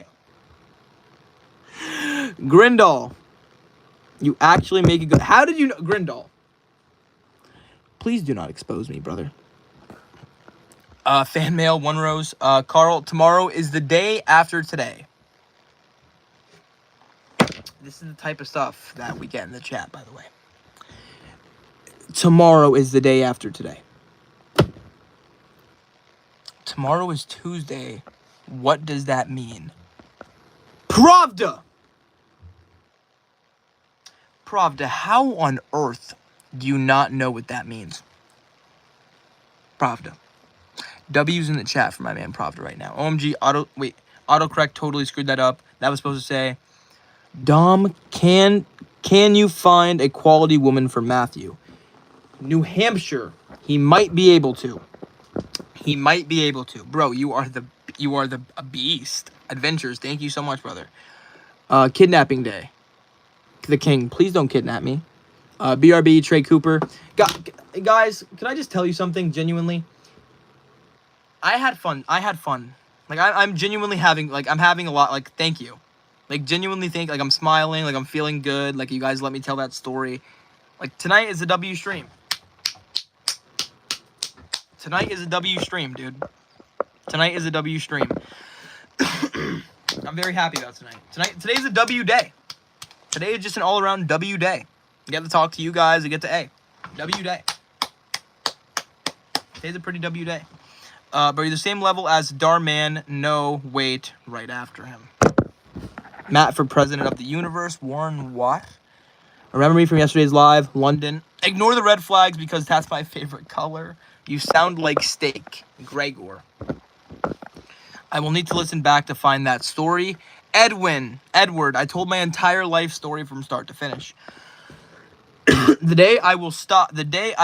Grindal, you actually make it good. How did you know? Grindal, please do not expose me, brother. Fan mail, one rose. Carl, tomorrow is the day after today. This is the type of stuff that we get in the chat, by the way. Tomorrow is the day after today. Tomorrow is Tuesday. What does that mean? Pravda! Pravda, how on earth do you not know what that means? Pravda. W's in the chat for my man Pravda right now. OMG, autocorrect totally screwed that up. That was supposed to say, Dom, can you find a quality woman for Matthew? New Hampshire. He might be able to. He might be able to. Bro, you are a beast. Adventures, thank you so much, brother. Kidnapping day. The king, please don't kidnap me. BRB, Trey Cooper. Guys, can I just tell you something genuinely? I had fun. Like, I'm genuinely having a lot, like, thank you. Like, genuinely like, I'm smiling, like, I'm feeling good. Like, you guys let me tell that story. Like, tonight is a W stream. Tonight is a W stream, dude. Tonight is a W stream. I'm very happy about tonight. Today's a W day. Today is just an all-around W day. I get to talk to you guys. I get to, W day. Today's a pretty W day. But you're the same level as Darman. No, wait, right after him. Matt for president of the universe. Warren Watt. Remember me from yesterday's live. London. Ignore the red flags because that's my favorite color. You sound like steak. Gregor. I will need to listen back to find that story. Edward, I told my entire life story from start to finish. The day I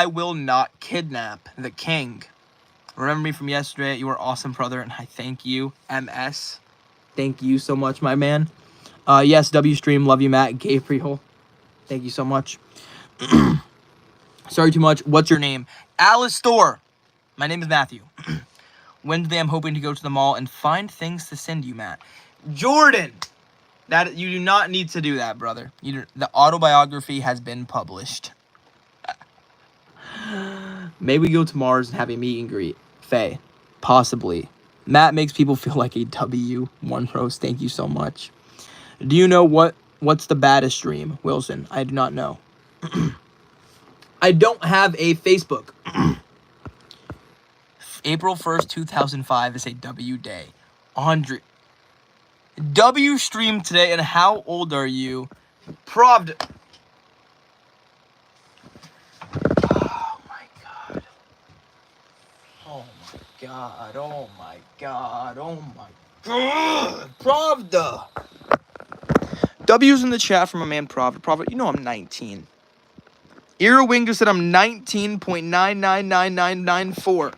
will not kidnap the king. Remember me from yesterday. You are awesome, brother, and I thank you. MS. Thank you so much, my man. Yes, W stream. Love you, Matt. Gabriel. Thank you so much. Sorry too much. What's your name? Alistair. My name is Matthew. Wednesday, I'm hoping to go to the mall and find things to send you, Matt. Jordan. That you do not need to do that, brother. The autobiography has been published. Maybe we go to Mars and have a meet and greet. Faye. Possibly. Matt makes people feel like a W. One rose. Thank you so much. Do you know what's the baddest stream? Wilson. I do not know. I don't have a Facebook. April 1st, 2005 is a W day. Andre. W stream today, and how old are you? Proved. Oh my god. Oh my god. Oh my god. Oh my god. Pravda. W's in the chat from my man Pravda. Pravda, you know I'm 19. Earwing just said I'm 19.999994.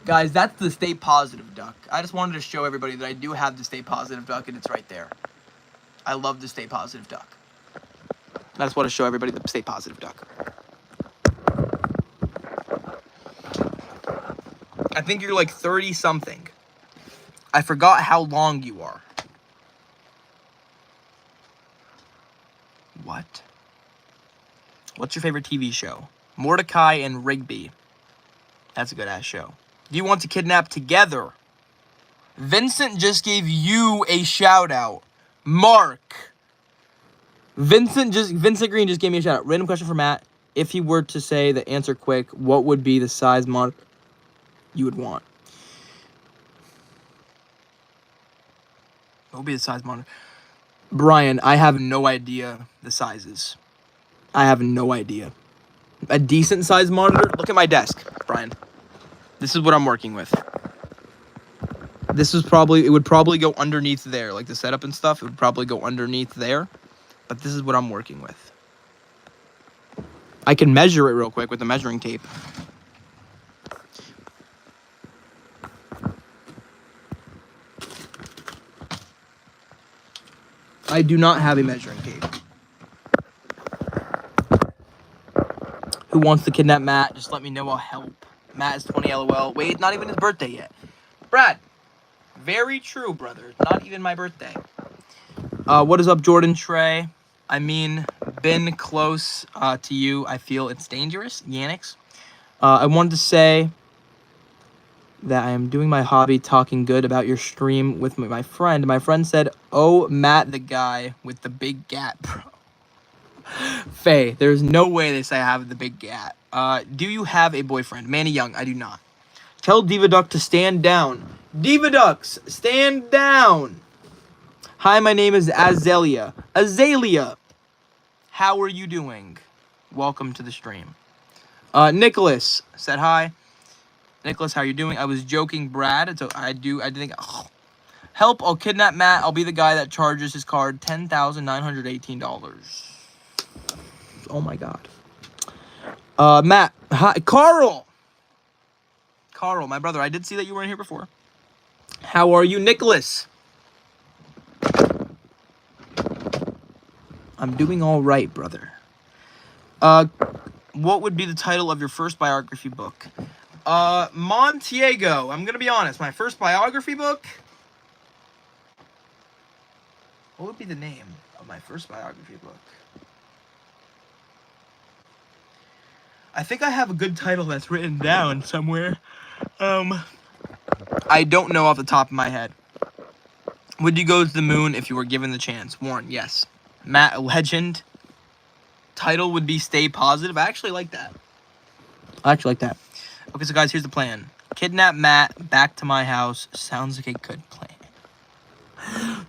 Guys, that's the Stay Positive duck. I just wanted to show everybody that I do have the Stay Positive duck, and it's right there. I love the Stay Positive duck. I just want to show everybody the stay positive duck. I think you're like 30 something. I forgot how long you are. What? What's your favorite TV show? Mordecai and Rigby. That's a good ass show. Do you want to kidnap together? Vincent just gave you a shout out. Mark. Vincent Green just gave me a shout out. Random question for Matt. If he were to say the answer quick, what would be the size monitor you would want? What would be the size monitor? Brian, I have no idea the sizes. I have no idea. A decent size monitor? Look at my desk, Brian. This is what I'm working with. It would probably go underneath there. Like the setup and stuff, it would probably go underneath there. But this is what I'm working with. I can measure it real quick with the measuring tape. I do not have a measuring tape. Who wants to kidnap Matt? Just let me know, I'll help. Matt is 20 LOL. Wait, not even his birthday yet. Brad. Very true, brother. Not even my birthday. What is up, Jordan Trey? I mean, been close to you. I feel it's dangerous. Yannix. I wanted to say that I am doing my hobby talking good about your stream with my friend. My friend said, oh, Matt, the guy with the big gap, bro. Faye, there's no way they say I have the big gap. Do you have a boyfriend? Manny Young, I do not. Tell Diva Duck to stand down. Diva Ducks, stand down. Hi, my name is Azalea. Azalea, how are you doing? Welcome to the stream. Nicholas said hi. Nicholas, how are you doing? I was joking, Brad. So I think. Oh. Help! I'll kidnap Matt. I'll be the guy that charges his card $10,918. Oh my God. Matt, hi, Carl, my brother. I did see that you were in here before. How are you, Nicholas? I'm doing all right, brother. What would be the title of your first biography book? Montiego. I'm gonna be honest. My first biography book. What would be the name of my first biography book? I think I have a good title that's written down somewhere. I don't know off the top of my head. Would you go to the moon if you were given the chance? Warren, yes. Matt, a legend. Title would be Stay Positive. I actually like that. Okay, so guys, here's the plan. Kidnap Matt, back to my house. Sounds like a good plan.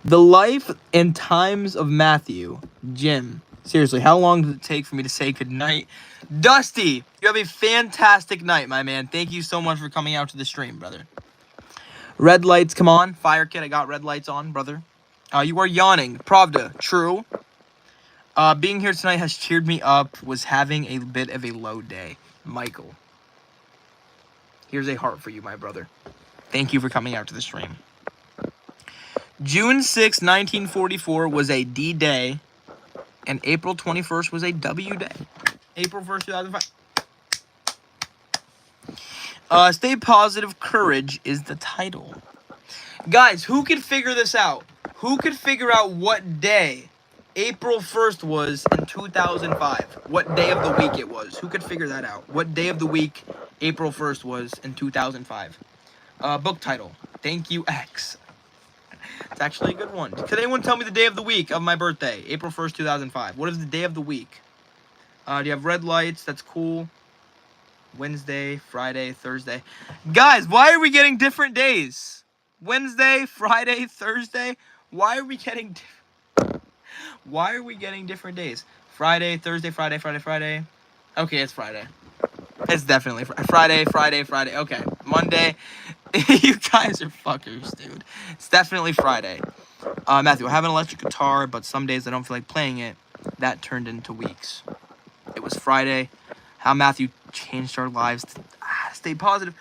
The life and times of Matthew. Jim. Seriously, how long does it take for me to say goodnight? Dusty, you have a fantastic night, my man. Thank you so much for coming out to the stream, brother. Red lights, come on. Fire Kid, I got red lights on, brother. You are yawning. Pravda, true. Being here tonight has cheered me up. Was having a bit of a low day. Michael. Here's a heart for you, my brother. Thank you for coming out to the stream. June 6, 1944 was a D-Day, and April 21st was a W-Day. April 1st, 2005. Stay Positive, Courage is the title. Guys, who could figure this out? Who could figure out what day April 1st was in 2005? What day of the week it was? Who could figure that out? What day of the week April 1st was in 2005? Book title, Thank You, X. It's actually a good one. Could anyone tell me the day of the week of my birthday? April 1st, 2005. What is the day of the week? Do you have red lights? That's cool. Wednesday, Friday, Thursday. Guys, why are we getting different days? Wednesday, Friday, Thursday. Why are we getting different days? Friday, Thursday, Friday, Friday, Friday. Okay, it's Friday. It's definitely Friday, Friday, Friday. Okay, Monday. You guys are fuckers, dude. It's definitely Friday. Matthew, I have an electric guitar, but some days I don't feel like playing it. That turned into weeks. It was Friday. How Matthew changed our lives to stay positive.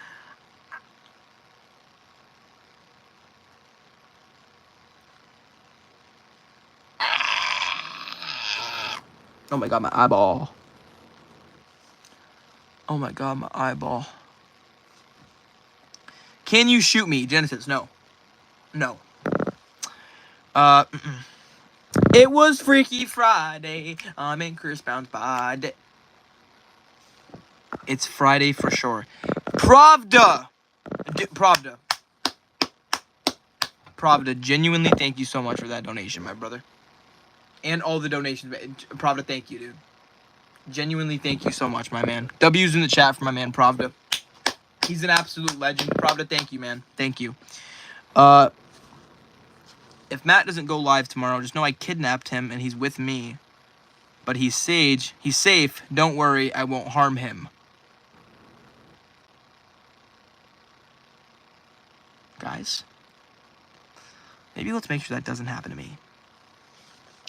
Oh my god, my eyeball. Oh my god, my eyeball. Can you shoot me? Genesis, no. No. It was Freaky Friday. I'm in Chris Brown's body. It's Friday for sure. Pravda! Pravda, genuinely thank you so much for that donation, my brother. And all the donations. Pravda, thank you, dude. Genuinely thank you so much, my man. W's in the chat for my man, Pravda. He's an absolute legend. Pravda, thank you, man. Thank you. If Matt doesn't go live tomorrow, just know I kidnapped him and he's with me. But he's sage. He's safe. Don't worry, I won't harm him. Guys, maybe let's make sure that doesn't happen to me.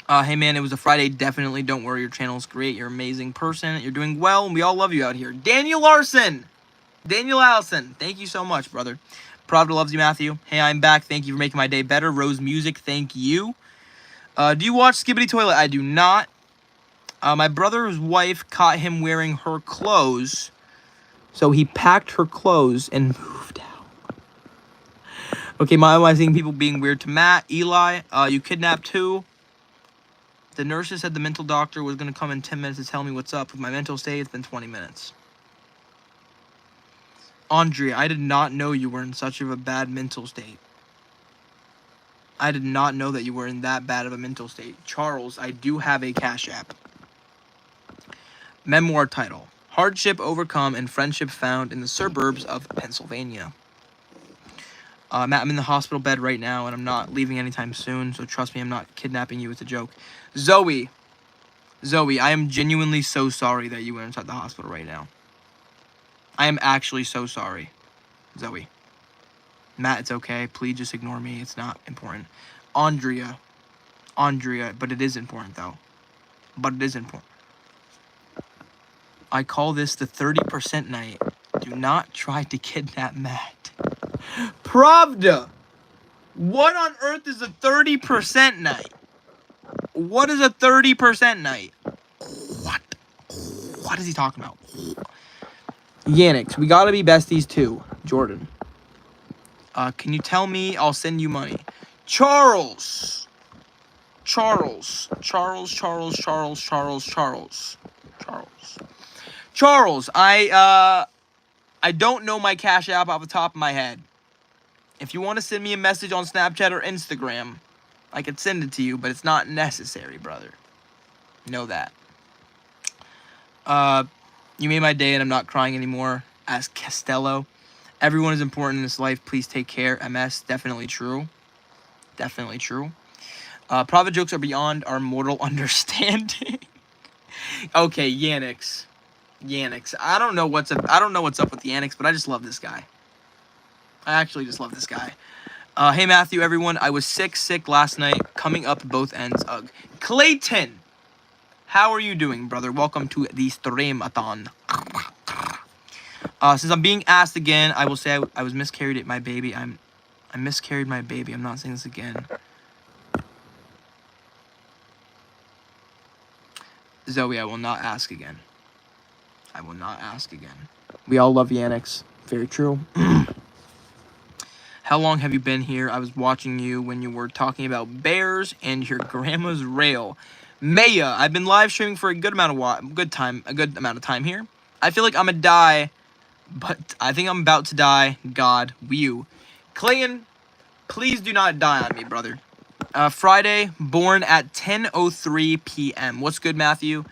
Hey man, it was a Friday. Definitely don't worry, your channel's great. You're an amazing person. You're doing well, and we all love you out here. Daniel Larson! Daniel Allison, thank you so much, brother. Pravda loves you, Matthew. Hey, I'm back. Thank you for making my day better. Rose Music, thank you. Do you watch Skibbity Toilet? I do not. My brother's wife caught him wearing her clothes, so he packed her clothes and moved out. Okay, why am I seeing people being weird to Matt? Eli, you kidnapped who? The nurses said the mental doctor was going to come in 10 minutes to tell me what's up with my mental state. It's been 20 minutes. Andrea, I did not know you were in such of a bad mental state. I did not know that you were in that bad of a mental state. Charles, I do have a Cash App. Memoir title: Hardship Overcome and Friendship Found in the Suburbs of Pennsylvania. Matt, I'm in the hospital bed right now, and I'm not leaving anytime soon, so trust me, I'm not kidnapping you. It's a joke. Zoe, I am genuinely so sorry that you were inside the hospital right now. I am actually so sorry. Zoe. Matt, it's okay. Please just ignore me. It's not important. Andrea, but it is important, though. I call this the 30% night. Do not try to kidnap Matt. Pravda! What on earth is a 30% night? What is a 30% night? What is he talking about? Yannix, we gotta be besties too. Jordan. Can you tell me? I'll send you money. Charles, I don't know my Cash App off the top of my head. If you want to send me a message on Snapchat or Instagram, I could send it to you, but it's not necessary, brother. Know that. You made my day and I'm not crying anymore. As Castello. Everyone is important in this life. Please take care. MS. Definitely true. Definitely true. Private jokes are beyond our mortal understanding. Okay, Yannix. I don't know what's up with Yannix, but I just love this guy. I actually just love this guy. Hey Matthew, everyone. I was sick last night. Coming up both ends. Ugh. Clayton, how are you doing, brother? Welcome to the stream-a-thon. Since I'm being asked again, I will say I was miscarried at my baby. I miscarried my baby. I'm not saying this again. Zoe, I will not ask again. We all love Yannix. Very true. How long have you been here? I was watching you when you were talking about bears and your grandma's rail. Maya, I've been live streaming for a good amount of time here. I feel like I'm gonna die, but I think I'm about to die. God, you. Clayton, please do not die on me, brother. Friday, born at 10:03 p.m. What's good, Matthew?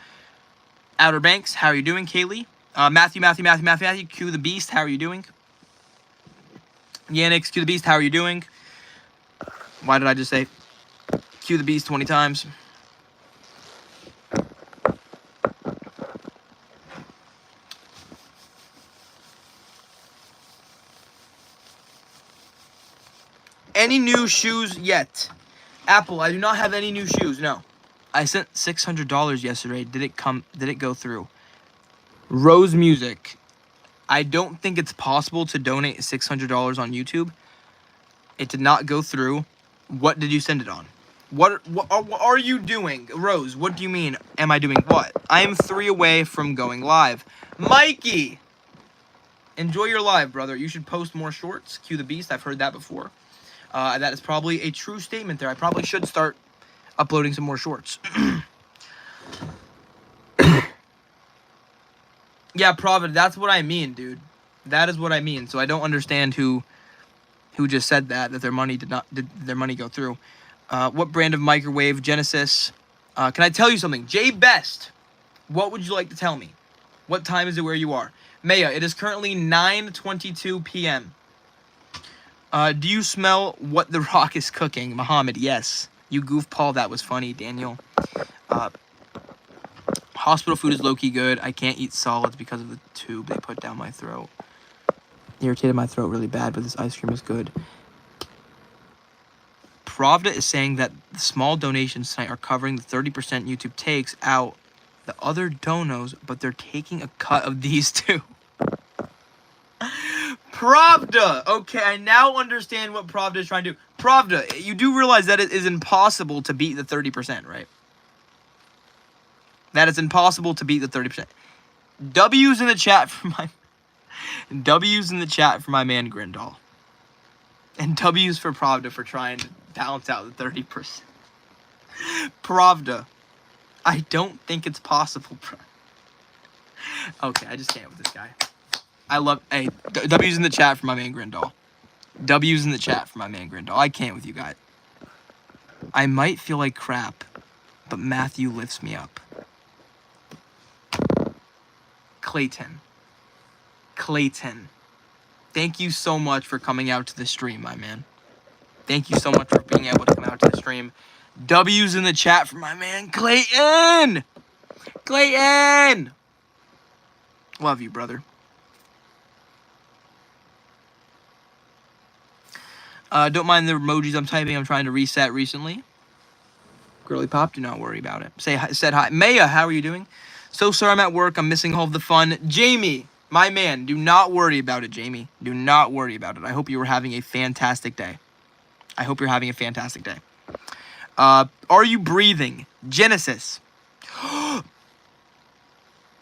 Outer Banks, how are you doing? Kaylee? Matthew, Q the Beast, how are you doing? Yannix, Q the Beast, how are you doing? Why did I just say Q the Beast 20 times? Any new shoes yet? Apple, I do not have any new shoes, no. I sent $600 yesterday. Did it go through? Rose Music. I don't think it's possible to donate $600 on YouTube. It did not go through. What did you send it on? What are you doing? Rose, what do you mean, am I doing what? I am 3 away from going live. Mikey! Enjoy your live, brother. You should post more shorts. Cue the beast. I've heard that before. That is probably a true statement there. I probably should start uploading some more shorts. Yeah, Provid, that's what I mean, dude. That is what I mean. So I don't understand who just said that their money did their money go through. What brand of microwave? Genesis. Can I tell you something? Jay Best, what would you like to tell me? What time is it where you are? Maya, it is currently 9:22 p.m. Do you smell what The Rock is cooking? Muhammad, yes. You goofball, that was funny. Daniel. Hospital food is low-key good. I can't eat solids because of the tube they put down my throat. Irritated my throat really bad, but this ice cream is good. Pravda is saying that the small donations tonight are covering the 30% YouTube takes out the other donos, but they're taking a cut of these two. Pravda! Okay, I now understand what Pravda is trying to do. Pravda, you do realize that it is impossible to beat the 30%, right? That it's impossible to beat the 30%. W's in the chat for my... W's in the chat for my man Grindal. And W's for Pravda for trying to balance out the 30%. Pravda. I don't think it's possible. Okay, I just can't with this guy. I love... Hey, W's in the chat for my man Grindal. W's in the chat for my man Grindal. I can't with you guys. I might feel like crap, but Matthew lifts me up. Clayton. Thank you so much for coming out to the stream, my man. Thank you so much for being able to come out to the stream. W's in the chat for my man Clayton! Clayton! Love you, brother. Don't mind the emojis I'm typing. I'm trying to reset recently. Girly Pop, do not worry about it. Said hi. Maya, how are you doing? So sorry I'm at work. I'm missing all of the fun. Jamie, my man, do not worry about it, Jamie. Do not worry about it. I hope you were having a fantastic day. I hope you're having a fantastic day. Are you breathing? Genesis.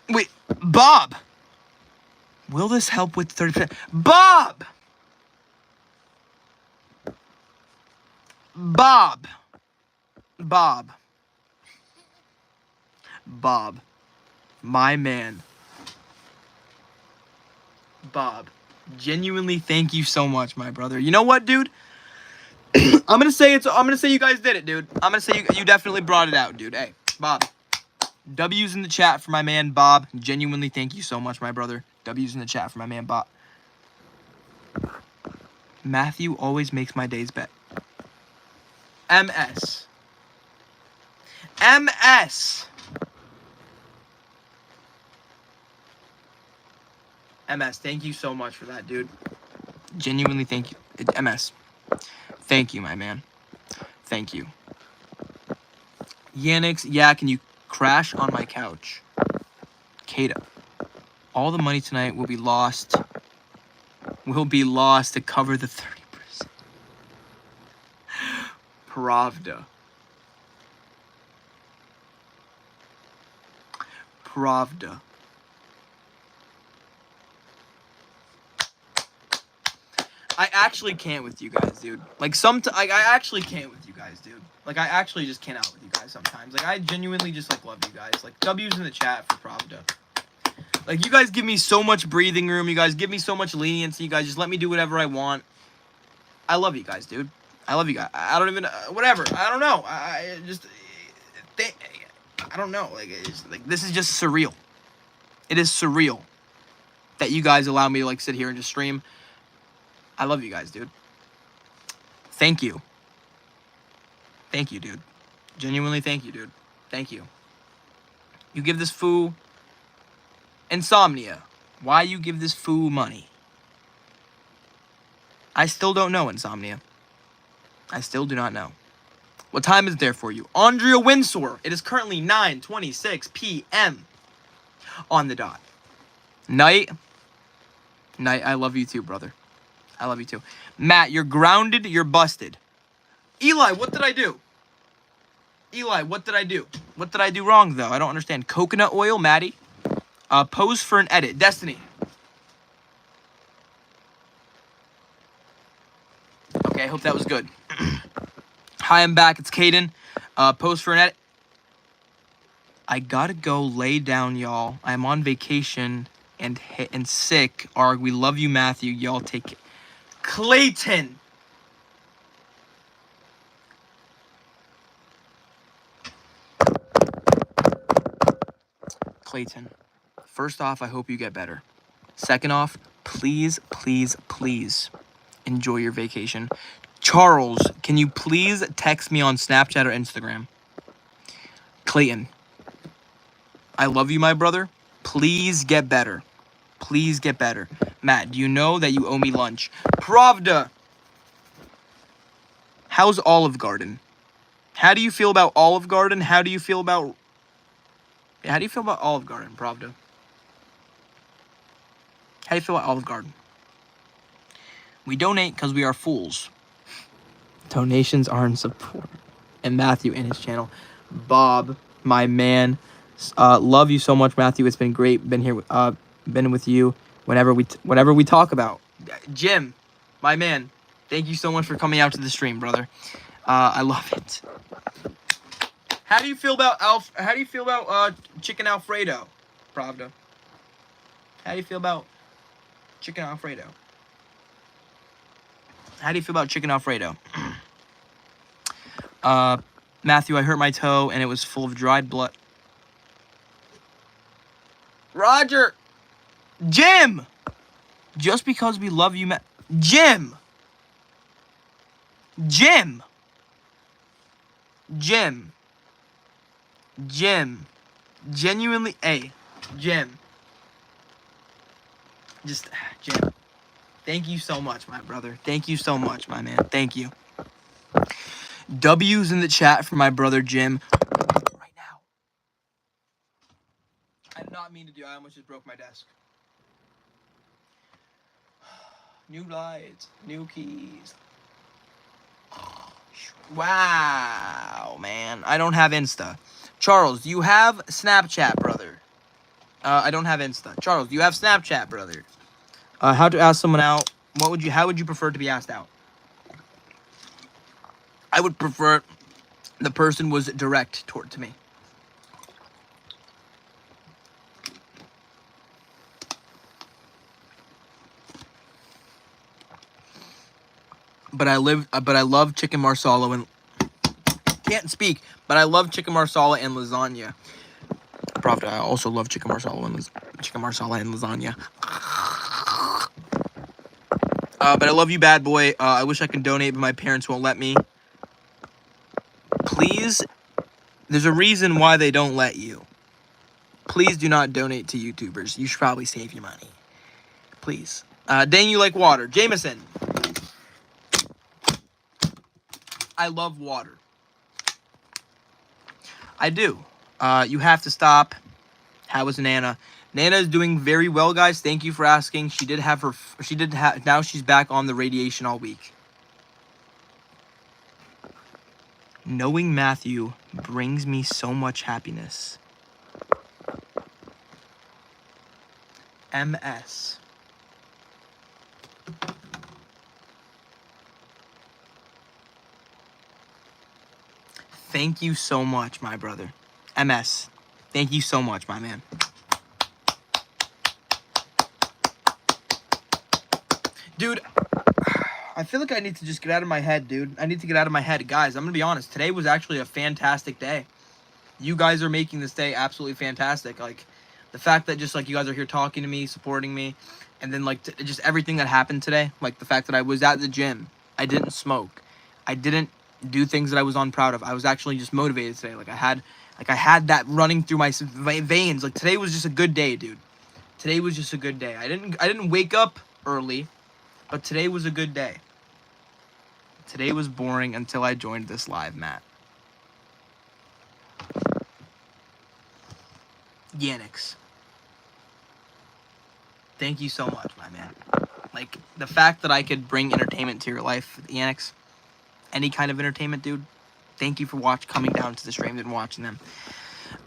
Wait, Bob. Will this help with 30%? Bob! Bob. My man. Bob. Genuinely, thank you so much, my brother. You know what, dude? I'm gonna say you guys did it, dude. I'm gonna say you definitely brought it out, dude. Hey, Bob. W's in the chat for my man Bob. Genuinely, thank you so much, my brother. W's in the chat for my man Bob. Matthew always makes my days better. MS. MS, thank you so much for that, dude. Genuinely, thank you. MS. Thank you, my man. Thank you. Yannix, yeah, can you crash on my couch? Kata. All the money tonight will be lost. Will be lost to cover the 30%. Pravda. I actually can't with you guys, dude. Like, I actually can't with you guys, dude. Like, I actually just cannot with you guys sometimes. Like, I genuinely just, like, love you guys. Like, W's in the chat for Pravda. Like, you guys give me so much breathing room. You guys give me so much leniency. You guys just let me do whatever I want. I love you guys, dude. I love you guys. I don't even... whatever. I don't know. I don't know. Like, this is just surreal. It is surreal that you guys allow me to, like, sit here and just stream. I love you guys, dude. Thank you. Thank you, dude. Genuinely, thank you, dude. Thank you. You give this fool... Insomnia. Why you give this fool money? I still don't know, Insomnia. I still do not know. What time is there for you? Andrea Windsor. It is currently 9:26 p.m. on the dot. Night. I love you too, brother. I love you too. Matt, you're grounded. You're busted. Eli, what did I do? Eli, what did I do? What did I do wrong, though? I don't understand. Coconut oil, Maddie. Pose for an edit. Destiny. Okay, I hope that was good. Hi, I'm back. It's Caden. Pose for an edit. I gotta go lay down, y'all. I'm on vacation and sick. Arg, we love you, Matthew. Y'all take it. Clayton. Clayton. First off, I hope you get better. Second off, please, please, please enjoy your vacation. Charles, can you please text me on Snapchat or Instagram? Clayton, I love you, my brother. Please get better. Please get better. Matt, do you know that you owe me lunch? Pravda. How's Olive Garden? How do you feel about Olive Garden? How do you feel about Olive Garden, Pravda? How do you feel about Olive Garden? We donate because we are fools. Donations are in support. And Matthew in his channel. Bob, my man. Love you so much, Matthew. It's been great. Been here. Been with you whenever we talk about. Jim, my man. Thank you so much for coming out to the stream, brother. I love it. How do you feel about chicken Alfredo, Pravda? How do you feel about chicken Alfredo? How do you feel about chicken Alfredo? Matthew, I hurt my toe and it was full of dried blood. Roger! Jim! Just because we love you, Jim! Jim! Jim! Jim! Genuinely, hey, Jim. Just, Jim. Thank you so much, my brother. Thank you so much, my man. Thank you. W's in the chat for my brother Jim. Right now. I did not mean to do. I almost just broke my desk. New lights, new keys. Wow, man. I don't have Insta. Charles, do you have Snapchat, brother? I don't have Insta. Charles, do you have Snapchat, brother? How to ask someone out? How would you prefer to be asked out? I would prefer the person was direct to me. But I love chicken marsala and can't speak. But I love chicken marsala and lasagna. Pravda, I also love chicken marsala and lasagna. But I love you, bad boy. I wish I could donate, but my parents won't let me. Please, there's a reason why they don't let you. Please do not donate to YouTubers. You should probably save your money. Please. Dang, you like water. Jameson. I love water. I do. You have to stop. How is Nana? Nana is doing very well, guys. Thank you for asking. Now she's back on the radiation all week. Knowing Matthew brings me so much happiness. MS. Thank you so much, my brother. MS. Thank you so much, my man. Dude, I feel like I need to just get out of my head, dude. I need to get out of my head. Guys, I'm going to be honest. Today was actually a fantastic day. You guys are making this day absolutely fantastic. Like, the fact that just, like, you guys are here talking to me, supporting me, and then, like, just everything that happened today. Like, the fact that I was at the gym. I didn't smoke. I didn't do things that I was unproud of. I was actually just motivated today. Like, I had that running through my veins. Like, today was just a good day, dude. Today was just a good day. I didn't wake up early, but today was a good day. Today was boring until I joined this live, Matt. Yannix. Thank you so much, my man. Like, the fact that I could bring entertainment to your life, Yannix, any kind of entertainment, dude, Thank you for coming down to the streams and watching them.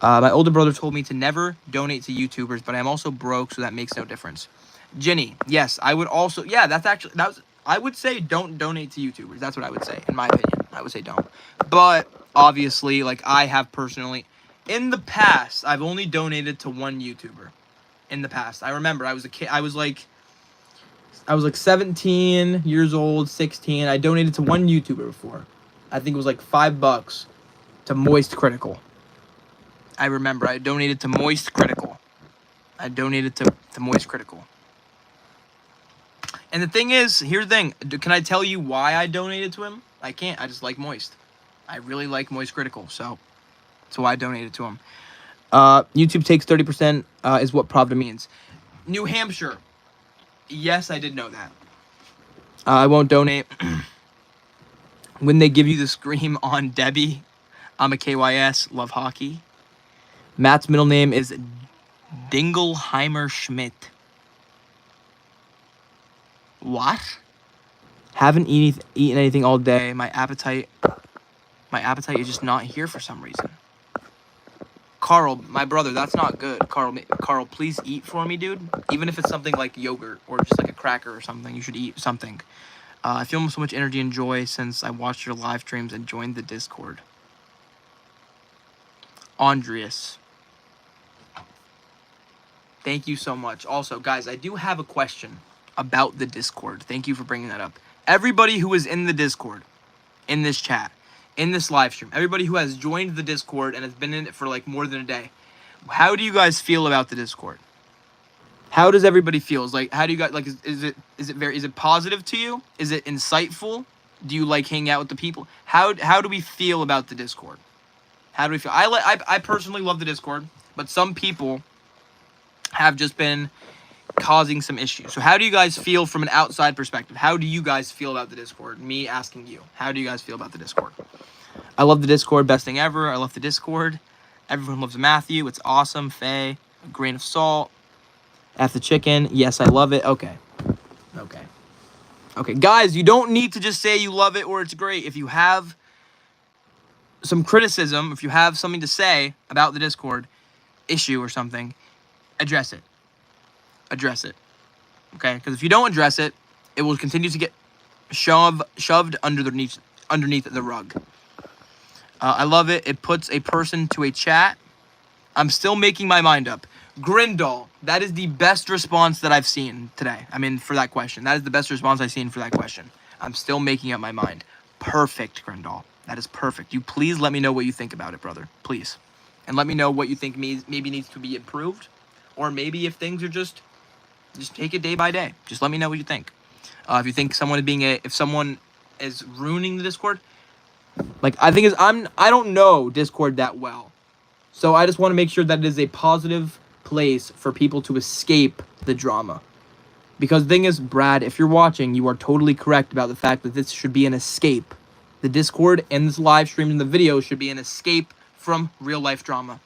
My older brother told me to never donate to YouTubers, but I'm also broke, so that makes no difference. Ginny, yes, I would also, yeah, I would say don't donate to YouTubers. That's what I would say, in my opinion. I would say don't. But, obviously, like, I have personally, in the past, I've only donated to one YouTuber. In the past. I remember, I was a kid, I was like 17 years old, 16. I donated to one YouTuber before. I think it was like $5 to Moist Critical. I remember, I donated to Moist Critical. Moist Critical. And the thing is, here's the thing. Can I tell you why I donated to him? I can't. I just like Moist. I really like Moist Critical, so that's why I donated to him. YouTube takes 30% is what Pravda means. New Hampshire. Yes, I did know that. I won't donate. When they give you the scream on Debbie, I'm a KYS, love hockey. Matt's middle name is Dingleheimer Schmidt. What? Haven't eaten anything all day. My appetite is just not here for some reason. Carl, my brother, that's not good. Carl, please eat for me, dude. Even if it's something like yogurt or just like a cracker or something, you should eat something. I feel so much energy and joy since I watched your live streams and joined the Discord. Andreas. Thank you so much. Also, guys, I do have a question about the Discord. Thank you for bringing that up. Everybody who is in the Discord, in this chat, in this live stream, everybody who has joined the Discord and has been in it for like more than a day, how do you guys feel about the Discord? How does everybody feel? How do you guys, like, is it positive to you? Is it insightful? Do you like hanging out with the people? How do we feel about the Discord? How do we feel? I personally love the Discord, but some people have just been causing some issues. So how do you guys feel from an outside perspective? How do you guys feel about the Discord? Me asking you. How do you guys feel about the Discord? I love the Discord. Best thing ever. I love the Discord. Everyone loves Matthew. It's awesome. Faye. A grain of salt. F the chicken. Yes, I love it. Okay. Okay, guys, you don't need to just say you love it or it's great. If you have some criticism, if you have something to say about the Discord issue or something, address it. Address it. Okay? Because if you don't address it, it will continue to get shoved underneath the rug. I love it. It puts a person to a chat. I'm still making my mind up. Grindal, that is the best response that I've seen today. I mean, for that question. That is the best response I've seen for that question. I'm still making up my mind. Perfect, Grindal. That is perfect. You please let me know what you think about it, brother. Please. And let me know what you think maybe needs to be improved. Or maybe if things are just take it day by day. Just let me know what you think. If you think if someone is ruining the Discord, like, I don't know Discord that well. So I just want to make sure that it is a positive place for people to escape the drama. Because the thing is, Brad, if you're watching, you are totally correct about the fact that this should be an escape. The Discord and this live stream and the video should be an escape from real life drama.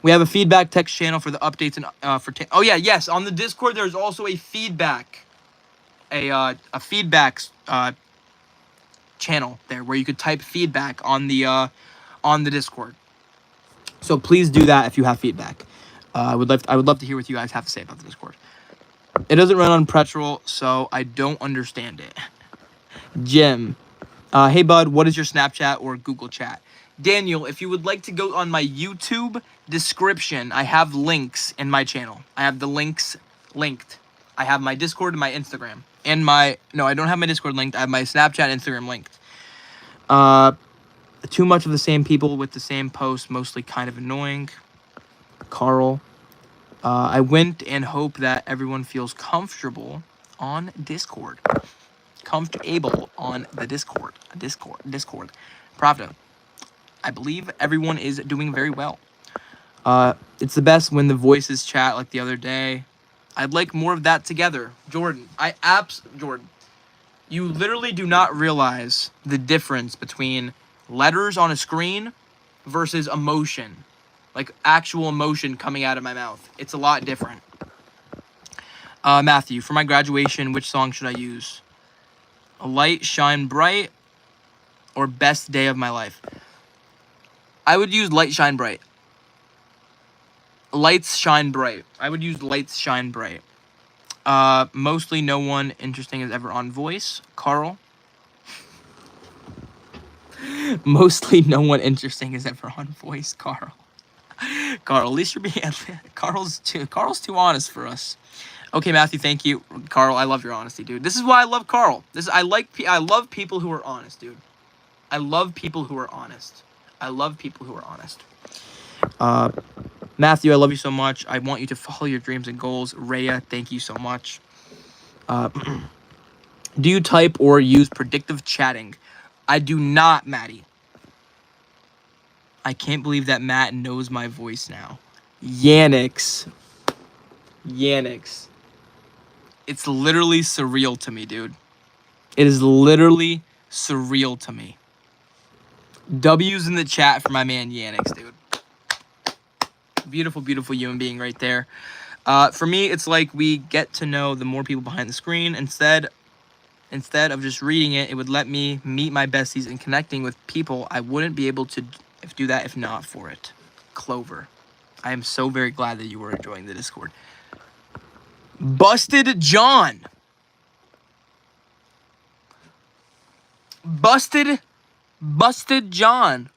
We have a feedback text channel for the updates and oh yeah, yes, on the Discord there's also a feedback channel there where you could type feedback on the Discord. So please do that if you have feedback. I would love to hear what you guys have to say about the Discord. It doesn't run on petrol, so I don't understand it. Jim, hey bud, what is your Snapchat or Google chat? Daniel, if you would like to go on my YouTube description, I have links in my channel. I have the links linked. I have my Discord and my Instagram. No, I don't have my Discord linked. I have my Snapchat and Instagram linked. Too much of the same people with the same post, mostly kind of annoying. Carl, I went and hope that everyone feels comfortable on Discord. Comfortable on the Discord. Discord. Pravda, I believe everyone is doing very well. It's the best when the voices chat like the other day. I'd like more of that together. Jordan, Jordan, you literally do not realize the difference between letters on a screen versus emotion. Like actual emotion coming out of my mouth. It's a lot different. Matthew, for my graduation, which song should I use? A light shine bright or best day of my life. I would use light shine bright. Lights shine bright. I would use lights shine bright. Mostly no one interesting is ever on voice. Carl. Mostly no one interesting is ever on voice. Carl. Carl, at least you're being... Carl's too honest for us. Okay, Matthew, thank you. Carl, I love your honesty, dude. This is why I love Carl. I love people who are honest, dude. I love people who are honest. I love people who are honest. Matthew, I love you so much. I want you to follow your dreams and goals. Rhea, thank you so much. Do you type or use predictive chatting? I do not, Maddie. I can't believe that Matt knows my voice now. Yannix. It's literally surreal to me, dude. It is literally surreal to me. W's in the chat for my man Yannix, dude. Beautiful, beautiful human being right there. For me, it's like we get to know the more people behind the screen. Instead of just reading it, it would let me meet my besties and connecting with people I wouldn't be able to do that if not for it. Clover. I am so very glad that you were enjoying the Discord. Busted John. Busted John.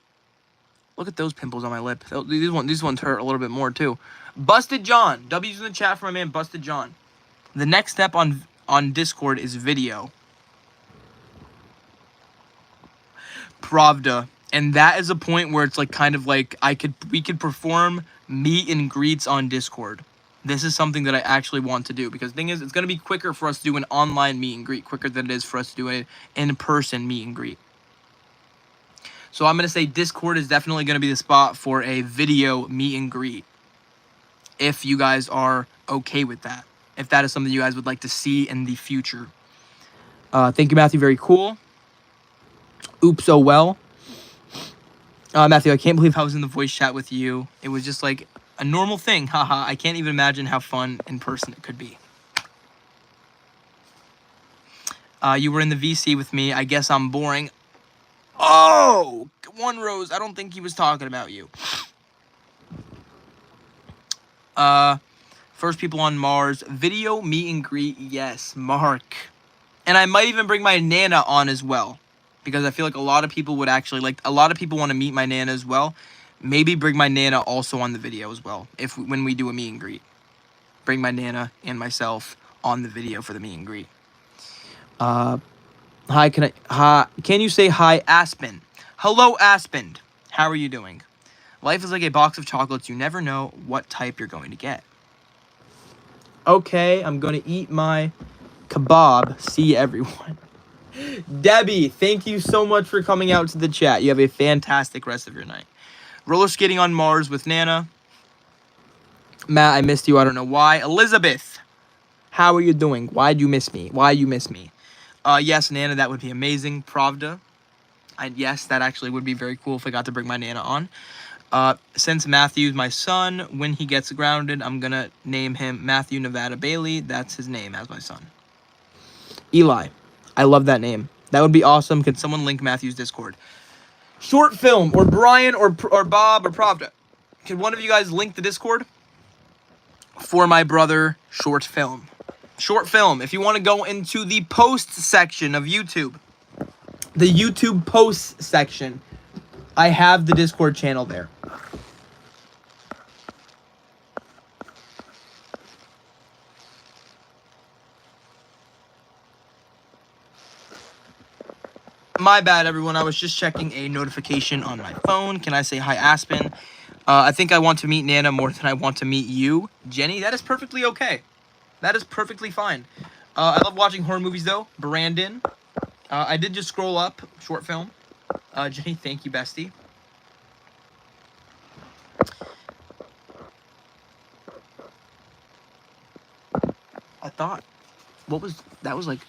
Look at those pimples on my lip. These ones hurt a little bit more too. Busted John. W's in the chat for my man Busted John. The next step on Discord is video. Pravda. And that is a point where it's like kind of like we could perform meet and greets on Discord. This is something that I actually want to do because the thing is, it's going to be quicker for us to do an online meet and greet quicker than it is for us to do an in-person meet and greet. So I'm going to say Discord is definitely going to be the spot for a video meet and greet. If you guys are okay with that. If that is something you guys would like to see in the future. Thank you, Matthew. Very cool. Oops, oh well. Matthew, I can't believe I was in the voice chat with you. It was just like a normal thing. Haha, I can't even imagine how fun in person it could be. You were in the VC with me. I guess I'm boring. Oh, One Rose. I don't think he was talking about you. First people on Mars. Video meet and greet. Yes, Mark. And I might even bring my Nana on as well. Because I feel like a lot of people would actually like... A lot of people want to meet my Nana as well. Maybe bring my Nana also on the video as well. When we do a meet and greet. Bring my Nana and myself on the video for the meet and greet. Hi, can you say hi, Aspen? Hello, Aspen. How are you doing? Life is like a box of chocolates. You never know what type you're going to get. Okay, I'm going to eat my kebab. See everyone. Debbie, thank you so much for coming out to the chat. You have a fantastic rest of your night. Roller skating on Mars with Nana. Matt, I missed you. I don't know why. Elizabeth, how are you doing? Why'd you miss me? Why you miss me? Yes, Nana, that would be amazing. Pravda. Yes, that actually would be very cool if I got to bring my Nana on. Since Matthew's my son, when he gets grounded, I'm going to name him Matthew Nevada Bailey. That's his name as my son. Eli. I love that name. That would be awesome. Can someone link Matthew's Discord? Short film, or Brian, or Bob, or Pravda. Can one of you guys link the Discord? For my brother, Short Film. Short Film. If you want to go into the post section of YouTube. The YouTube posts section. I have the Discord channel there. My bad, everyone. I was just checking a notification on my phone. Can I say hi, Aspen? I think I want to meet Nana more than I want to meet you. Jenny, that is perfectly okay. That is perfectly fine. I love watching horror movies, though. Brandon. I did just scroll up. Short film. Jenny, thank you, bestie. I thought... What was... That was like...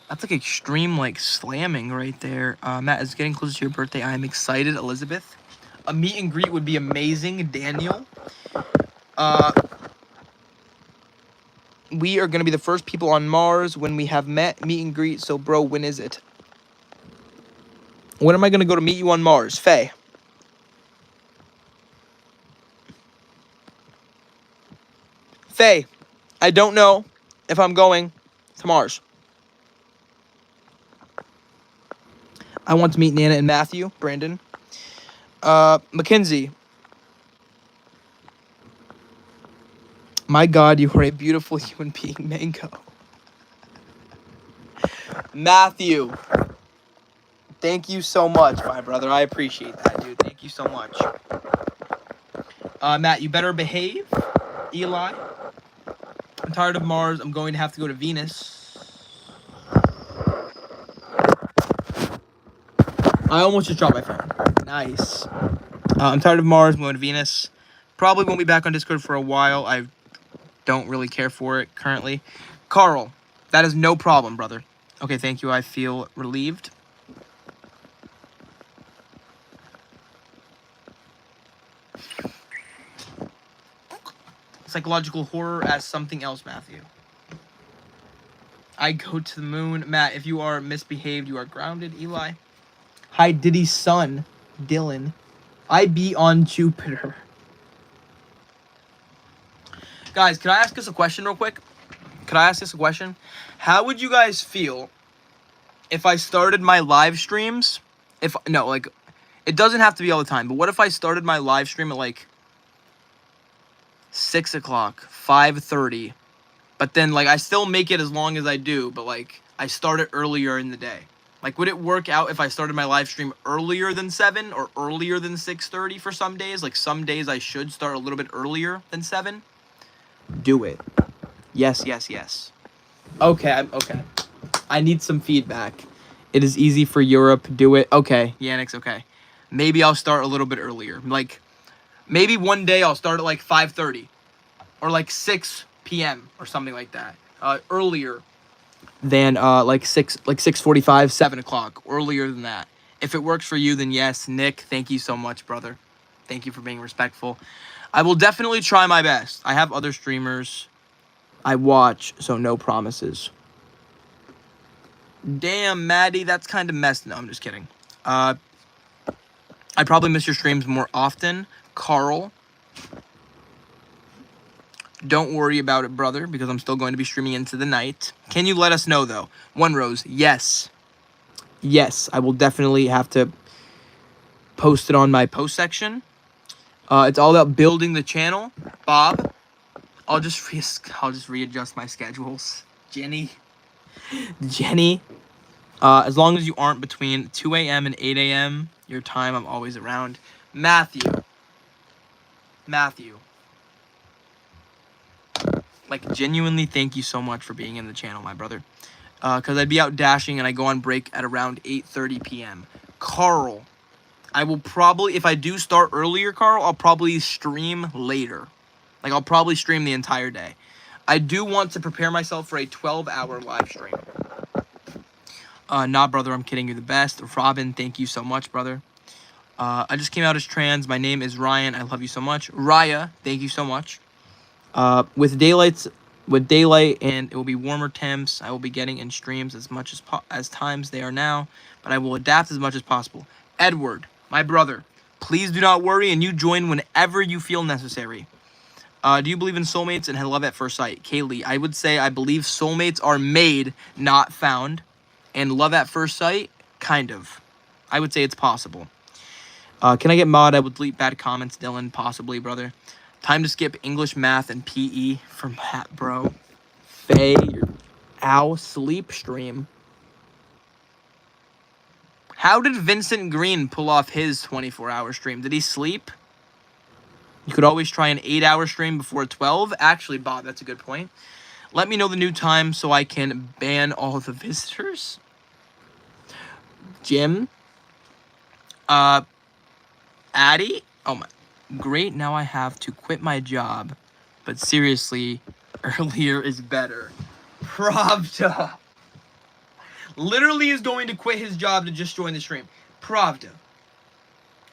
That's like extreme, like, slamming right there. Matt, it's getting closer to your birthday. I am excited, Elizabeth. A meet and greet would be amazing, Daniel. We are going to be the first people on Mars when we have meet and greet. So, bro, when is it? When am I going to go to meet you on Mars? Faye. Faye, I don't know if I'm going to Mars. I want to meet Nana and Matthew. Brandon. Mackenzie. My God, you are a beautiful human being, Mango. Matthew. Thank you so much, my brother. I appreciate that, dude. Thank you so much. Matt, you better behave. Eli. I'm tired of Mars. I'm going to have to go to Venus. I almost just dropped my phone. Nice. I'm tired of Mars. I'm going to Venus. Probably won't be back on Discord for a while. I don't really care for it currently. Carl, that is no problem, brother. Okay, thank you. I feel relieved. Psychological horror as something else, Matthew. I go to the moon. Matt, if you are misbehaved, you are grounded. Eli. Hi, Diddy's son, Dylan. I be on Jupiter. Guys, can I ask us a question real quick? Could I ask us a question? How would you guys feel if I started my live streams? It doesn't have to be all the time, but what if I started my live stream at like 6 o'clock, 5:30, but then like I still make it as long as I do, but like I start it earlier in the day? Like, would it work out if I started my live stream earlier than 7 or earlier than 6:30 for some days? Like, some days I should start a little bit earlier than 7. Do it. Yes, yes, yes. Okay, okay. I need some feedback. It is easy for Europe. Do it. Okay, Yannick's okay. Maybe I'll start a little bit earlier. Like, maybe one day I'll start at like 5:30 or like 6 p.m. or something like that. Earlier than like 6:45, 7 o'clock. Earlier than that. If it works for you, then yes. Nick, thank you so much, brother. Thank you for being respectful. I will definitely try my best. I have other streamers I watch, so no promises. Damn, Maddie, that's kind of messed. No, I'm just kidding. I probably miss your streams more often. Carl, don't worry about it, brother, because I'm still going to be streaming into the night. Can you let us know, though? One Rose, yes. Yes, I will definitely have to post it on my post section. It's all about building the channel. Bob, I'll just readjust my schedules. Jenny. As long as you aren't between 2 a.m. and 8 a.m., your time, I'm always around. Matthew. Like, genuinely, thank you so much for being in the channel, my brother. Because I'd be out dashing and I go on break at around 8:30 p.m. Carl. I will probably, if I do start earlier, Carl, I'll probably stream later. Like, I'll probably stream the entire day. I do want to prepare myself for a 12-hour live stream. Nah, brother, I'm kidding. You're the best. Robin, thank you so much, brother. I just came out as trans. My name is Ryan. I love you so much. Raya, thank you so much. With daylight and it will be warmer temps, I will be getting in streams as much as times they are now, but I will adapt as much as possible. Edward, my brother, please do not worry, and you join whenever you feel necessary. Do you believe in soulmates and love at first sight? Kaylee, I would say I believe soulmates are made, not found. And love at first sight, kind of. I would say it's possible. Can I get mod? I would delete bad comments, Dylan. Possibly, brother. Time to skip English, math, and PE for Matt, bro. Faye, ow, sleep stream. How did Vincent Green pull off his 24-hour stream? Did he sleep? You could always try an 8-hour stream before 12. Actually, Bob, that's a good point. Let me know the new time so I can ban all the visitors. Jim. Addie. Oh my. Great, now I have to quit my job. But seriously, earlier is better. Pravda. Literally is going to quit his job to just join the stream. Pravda.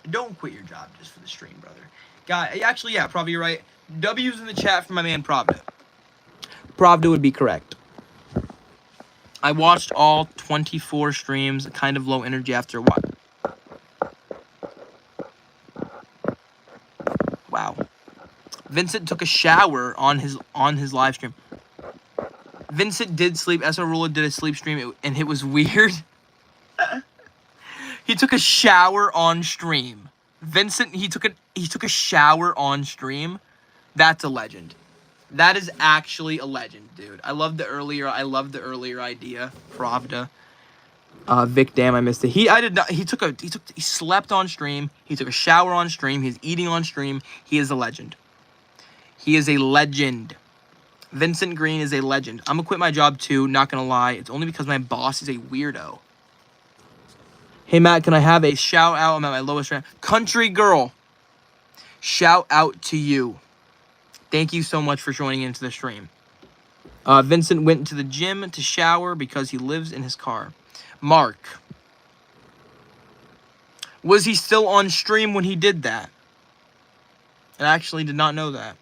Don't quit your job just for the stream, brother. Guy, actually, yeah, Pravda, you're right. W's in the chat for my man Pravda. Pravda would be correct. I watched all 24 streams, kind of low energy after a while. Vincent took a shower on his live stream. Vincent did sleep. Esarula did a sleep stream, and it was weird. He took a shower on stream. Vincent, he took a shower on stream. That's a legend. That is actually a legend, dude. I love the earlier idea. Pravda. Vic, damn, I missed it. He slept on stream. He took a shower on stream. He's eating on stream. He is a legend. He is a legend. Vincent Green is a legend. I'm gonna quit my job too, not gonna lie. It's only because my boss is a weirdo. Hey, Matt, can I have a shout out? I'm at my lowest rank. Country Girl. Shout out to you. Thank you so much for joining into the stream. Vincent went to the gym to shower because he lives in his car. Mark. Was he still on stream when he did that? I actually did not know that.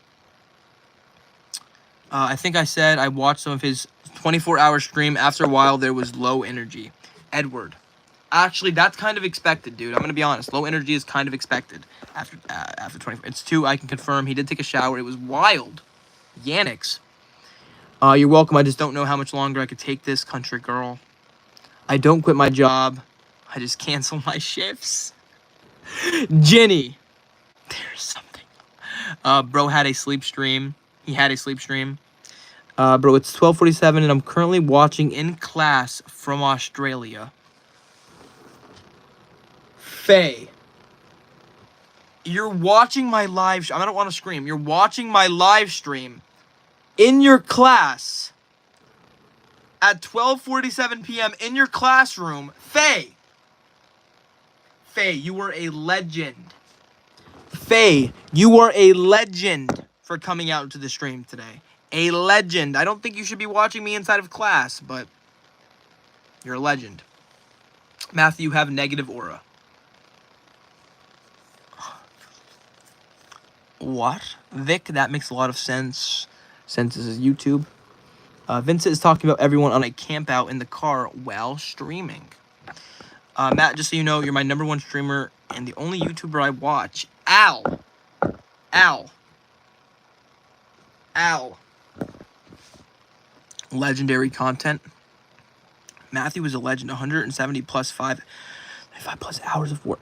I think I said I watched some of his 24-hour stream. After a while, there was low energy. Edward. Actually, that's kind of expected, dude. I'm going to be honest. Low energy is kind of expected after 24. It's 2. I can confirm. He did take a shower. It was wild. Yannix. You're welcome. I just don't know how much longer I could take this, Country Girl. I don't quit my job. I just cancel my shifts. Jenny. There's something. Bro had a sleep stream. He had a sleep stream. Bro, it's 12:47 and I'm currently watching in class from Australia. Faye. You're watching my live stream. I don't want to scream. You're watching my live stream in your class at 12:47 p.m. in your classroom. Faye. Faye, you were a legend. Faye, you are a legend for coming out to the stream today. A legend. I don't think you should be watching me inside of class, but you're a legend. Matthew, you have negative aura. What? Vic, that makes a lot of sense. Since this is YouTube. Vincent is talking about everyone on a camp out in the car while streaming. Matt, just so you know, you're my #1 streamer and the only YouTuber I watch. Al. Legendary content. Matthew is a legend. 170 plus 5 plus hours of work.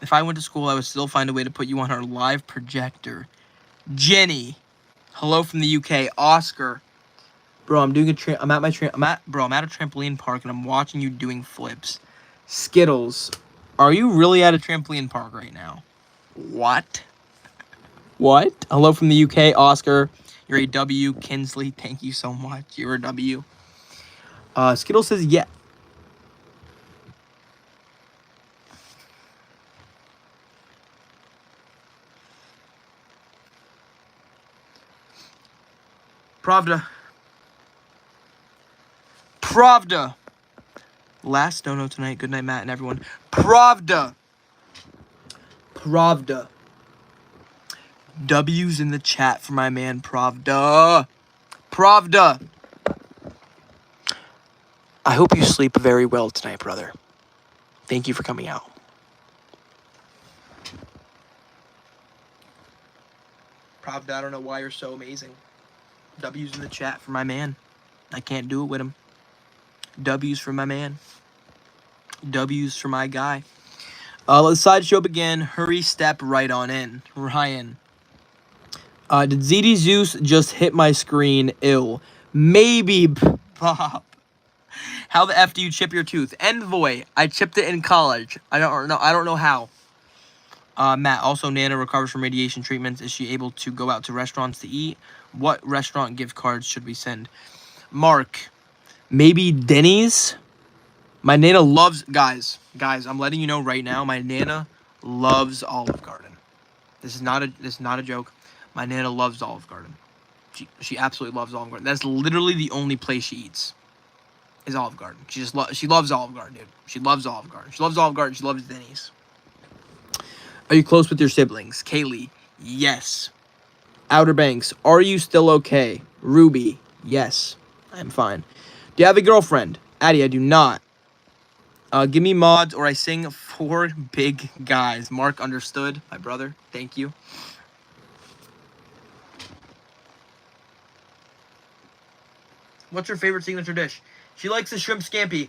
If I went to school, I would still find a way to put you on our live projector. Jenny. Hello from the UK. Oscar. Bro, I'm doing I'm at a trampoline park and I'm watching you doing flips. Skittles. Are you really at a trampoline park right now? What? Hello from the UK, Oscar. You're a W. Kinsley, thank you so much. You're a W. Skittles says, yeah. Pravda. Last dono tonight. Good night, Matt and everyone. Pravda. W's in the chat for my man Pravda. I hope you sleep very well tonight, brother. Thank you for coming out. Pravda, I don't know why you're so amazing. W's in the chat for my man. I can't do it with him. W's for my man. W's for my guy. Let's sideshow begin. Hurry, step right on in. Ryan. Did ZD Zeus just hit my screen? Ill. Maybe, Bob. How the F do you chip your tooth? Envoy. I chipped it in college. I don't know how. Matt, also Nana recovers from radiation treatments. Is she able to go out to restaurants to eat? What restaurant gift cards should we send? Mark. Maybe Denny's? My Nana loves... Guys, I'm letting you know right now, my Nana loves Olive Garden. This is not a joke. My Nana loves Olive Garden. She absolutely loves Olive Garden. That's literally the only place she eats. Is Olive Garden. She loves Olive Garden, dude. She loves Olive Garden. She loves Olive Garden. She loves Denny's. Are you close with your siblings? Kaylee. Yes. Outer Banks. Are you still okay? Ruby. Yes. I'm fine. Do you have a girlfriend? Addie, I do not. Give me mods or I sing for big guys. Mark understood, my brother. Thank you. What's your favorite signature dish? She likes the shrimp scampi.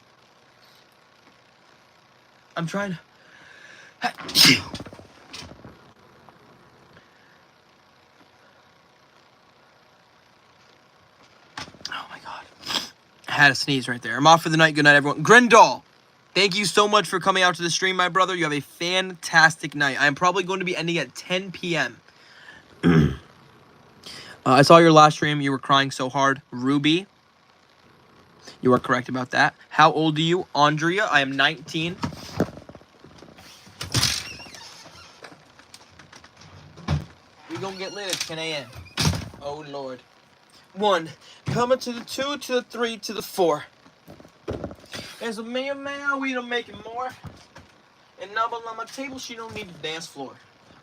I'm trying to... Oh my god. I had a sneeze right there. I'm off for the night. Good night, everyone. Grindal, thank you so much for coming out to the stream, my brother. You have a fantastic night. I am probably going to be ending at 10 p.m. I saw your last stream. You were crying so hard. Ruby, you are correct about that. How old are you? Andrea, I am 19. We gonna get lit at 10 a.m. Oh, Lord. 1, coming to the 2, to the 3, to the 4. There's a man, we don't make it more. And number on my table, she don't need the dance floor.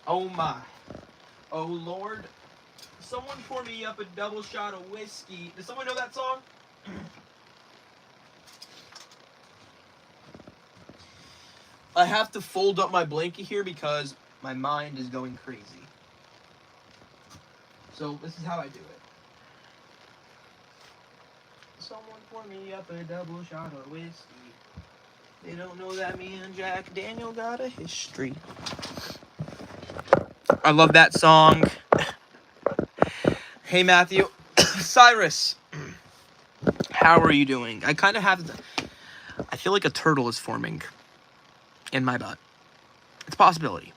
Oh, my. Oh, Lord. Someone pour me up a double shot of whiskey. Does someone know that song? I have to fold up my blanket here because my mind is going crazy. So this is how I do it. Someone pour me up a double shot of whiskey. They don't know that me and Jack Daniel got a history. I love that song. Hey, Matthew. Cyrus. How are you doing? I kind of have... I feel like a turtle is forming in my butt. It's a possibility.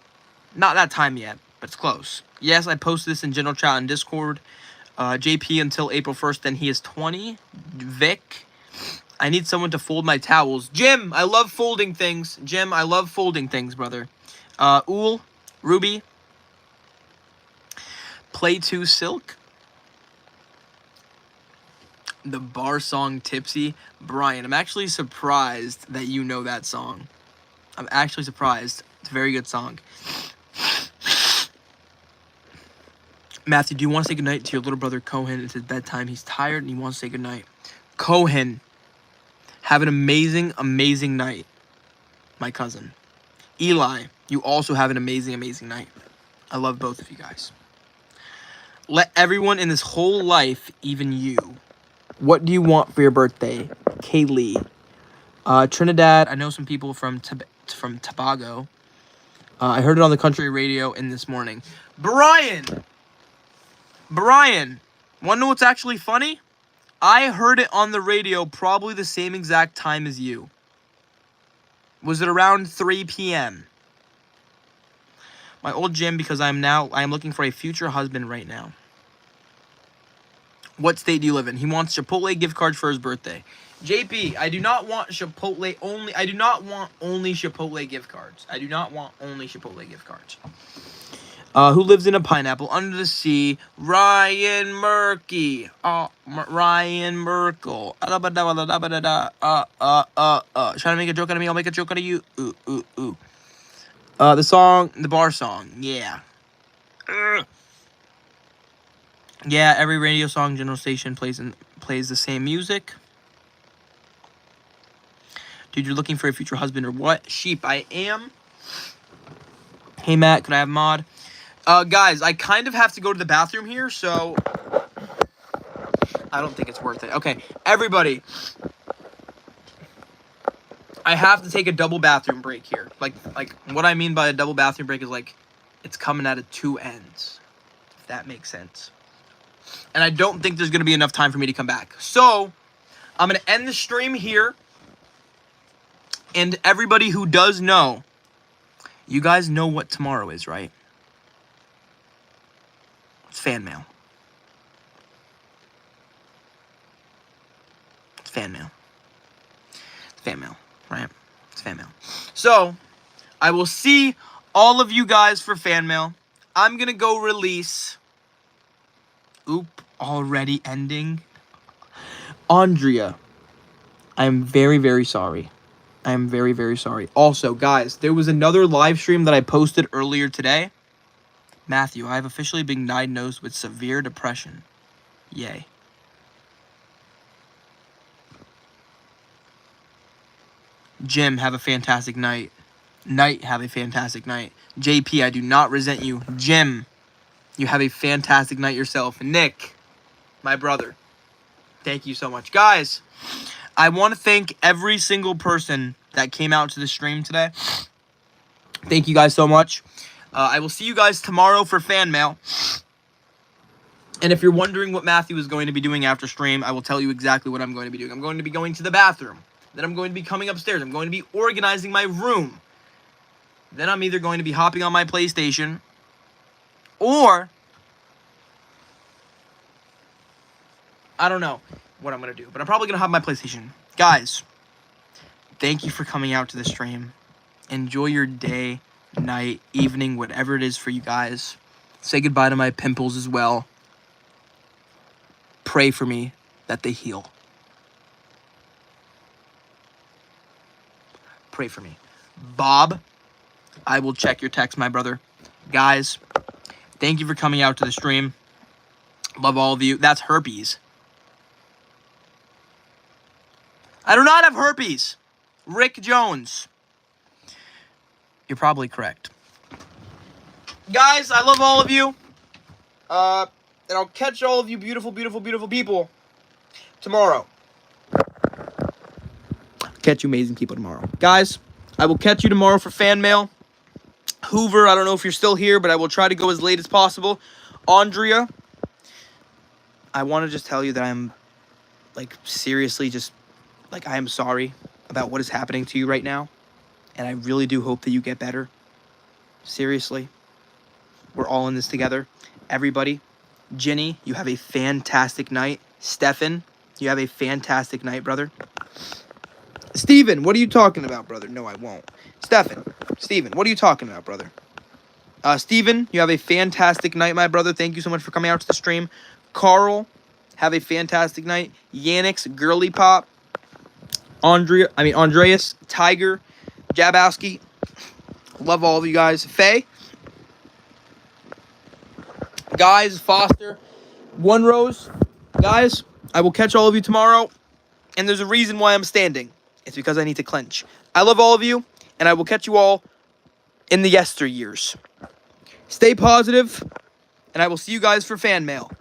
Not that time yet, but it's close. Yes, I posted this in general chat on Discord. JP until April 1st, then he is 20. Vic, I need someone to fold my towels. Jim, I love folding things. Jim, I love folding things, brother. Ool, Ruby, Play 2 Silk, the bar song Tipsy. Brian, I'm actually surprised that you know that song. I'm actually surprised. It's a very good song. Matthew, do you want to say goodnight to your little brother Cohen? It's his bedtime. He's tired and he wants to say goodnight. Cohen, have an amazing, amazing night, my cousin. Eli, you also have an amazing, amazing night. I love both of you guys. Let everyone in this whole life, even you. What do you want for your birthday? Kaylee. Trinidad, I know some people from Tobago. I heard it on the country radio in this morning. Brian, want to know what's actually funny? I heard it on the radio probably the same exact time as you. Was it around 3 p.m.? My old gym, because I am looking for a future husband right now. What state do you live in? He wants Chipotle gift cards for his birthday. JP, I do not want Chipotle only. I do not want only Chipotle gift cards. I do not want only Chipotle gift cards. Who lives in a pineapple under the sea? Ryan Murky. Ryan Merkel. Trying to make a joke out of me. I'll make a joke out of you. Ooh. The bar song. Yeah. Yeah, every radio song, general station plays the same music. Dude, you're looking for a future husband or what? Sheep, I am. Hey, Matt, could I have mod? Guys, I kind of have to go to the bathroom here, so I don't think it's worth it. Okay, everybody. I have to take a double bathroom break here. Like what I mean by a double bathroom break is like it's coming out of two ends. If that makes sense. And I don't think there's going to be enough time for me to come back. So, I'm going to end the stream here. And everybody who does know, you guys know what tomorrow is, right? It's fan mail. It's fan mail. It's fan mail, right? It's fan mail. So, I will see all of you guys for fan mail. I'm going to go release... Oop, already ending. Andrea, I am very, very sorry. I am very, very sorry. Also, guys, there was another live stream that I posted earlier today. Matthew, I have officially been diagnosed with severe depression. Yay. Jim, have a fantastic night. Knight, have a fantastic night. JP, I do not resent you. Jim, you have a fantastic night yourself. Nick, my brother, thank you so much. Guys, I want to thank every single person that came out to the stream today. Thank you guys so much. I will see you guys tomorrow for fan mail. And if you're wondering what Matthew is going to be doing after stream, I will tell you exactly what I'm going to be doing. I'm going to be going to the bathroom. Then I'm going to be coming upstairs. I'm going to be organizing my room. Then I'm either going to be hopping on my PlayStation, or I don't know what I'm going to do. But I'm probably going to have my PlayStation. Guys, thank you for coming out to the stream. Enjoy your day, night, evening, whatever it is for you guys. Say goodbye to my pimples as well. Pray for me that they heal. Pray for me. Bob, I will check your text, my brother. Guys, thank you for coming out to the stream. Love all of you. That's herpes. I do not have herpes. Rick Jones. You're probably correct. Guys, I love all of you. And I'll catch all of you beautiful, beautiful, beautiful people tomorrow. Catch you amazing people tomorrow. Guys, I will catch you tomorrow for fan mail. Hoover, I don't know if you're still here, but I will try to go as late as possible. Andrea, I want to just tell you that I'm, like, seriously just, like, I am sorry about what is happening to you right now. And I really do hope that you get better. Seriously. We're all in this together. Everybody. Ginny, you have a fantastic night. Stefan, you have a fantastic night, brother. Steven, what are you talking about, brother? No, I won't. Steven, what are you talking about, brother? Steven, you have a fantastic night, my brother. Thank you so much for coming out to the stream. Carl, have a fantastic night. Yannix, Girly Pop. Andreas, Tiger, Jabowski. Love all of you guys. Faye. Guys, Foster. One Rose. Guys, I will catch all of you tomorrow. And there's a reason why I'm standing. It's because I need to clench. I love all of you. And I will catch you all in the yesteryears. Stay positive. And I will see you guys for fan mail.